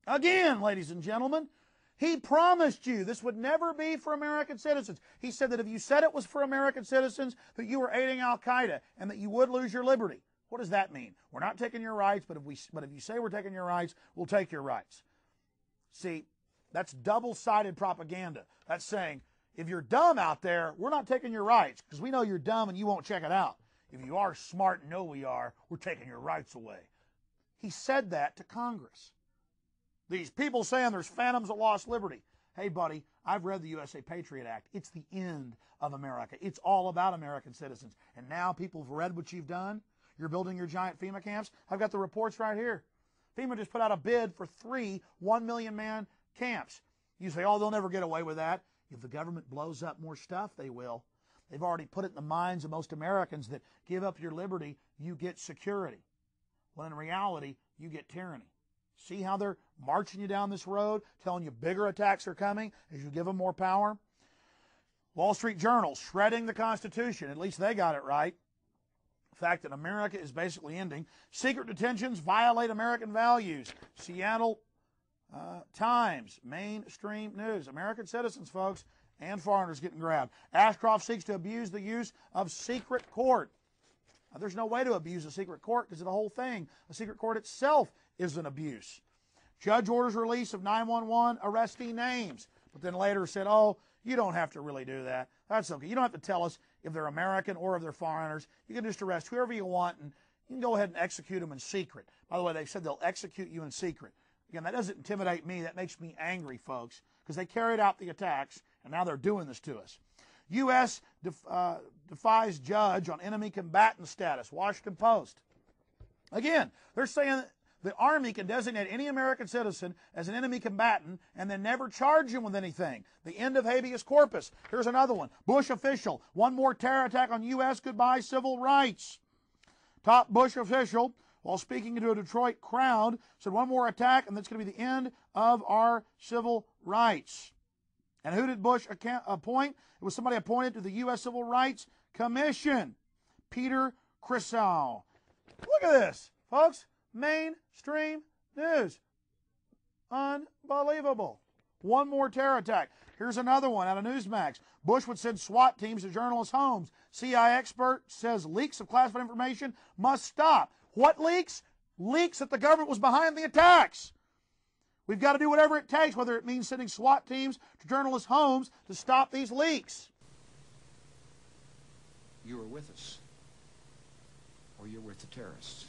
S6: Again, ladies and gentlemen, he promised you this would never be for American citizens. He said that if you said it was for American citizens, that you were aiding Al-Qaeda and that you would lose your liberty. What does that mean? We're not taking your rights, but if you say we're taking your rights, we'll take your rights. See, that's double-sided propaganda. That's saying, if you're dumb out there, we're not taking your rights because we know you're dumb and you won't check it out. If you are smart and know we are, we're taking your rights away. He said that to Congress. These people saying there's phantoms of lost liberty. Hey, buddy, I've read the USA Patriot Act. It's the end of America. It's all about American citizens. And now people have read what you've done. You're building your giant FEMA camps. I've got the reports right here. FEMA just put out a bid for 3 1-million-man camps. You say, oh, they'll never get away with that. If the government blows up more stuff, they will. They've already put it in the minds of most Americans that give up your liberty, you get security. When in reality, you get tyranny. See how they're marching you down this road, telling you bigger attacks are coming as you give them more power? Wall Street Journal, shredding the Constitution. At least they got it right. The fact that America is basically ending. Secret detentions violate American values. Seattle Times, mainstream news. American citizens, folks, and foreigners getting grabbed. Ashcroft seeks to abuse the use of secret court. Now, there's no way to abuse a secret court because of the whole thing. A secret court itself is an abuse. Judge orders release of 911 arrestee names, but then later said, oh, you don't have to really do that. That's okay. You don't have to tell us if they're American or if they're foreigners. You can just arrest whoever you want, and you can go ahead and execute them in secret. By the way, they said they'll execute you in secret. Again, that doesn't intimidate me. That makes me angry, folks, because they carried out the attacks, and now they're doing this to us. U.S. defies judge on enemy combatant status. Washington Post. Again, they're saying the Army can designate any American citizen as an enemy combatant and then never charge him with anything. The end of habeas corpus. Here's another one. Bush official. One more terror attack on U.S. Goodbye civil rights. Top Bush official, while speaking to a Detroit crowd, said one more attack and that's going to be the end of our civil rights. And who did Bush appoint? It was somebody appointed to the U.S. Civil Rights Commission. Peter Crisau. Look at this, folks. Mainstream news. Unbelievable. One more terror attack. Here's another one out of Newsmax. Bush would send SWAT teams to journalists' homes. CIA expert says leaks of classified information must stop. What leaks? Leaks that the government was behind the attacks. We've got to do whatever it takes, whether it means sending SWAT teams to journalists' homes to stop these leaks.
S8: You are with us, or you're with the terrorists.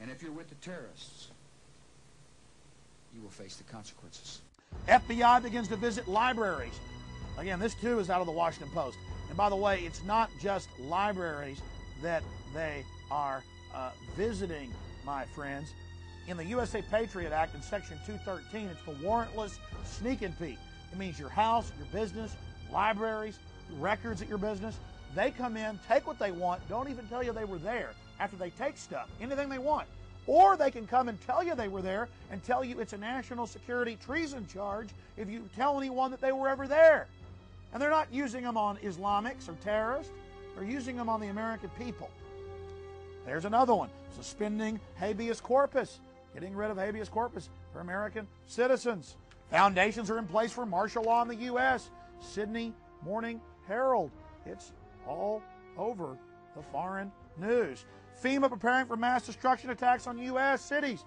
S8: And if you're with the terrorists, you will face the consequences.
S6: FBI begins to visit libraries. Again, this too is out of the Washington Post. And by the way, it's not just libraries that they are visiting, my friends. In the USA Patriot Act, in Section 213, it's the warrantless sneak and peek. It means your house, your business, libraries, records at your business. They come in, take what they want, don't even tell you they were there after they take stuff, anything they want. Or they can come and tell you they were there and tell you it's a national security treason charge if you tell anyone that they were ever there. And they're not using them on Islamics or terrorists. They're using them on the American people. There's another one. Suspending habeas corpus. Getting rid of habeas corpus for American citizens. Foundations are in place for martial law in the U.S. Sydney Morning Herald. It's all over the foreign news. FEMA preparing for mass destruction attacks on U.S. cities.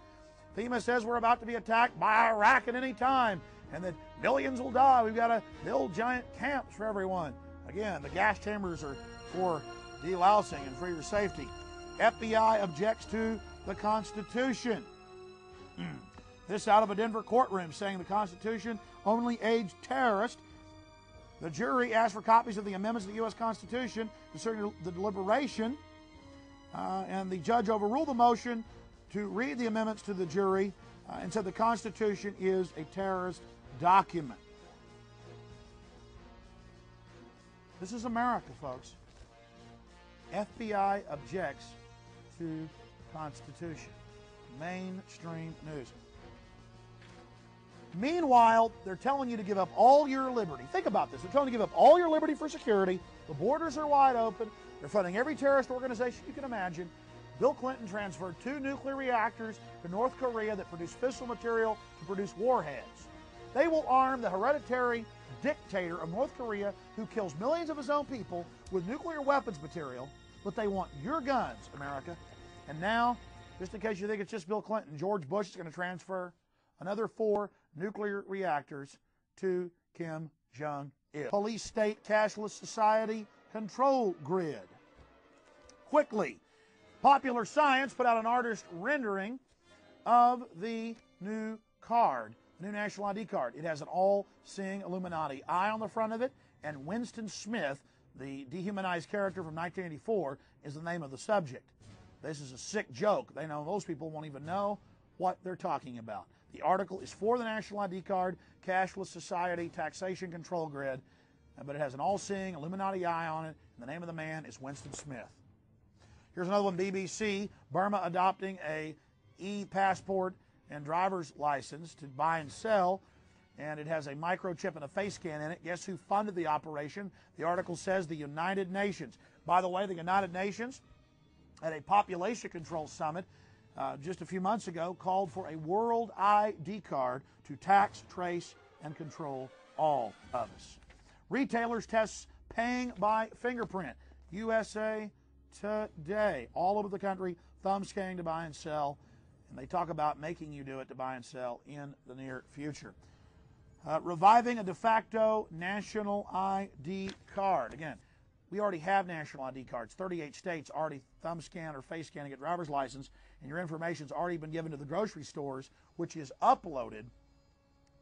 S6: FEMA says we're about to be attacked by Iraq at any time and that millions will die. We've got to build giant camps for everyone. Again, the gas chambers are for delousing and for your safety. FBI objects to the Constitution. This out of a Denver courtroom saying the Constitution only aids terrorists. The jury asked for copies of the amendments to the U.S. Constitution concerning the deliberation, and the judge overruled the motion to read the amendments to the jury and said the Constitution is a terrorist document. This is America, folks. FBI objects to Constitution. Mainstream news. Meanwhile, they're telling you to give up all your liberty. Think about this. They're telling you to give up all your liberty for security. The borders are wide open. They're funding every terrorist organization you can imagine. Bill Clinton transferred 2 nuclear reactors to North Korea that produce fissile material to produce warheads. They will arm the hereditary dictator of North Korea who kills millions of his own people with nuclear weapons material, but they want your guns, America. And now, just in case you think it's just Bill Clinton, George Bush is going to transfer another 4 nuclear reactors to Kim Jong-il. Police state cashless society control grid. Quickly, Popular Science put out an artist rendering of the new card, the new national ID card. It has an all-seeing Illuminati eye on the front of it, and Winston Smith, the dehumanized character from 1984, is the name of the subject. This is a sick joke. They know most people won't even know what they're talking about. The article is for the national ID card, cashless society, taxation control grid, but it has an all-seeing Illuminati eye on it, and the name of the man is Winston Smith. Here's another one, BBC. Burma adopting a e-passport and driver's license to buy and sell, and it has a microchip and a face scan in it. Guess who funded the operation? The article says the United Nations. By the way, the United Nations, at a population control summit just a few months ago, called for a world ID card to tax, trace, and control all of us. Retailers test paying by fingerprint. USA Today, all over the country, thumb scanning to buy and sell, and they talk about making you do it to buy and sell in the near future. Reviving a de facto national ID card. Again, we already have national ID cards. 38 states already thumb scan or face scan to get driver's license, and your information's already been given to the grocery stores, which is uploaded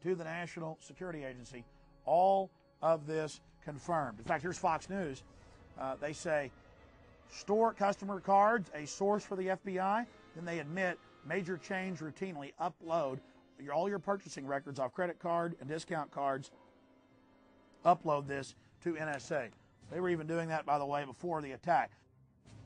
S6: to the National Security Agency. All of this confirmed. In fact, here's Fox News. They say, store customer cards, a source for the FBI. Then they admit major chains routinely upload all your purchasing records off credit card and discount cards, upload this to NSA. They were even doing that, by the way, before the attack.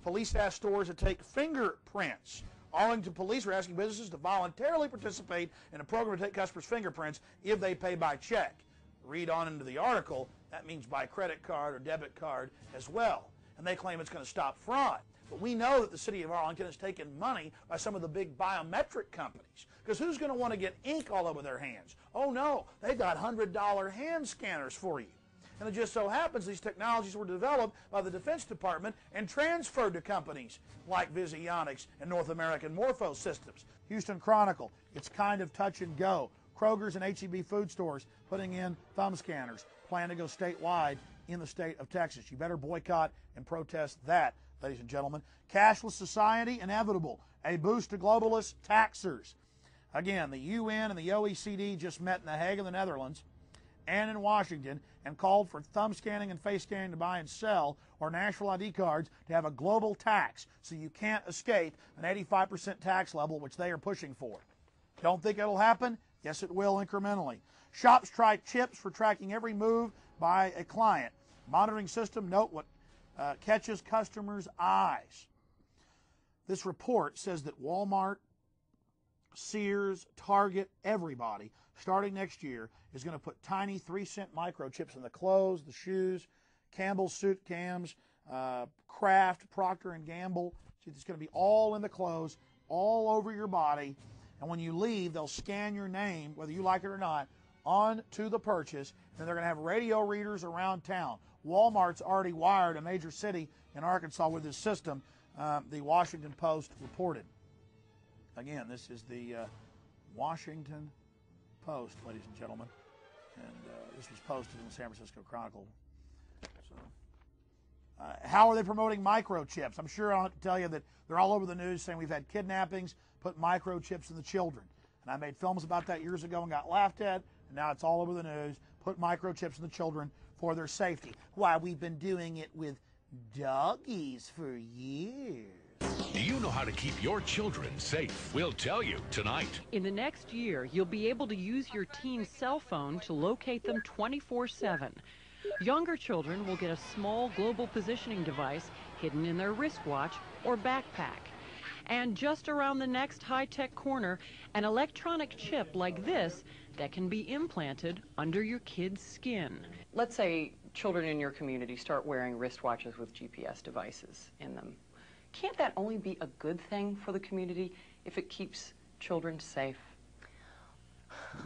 S6: Police asked stores to take fingerprints. Owing to police are asking businesses to voluntarily participate in a program to take customers' fingerprints if they pay by check. Read on into the article, that means by credit card or debit card as well. And they claim it's going to stop fraud. But we know that the city of Arlington has taken money by some of the big biometric companies. Because who's going to want to get ink all over their hands? Oh no, they've got $100 hand scanners for you. And it just so happens these technologies were developed by the Defense Department and transferred to companies like Visionics and North American Morpho Systems. Houston Chronicle, it's kind of touch and go. Kroger's and H-E-B food stores putting in thumb scanners. Plan to go statewide in the state of Texas. You better boycott and protest that, ladies and gentlemen. Cashless society inevitable. A boost to globalist taxers. Again, the UN and the OECD just met in The Hague in the Netherlands and in Washington and called for thumb scanning and face scanning to buy and sell or national ID cards to have a global tax so you can't escape an 85% tax level, which they are pushing for. Don't think it'll happen? Yes, it will incrementally. Shops try chips for tracking every move by a client. Monitoring system, note what catches customers' eyes. This report says that Walmart, Sears, Target, everybody, starting next year, is going to put tiny 3-cent microchips in the clothes, the shoes, Campbell's suit cams, Kraft, Procter & Gamble. It's going to be all in the clothes, all over your body. And when you leave, they'll scan your name, whether you like it or not, onto the purchase. And they're going to have radio readers around town. Walmart's already wired a major city in Arkansas with this system, the Washington Post reported. Again, this is the Washington Post, ladies and gentlemen. And this was posted in the San Francisco Chronicle. So, how are they promoting microchips? I'm sure I don't have to tell you that they're all over the news saying we've had kidnappings, put microchips in the children. And I made films about that years ago and got laughed at, and now it's all over the news. Put microchips in the children for their safety. Why, we've been doing it with doggies for years.
S9: Do you know how to keep your children safe? We'll tell you tonight.
S10: In the next year, you'll be able to use your teen's cell phone to locate them 24/7. Younger children will get a small global positioning device hidden in their wristwatch or backpack. And just around the next high-tech corner, an electronic chip like this that can be implanted under your kid's skin.
S11: Let's say children in your community start wearing wristwatches with GPS devices in them. Can't that only be a good thing for the community if it keeps children safe?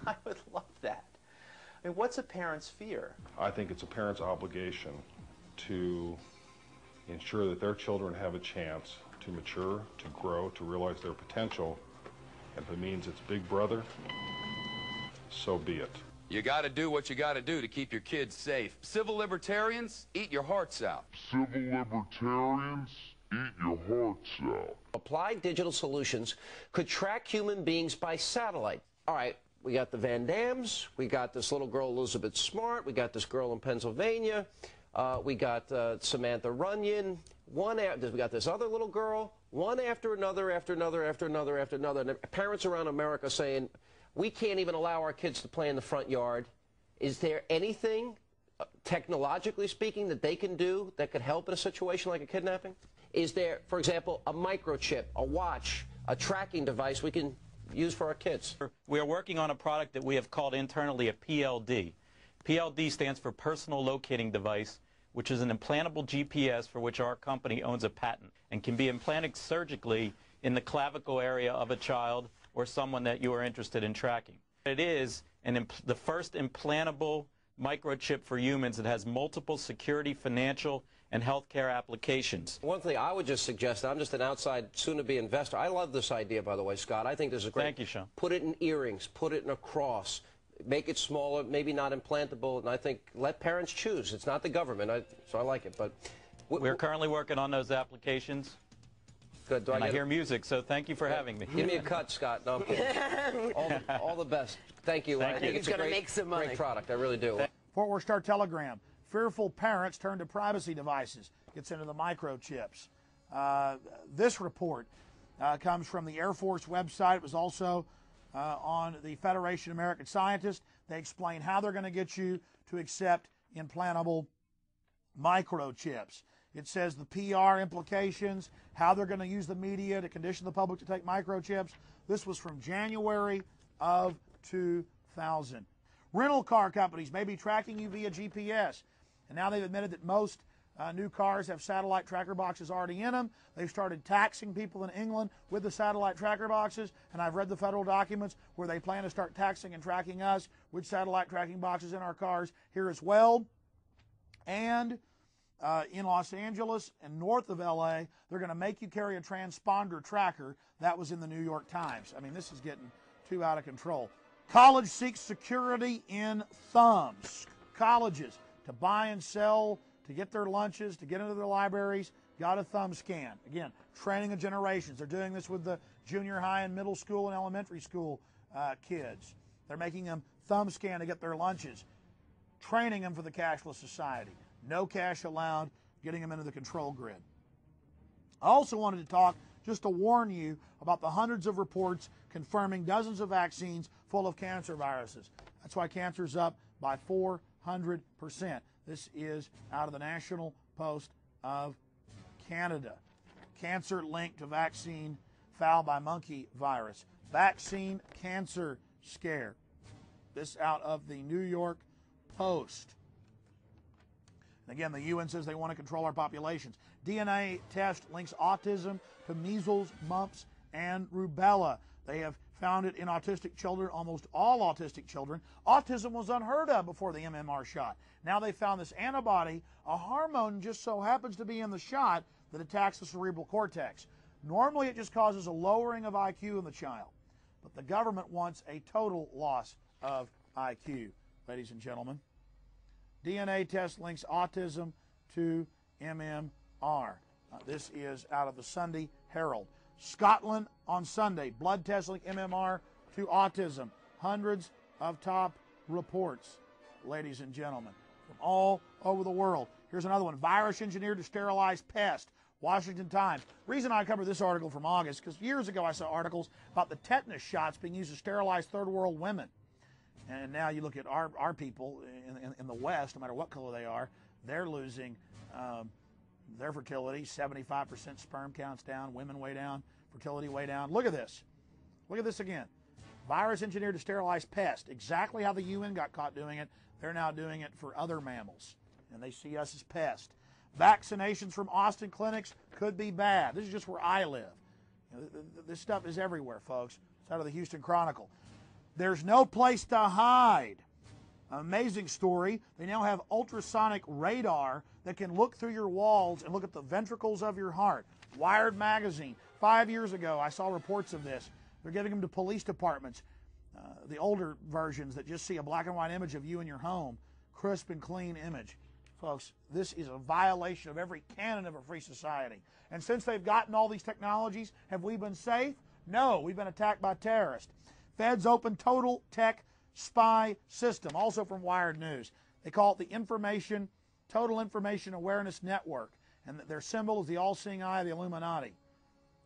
S12: I would love that. I mean, what's a parent's fear?
S24: I think it's a parent's obligation to ensure that their children have a chance to mature, to grow, to realize their potential. And if it means it's Big Brother, so be it.
S25: You got to do what you got to do to keep your kids safe. Civil libertarians, eat your hearts out.
S26: Civil libertarians, eat your hearts out.
S19: Applied Digital Solutions could track human beings by satellite. All right, we got the Van Dams, we got this little girl Elizabeth Smart, we got this girl in Pennsylvania, we got Samantha Runyon, we got this other little girl, one after another, after another, after another, after another. And parents around America saying, we can't even allow our kids to play in the front yard. Is there anything, technologically speaking, that they can do that could help in a situation like a kidnapping? Is there, for example, a microchip, a watch, a tracking device we can use for our kids?
S27: We are working on a product that we have called internally a PLD. PLD stands for Personal Locating Device, which is an implantable GPS for which our company owns a patent and can be implanted surgically in the clavicle area of a child or someone that you are interested in tracking. It is the first implantable microchip for humans that has multiple security, financial, and healthcare applications.
S19: One thing I would just suggest, I'm just an outside, soon-to-be investor. I love this idea, by the way, Scott. I think this is great.
S27: Thank you, Sean. Put
S19: it in earrings, put it in a cross, make it smaller, maybe not implantable, and I think let parents choose. It's not the government, so I like it. But
S27: we're currently working on those applications.
S19: Good.
S27: I hear music, so thank you for having me.
S19: Give me a cut, Scott. No, I'm kidding. all the best. Thank you. I think it's a great product. I really do.
S6: Fort Worth Star Telegram. Fearful parents turn to privacy devices. Gets into the microchips. This report comes from the Air Force website. It was also on the Federation of American Scientists. They explain how they're going to get you to accept implantable microchips. It says the PR implications, how they're going to use the media to condition the public to take microchips. This was from January of 2000. Rental car companies may be tracking you via GPS. And now they've admitted that most new cars have satellite tracker boxes already in them. They've started taxing people in England with the satellite tracker boxes. And I've read the federal documents where they plan to start taxing and tracking us with satellite tracking boxes in our cars here as well. And in Los Angeles and north of LA, they're going to make you carry a transponder tracker. That was in the New York Times. I mean, this is getting too out of control. College seeks security in thumbs. Colleges, to buy and sell, to get their lunches, to get into their libraries, got a thumb scan. Again, training of generations. They're doing this with the junior high and middle school and elementary school kids. They're making them thumb scan to get their lunches, training them for the cashless society. No cash allowed, getting them into the control grid. I also wanted to talk, just to warn you, about the hundreds of reports confirming dozens of vaccines full of cancer viruses. That's why cancer's up by 400%. This is out of the National Post of Canada. Cancer linked to vaccine foul by monkey virus. Vaccine cancer scare. This out of the New York Post. And again, the UN says they want to control our populations. DNA test links autism to measles, mumps, and rubella. They have found it in autistic children, almost all autistic children. Autism was unheard of before the MMR shot. Now they found this antibody, a hormone just so happens to be in the shot that attacks the cerebral cortex. Normally it just causes a lowering of IQ in the child. But the government wants a total loss of IQ, ladies and gentlemen. DNA test links autism to MMR. This is out of the Sunday Herald. Scotland on Sunday. Blood test link MMR to autism. Hundreds of top reports, ladies and gentlemen, from all over the world. Here's another one. Virus engineered to sterilize pest. Washington Times. Reason I covered this article from August, because years ago I saw articles about the tetanus shots being used to sterilize third world women. And now you look at our people in the West, no matter what color they are, they're losing their fertility. 75% sperm counts down, women way down, fertility way down. Look at this. Look at this again. Virus engineered to sterilize pests. Exactly how the UN got caught doing it, they're now doing it for other mammals. And they see us as pests. Vaccinations from Austin clinics could be bad. This is just where I live. You know, this stuff is everywhere, folks. It's out of the Houston Chronicle. There's no place to hide. Amazing story. They now have ultrasonic radar that can look through your walls and look at the ventricles of your heart. Wired magazine. 5 years ago, I saw reports of this. They're giving them to police departments. The older versions that just see a black and white image of you in your home. Crisp and clean image. Folks, this is a violation of every canon of a free society. And since they've gotten all these technologies, have we been safe? No, we've been attacked by terrorists. Feds open total tech spy system, also from Wired News. They call it the Total Information Awareness Network, and their symbol is the all-seeing eye of the Illuminati,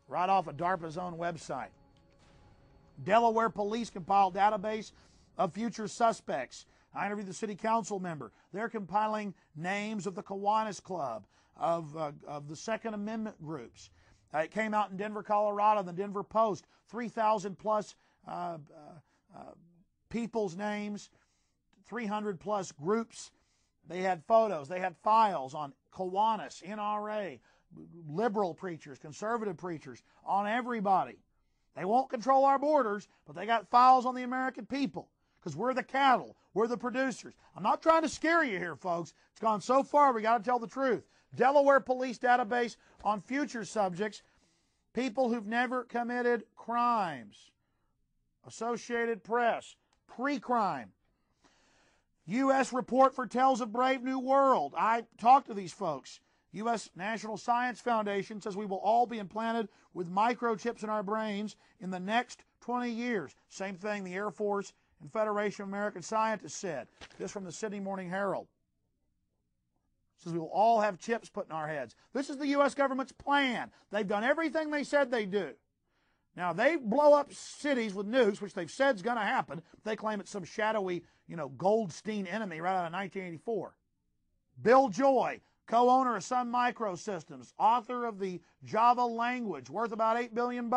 S6: right off of DARPA's own website. Delaware police compiled database of future suspects. I interviewed the city council member. They're compiling names of the Kiwanis Club, of the Second Amendment groups. It came out in Denver, Colorado, the Denver Post, 3,000 plus people's names, 300 plus groups. They had photos, they had files on Kiwanis, NRA, liberal preachers, conservative preachers, on everybody. They won't control our borders, but they got files on the American people because we're the cattle, we're the producers. I'm not trying to scare you here, folks. It's gone so far, we got to tell the truth. Delaware police database on future subjects, people who've never committed crimes. Associated Press, pre-crime. U.S. report foretells a brave new world. I talked to these folks. U.S. National Science Foundation says we will all be implanted with microchips in our brains in the next 20 years. Same thing the Air Force and Federation of American Scientists said. This from the Sydney Morning Herald. It says we will all have chips put in our heads. This is the U.S. government's plan. They've done everything they said they'd do. Now, they blow up cities with nukes, which they've said is going to happen. They claim it's some shadowy, Goldstein enemy right out of 1984. Bill Joy, co-owner of Sun Microsystems, author of the Java language, worth about $8 billion.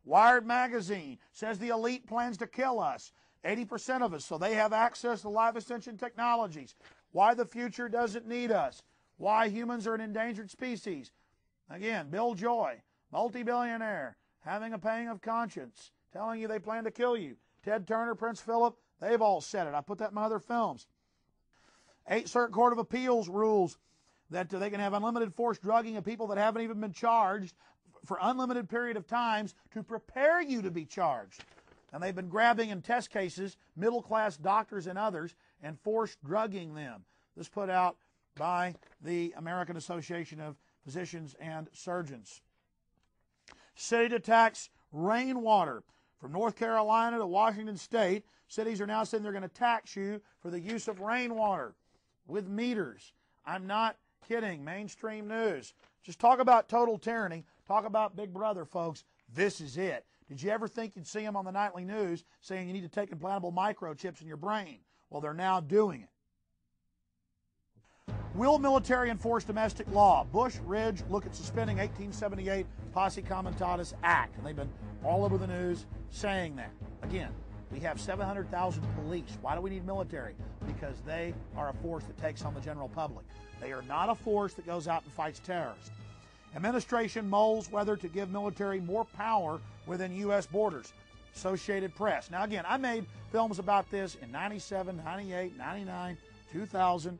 S6: Wired magazine says the elite plans to kill us, 80% of us, so they have access to life extension technologies. Why the future doesn't need us. Why humans are an endangered species. Again, Bill Joy, multi-billionaire, having a pang of conscience, telling you they plan to kill you. Ted Turner, Prince Philip, they've all said it. I put that in my other films. 8th Circuit Court of Appeals rules that they can have unlimited forced drugging of people that haven't even been charged for unlimited period of times to prepare you to be charged. And they've been grabbing in test cases middle-class doctors and others and forced drugging them. This put out by the American Association of Physicians and Surgeons. City to tax rainwater. From North Carolina to Washington State, cities are now saying they're going to tax you for the use of rainwater with meters. I'm not kidding. Mainstream news. Just talk about total tyranny. Talk about Big Brother, folks. This is it. Did you ever think you'd see them on the nightly news saying you need to take implantable microchips in your brain? Well, they're now doing it. Will military enforce domestic law? Bush, Ridge look at suspending 1878 Posse Comitatus Act. And they've been all over the news saying that. Again, we have 700,000 police. Why do we need military? Because they are a force that takes on the general public. They are not a force that goes out and fights terrorists. Administration mulls whether to give military more power within U.S. borders. Associated Press. Now again, I made films about this in 97, 98, 99, 2000.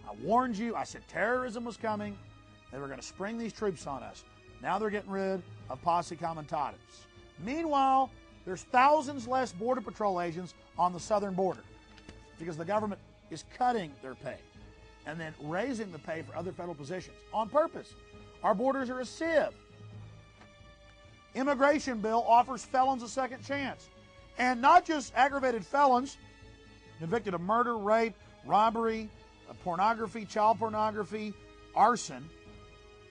S6: I warned you. I said terrorism was coming. They were going to spring these troops on us. Now they're getting rid of Posse Comitatus. Meanwhile, there's thousands less Border Patrol agents on the southern border because the government is cutting their pay and then raising the pay for other federal positions on purpose. Our borders are a sieve. Immigration bill offers felons a second chance. And not just aggravated felons convicted of murder, rape, robbery, pornography, child pornography, arson.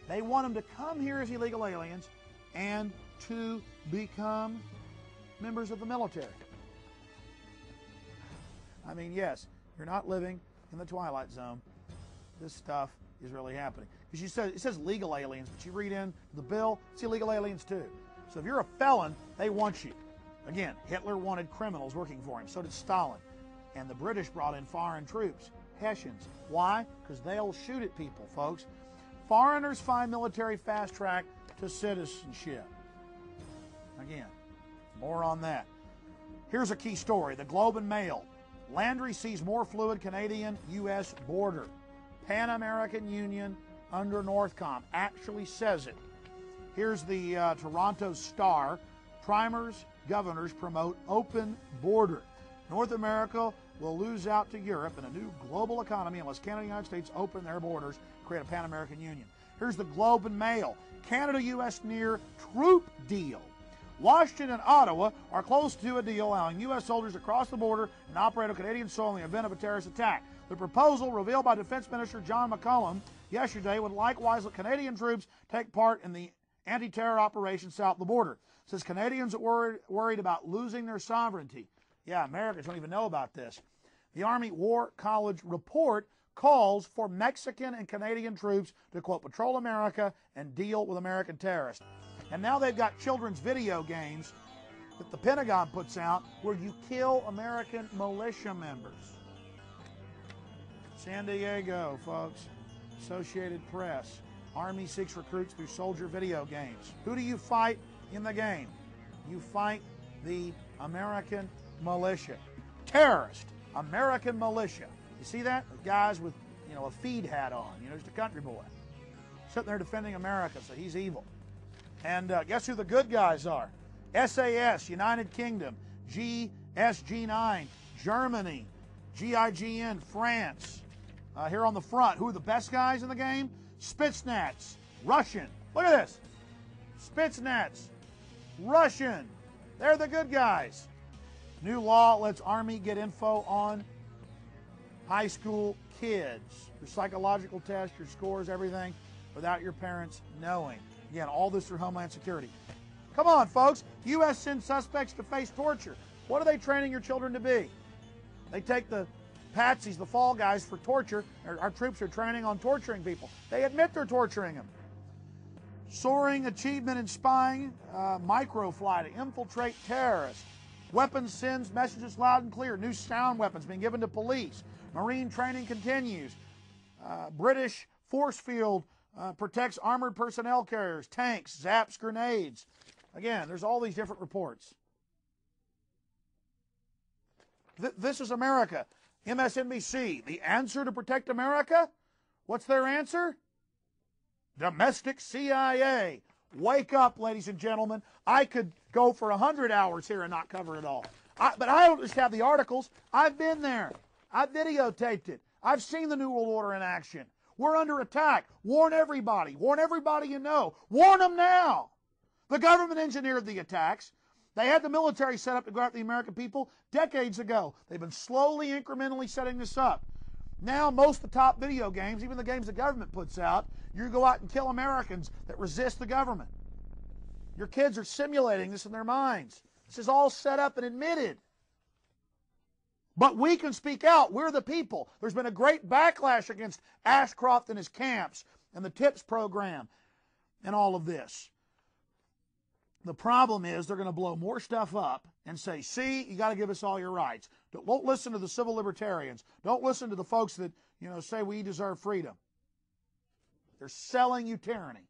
S6: They want them to come here as illegal aliens and to become members of the military. I mean, yes, you're not living in the Twilight Zone. This stuff is really happening. Because it says legal aliens, but you read in the bill, it's illegal aliens too. So if you're a felon, they want you. Again, Hitler wanted criminals working for him. So did Stalin. And the British brought in foreign troops, Hessians. Why? Because they'll shoot at people, folks. Foreigners find military fast track to citizenship. Again, more on that. Here's a key story. The Globe and Mail. Landry sees more fluid Canadian-U.S. border. Pan American Union under Northcom actually says it. Here's the Toronto Star. Primers, governors promote open border. North America will lose out to Europe in a new global economy unless Canada and the United States open their borders and create a Pan-American Union. Here's the Globe and Mail. Canada-U.S. near troop deal. Washington and Ottawa are close to a deal allowing U.S. soldiers to cross the border and operate on Canadian soil in the event of a terrorist attack. The proposal, revealed by Defense Minister John McCallum yesterday, would likewise let Canadian troops take part in the anti-terror operation south of the border. It says Canadians are worried about losing their sovereignty. Yeah, Americans don't even know about this. The Army War College report calls for Mexican and Canadian troops to, quote, patrol America and deal with American terrorists. And now they've got children's video games that the Pentagon puts out where you kill American militia members. San Diego, folks. Associated Press. Army seeks recruits through soldier video games. Who do you fight in the game? You fight the American militia. Terrorist. American militia. You see that? The guys with, a feed hat on. Just a country boy. Sitting there defending America, so he's evil. And guess who the good guys are? SAS, United Kingdom. GSG9, Germany. GIGN, France. Here on the front, who are the best guys in the game? Spetsnaz, Russian. Look at this. Spetsnaz, Russian. They're the good guys. New law lets Army get info on high school kids. Your psychological test, your scores, everything, without your parents knowing. Again, all this through Homeland Security. Come on, folks. U.S. sends suspects to face torture. What are they training your children to be? They take the patsies, the fall guys, for torture. Our troops are training on torturing people. They admit they're torturing them. Soaring achievement in spying, microfly to infiltrate terrorists. Weapons sends messages loud and clear. New sound weapons being given to police. Marine training continues. British force field protects armored personnel carriers, tanks, zaps grenades. Again, there's all these different reports. This is America. MSNBC, the answer to protect America? What's their answer? Domestic CIA. Wake up, ladies and gentlemen. I could go for 100 hours here and not cover it all. But I don't just have the articles. I've been there. I've videotaped it. I've seen the New World Order in action. We're under attack. Warn everybody. Warn everybody you know. Warn them now. The government engineered the attacks. They had the military set up to go after the American people decades ago. They've been slowly, incrementally setting this up. Now, most of the top video games, even the games the government puts out, you go out and kill Americans that resist the government. Your kids are simulating this in their minds. This is all set up and admitted. But we can speak out. We're the people. There's been a great backlash against Ashcroft and his camps and the TIPS program and all of this. The problem is they're going to blow more stuff up and say, see, you got to give us all your rights. Don't listen to the civil libertarians. Don't listen to the folks that, say we deserve freedom. They're selling you tyranny.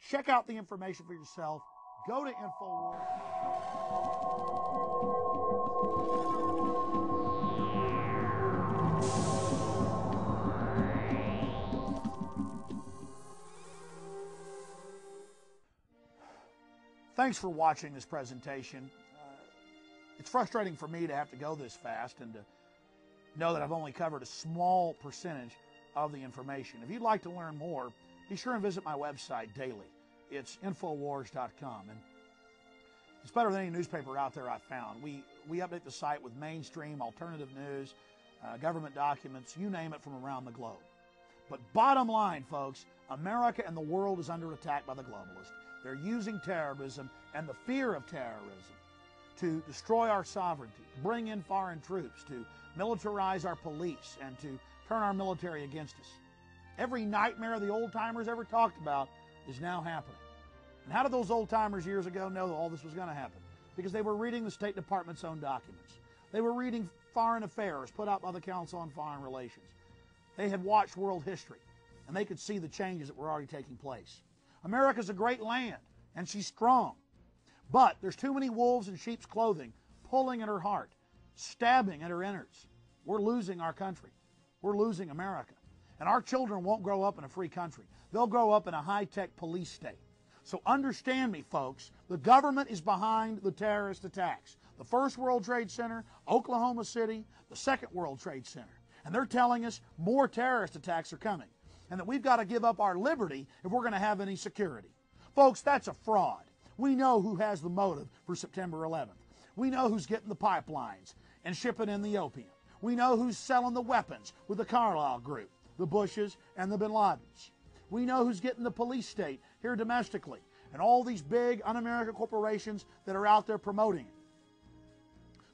S6: Check out the information for yourself. Go to InfoWars. Thanks for watching this presentation. It's frustrating for me to have to go this fast and to know that I've only covered a small percentage of the information. If you'd like to learn more, be sure and visit my website daily. It's Infowars.com. And it's better than any newspaper out there I've found. We update the site with mainstream, alternative news, government documents, you name it, from around the globe. But bottom line, folks, America and the world is under attack by the globalists. They're using terrorism and the fear of terrorism to destroy our sovereignty, to bring in foreign troops, to militarize our police, and to turn our military against us. Every nightmare the old-timers ever talked about is now happening. And how did those old-timers years ago know that all this was going to happen? Because they were reading the State Department's own documents. They were reading foreign affairs put out by the Council on Foreign Relations. They had watched world history, and they could see the changes that were already taking place. America's a great land, and she's strong. But there's too many wolves in sheep's clothing pulling at her heart, stabbing at her innards. We're losing our country. We're losing America. And our children won't grow up in a free country. They'll grow up in a high-tech police state. So understand me, folks. The government is behind the terrorist attacks. The First World Trade Center, Oklahoma City, the Second World Trade Center. And they're telling us more terrorist attacks are coming, and that we've got to give up our liberty if we're going to have any security. Folks, that's a fraud. We know who has the motive for September 11th. We know who's getting the pipelines and shipping in the opium. We know who's selling the weapons with the Carlyle Group, the Bushes, and the Bin Ladens. We know who's getting the police state here domestically, and all these big un-American corporations that are out there promoting it.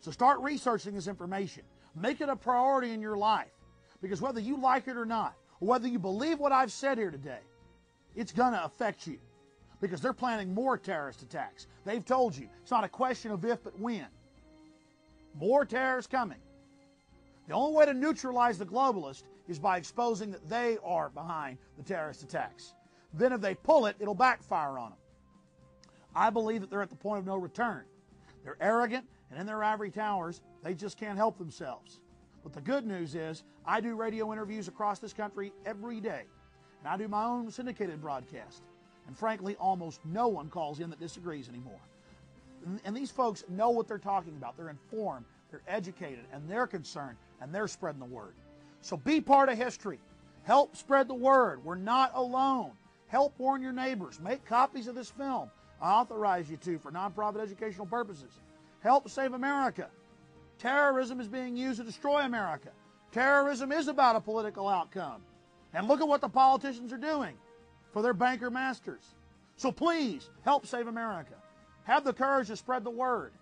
S6: So start researching this information. Make it a priority in your life, because whether you like it or not, or whether you believe what I've said here today, it's going to affect you, because they're planning more terrorist attacks. They've told you it's not a question of if but when. More terrorists coming. The only way to neutralize the globalists is by exposing that they are behind the terrorist attacks. Then if they pull it, it'll backfire on them. I believe that they're at the point of no return. They're arrogant, and in their ivory towers, they just can't help themselves. But the good news is, I do radio interviews across this country every day, and I do my own syndicated broadcast. And frankly, almost no one calls in that disagrees anymore. And these folks know what they're talking about. They're informed, they're educated, and they're concerned, and they're spreading the word. So be part of history. Help spread the word. We're not alone. Help warn your neighbors. Make copies of this film. I authorize you to for nonprofit educational purposes. Help save America. Terrorism is being used to destroy America. Terrorism is about a political outcome. And look at what the politicians are doing for their banker masters. So please, help save America. Have the courage to spread the word.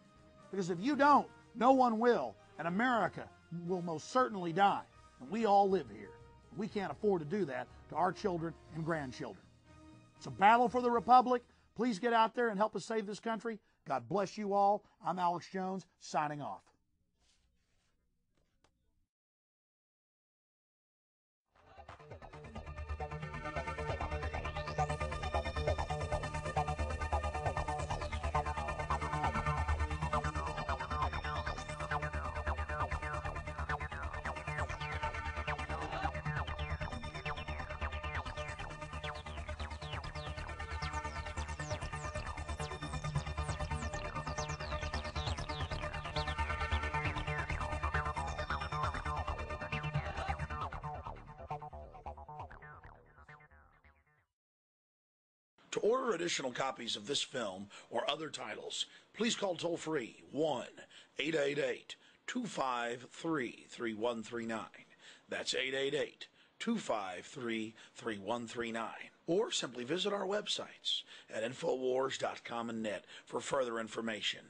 S6: Because if you don't, no one will. And America will most certainly die. And we all live here. We can't afford to do that to our children and grandchildren. It's a battle for the Republic. Please get out there and help us save this country. God bless you all. I'm Alex Jones, signing off. To order additional copies of this film or other titles, please call toll-free 1-888-253-3139. That's 888-253-3139. Or simply visit our websites at Infowars.com and net for further information.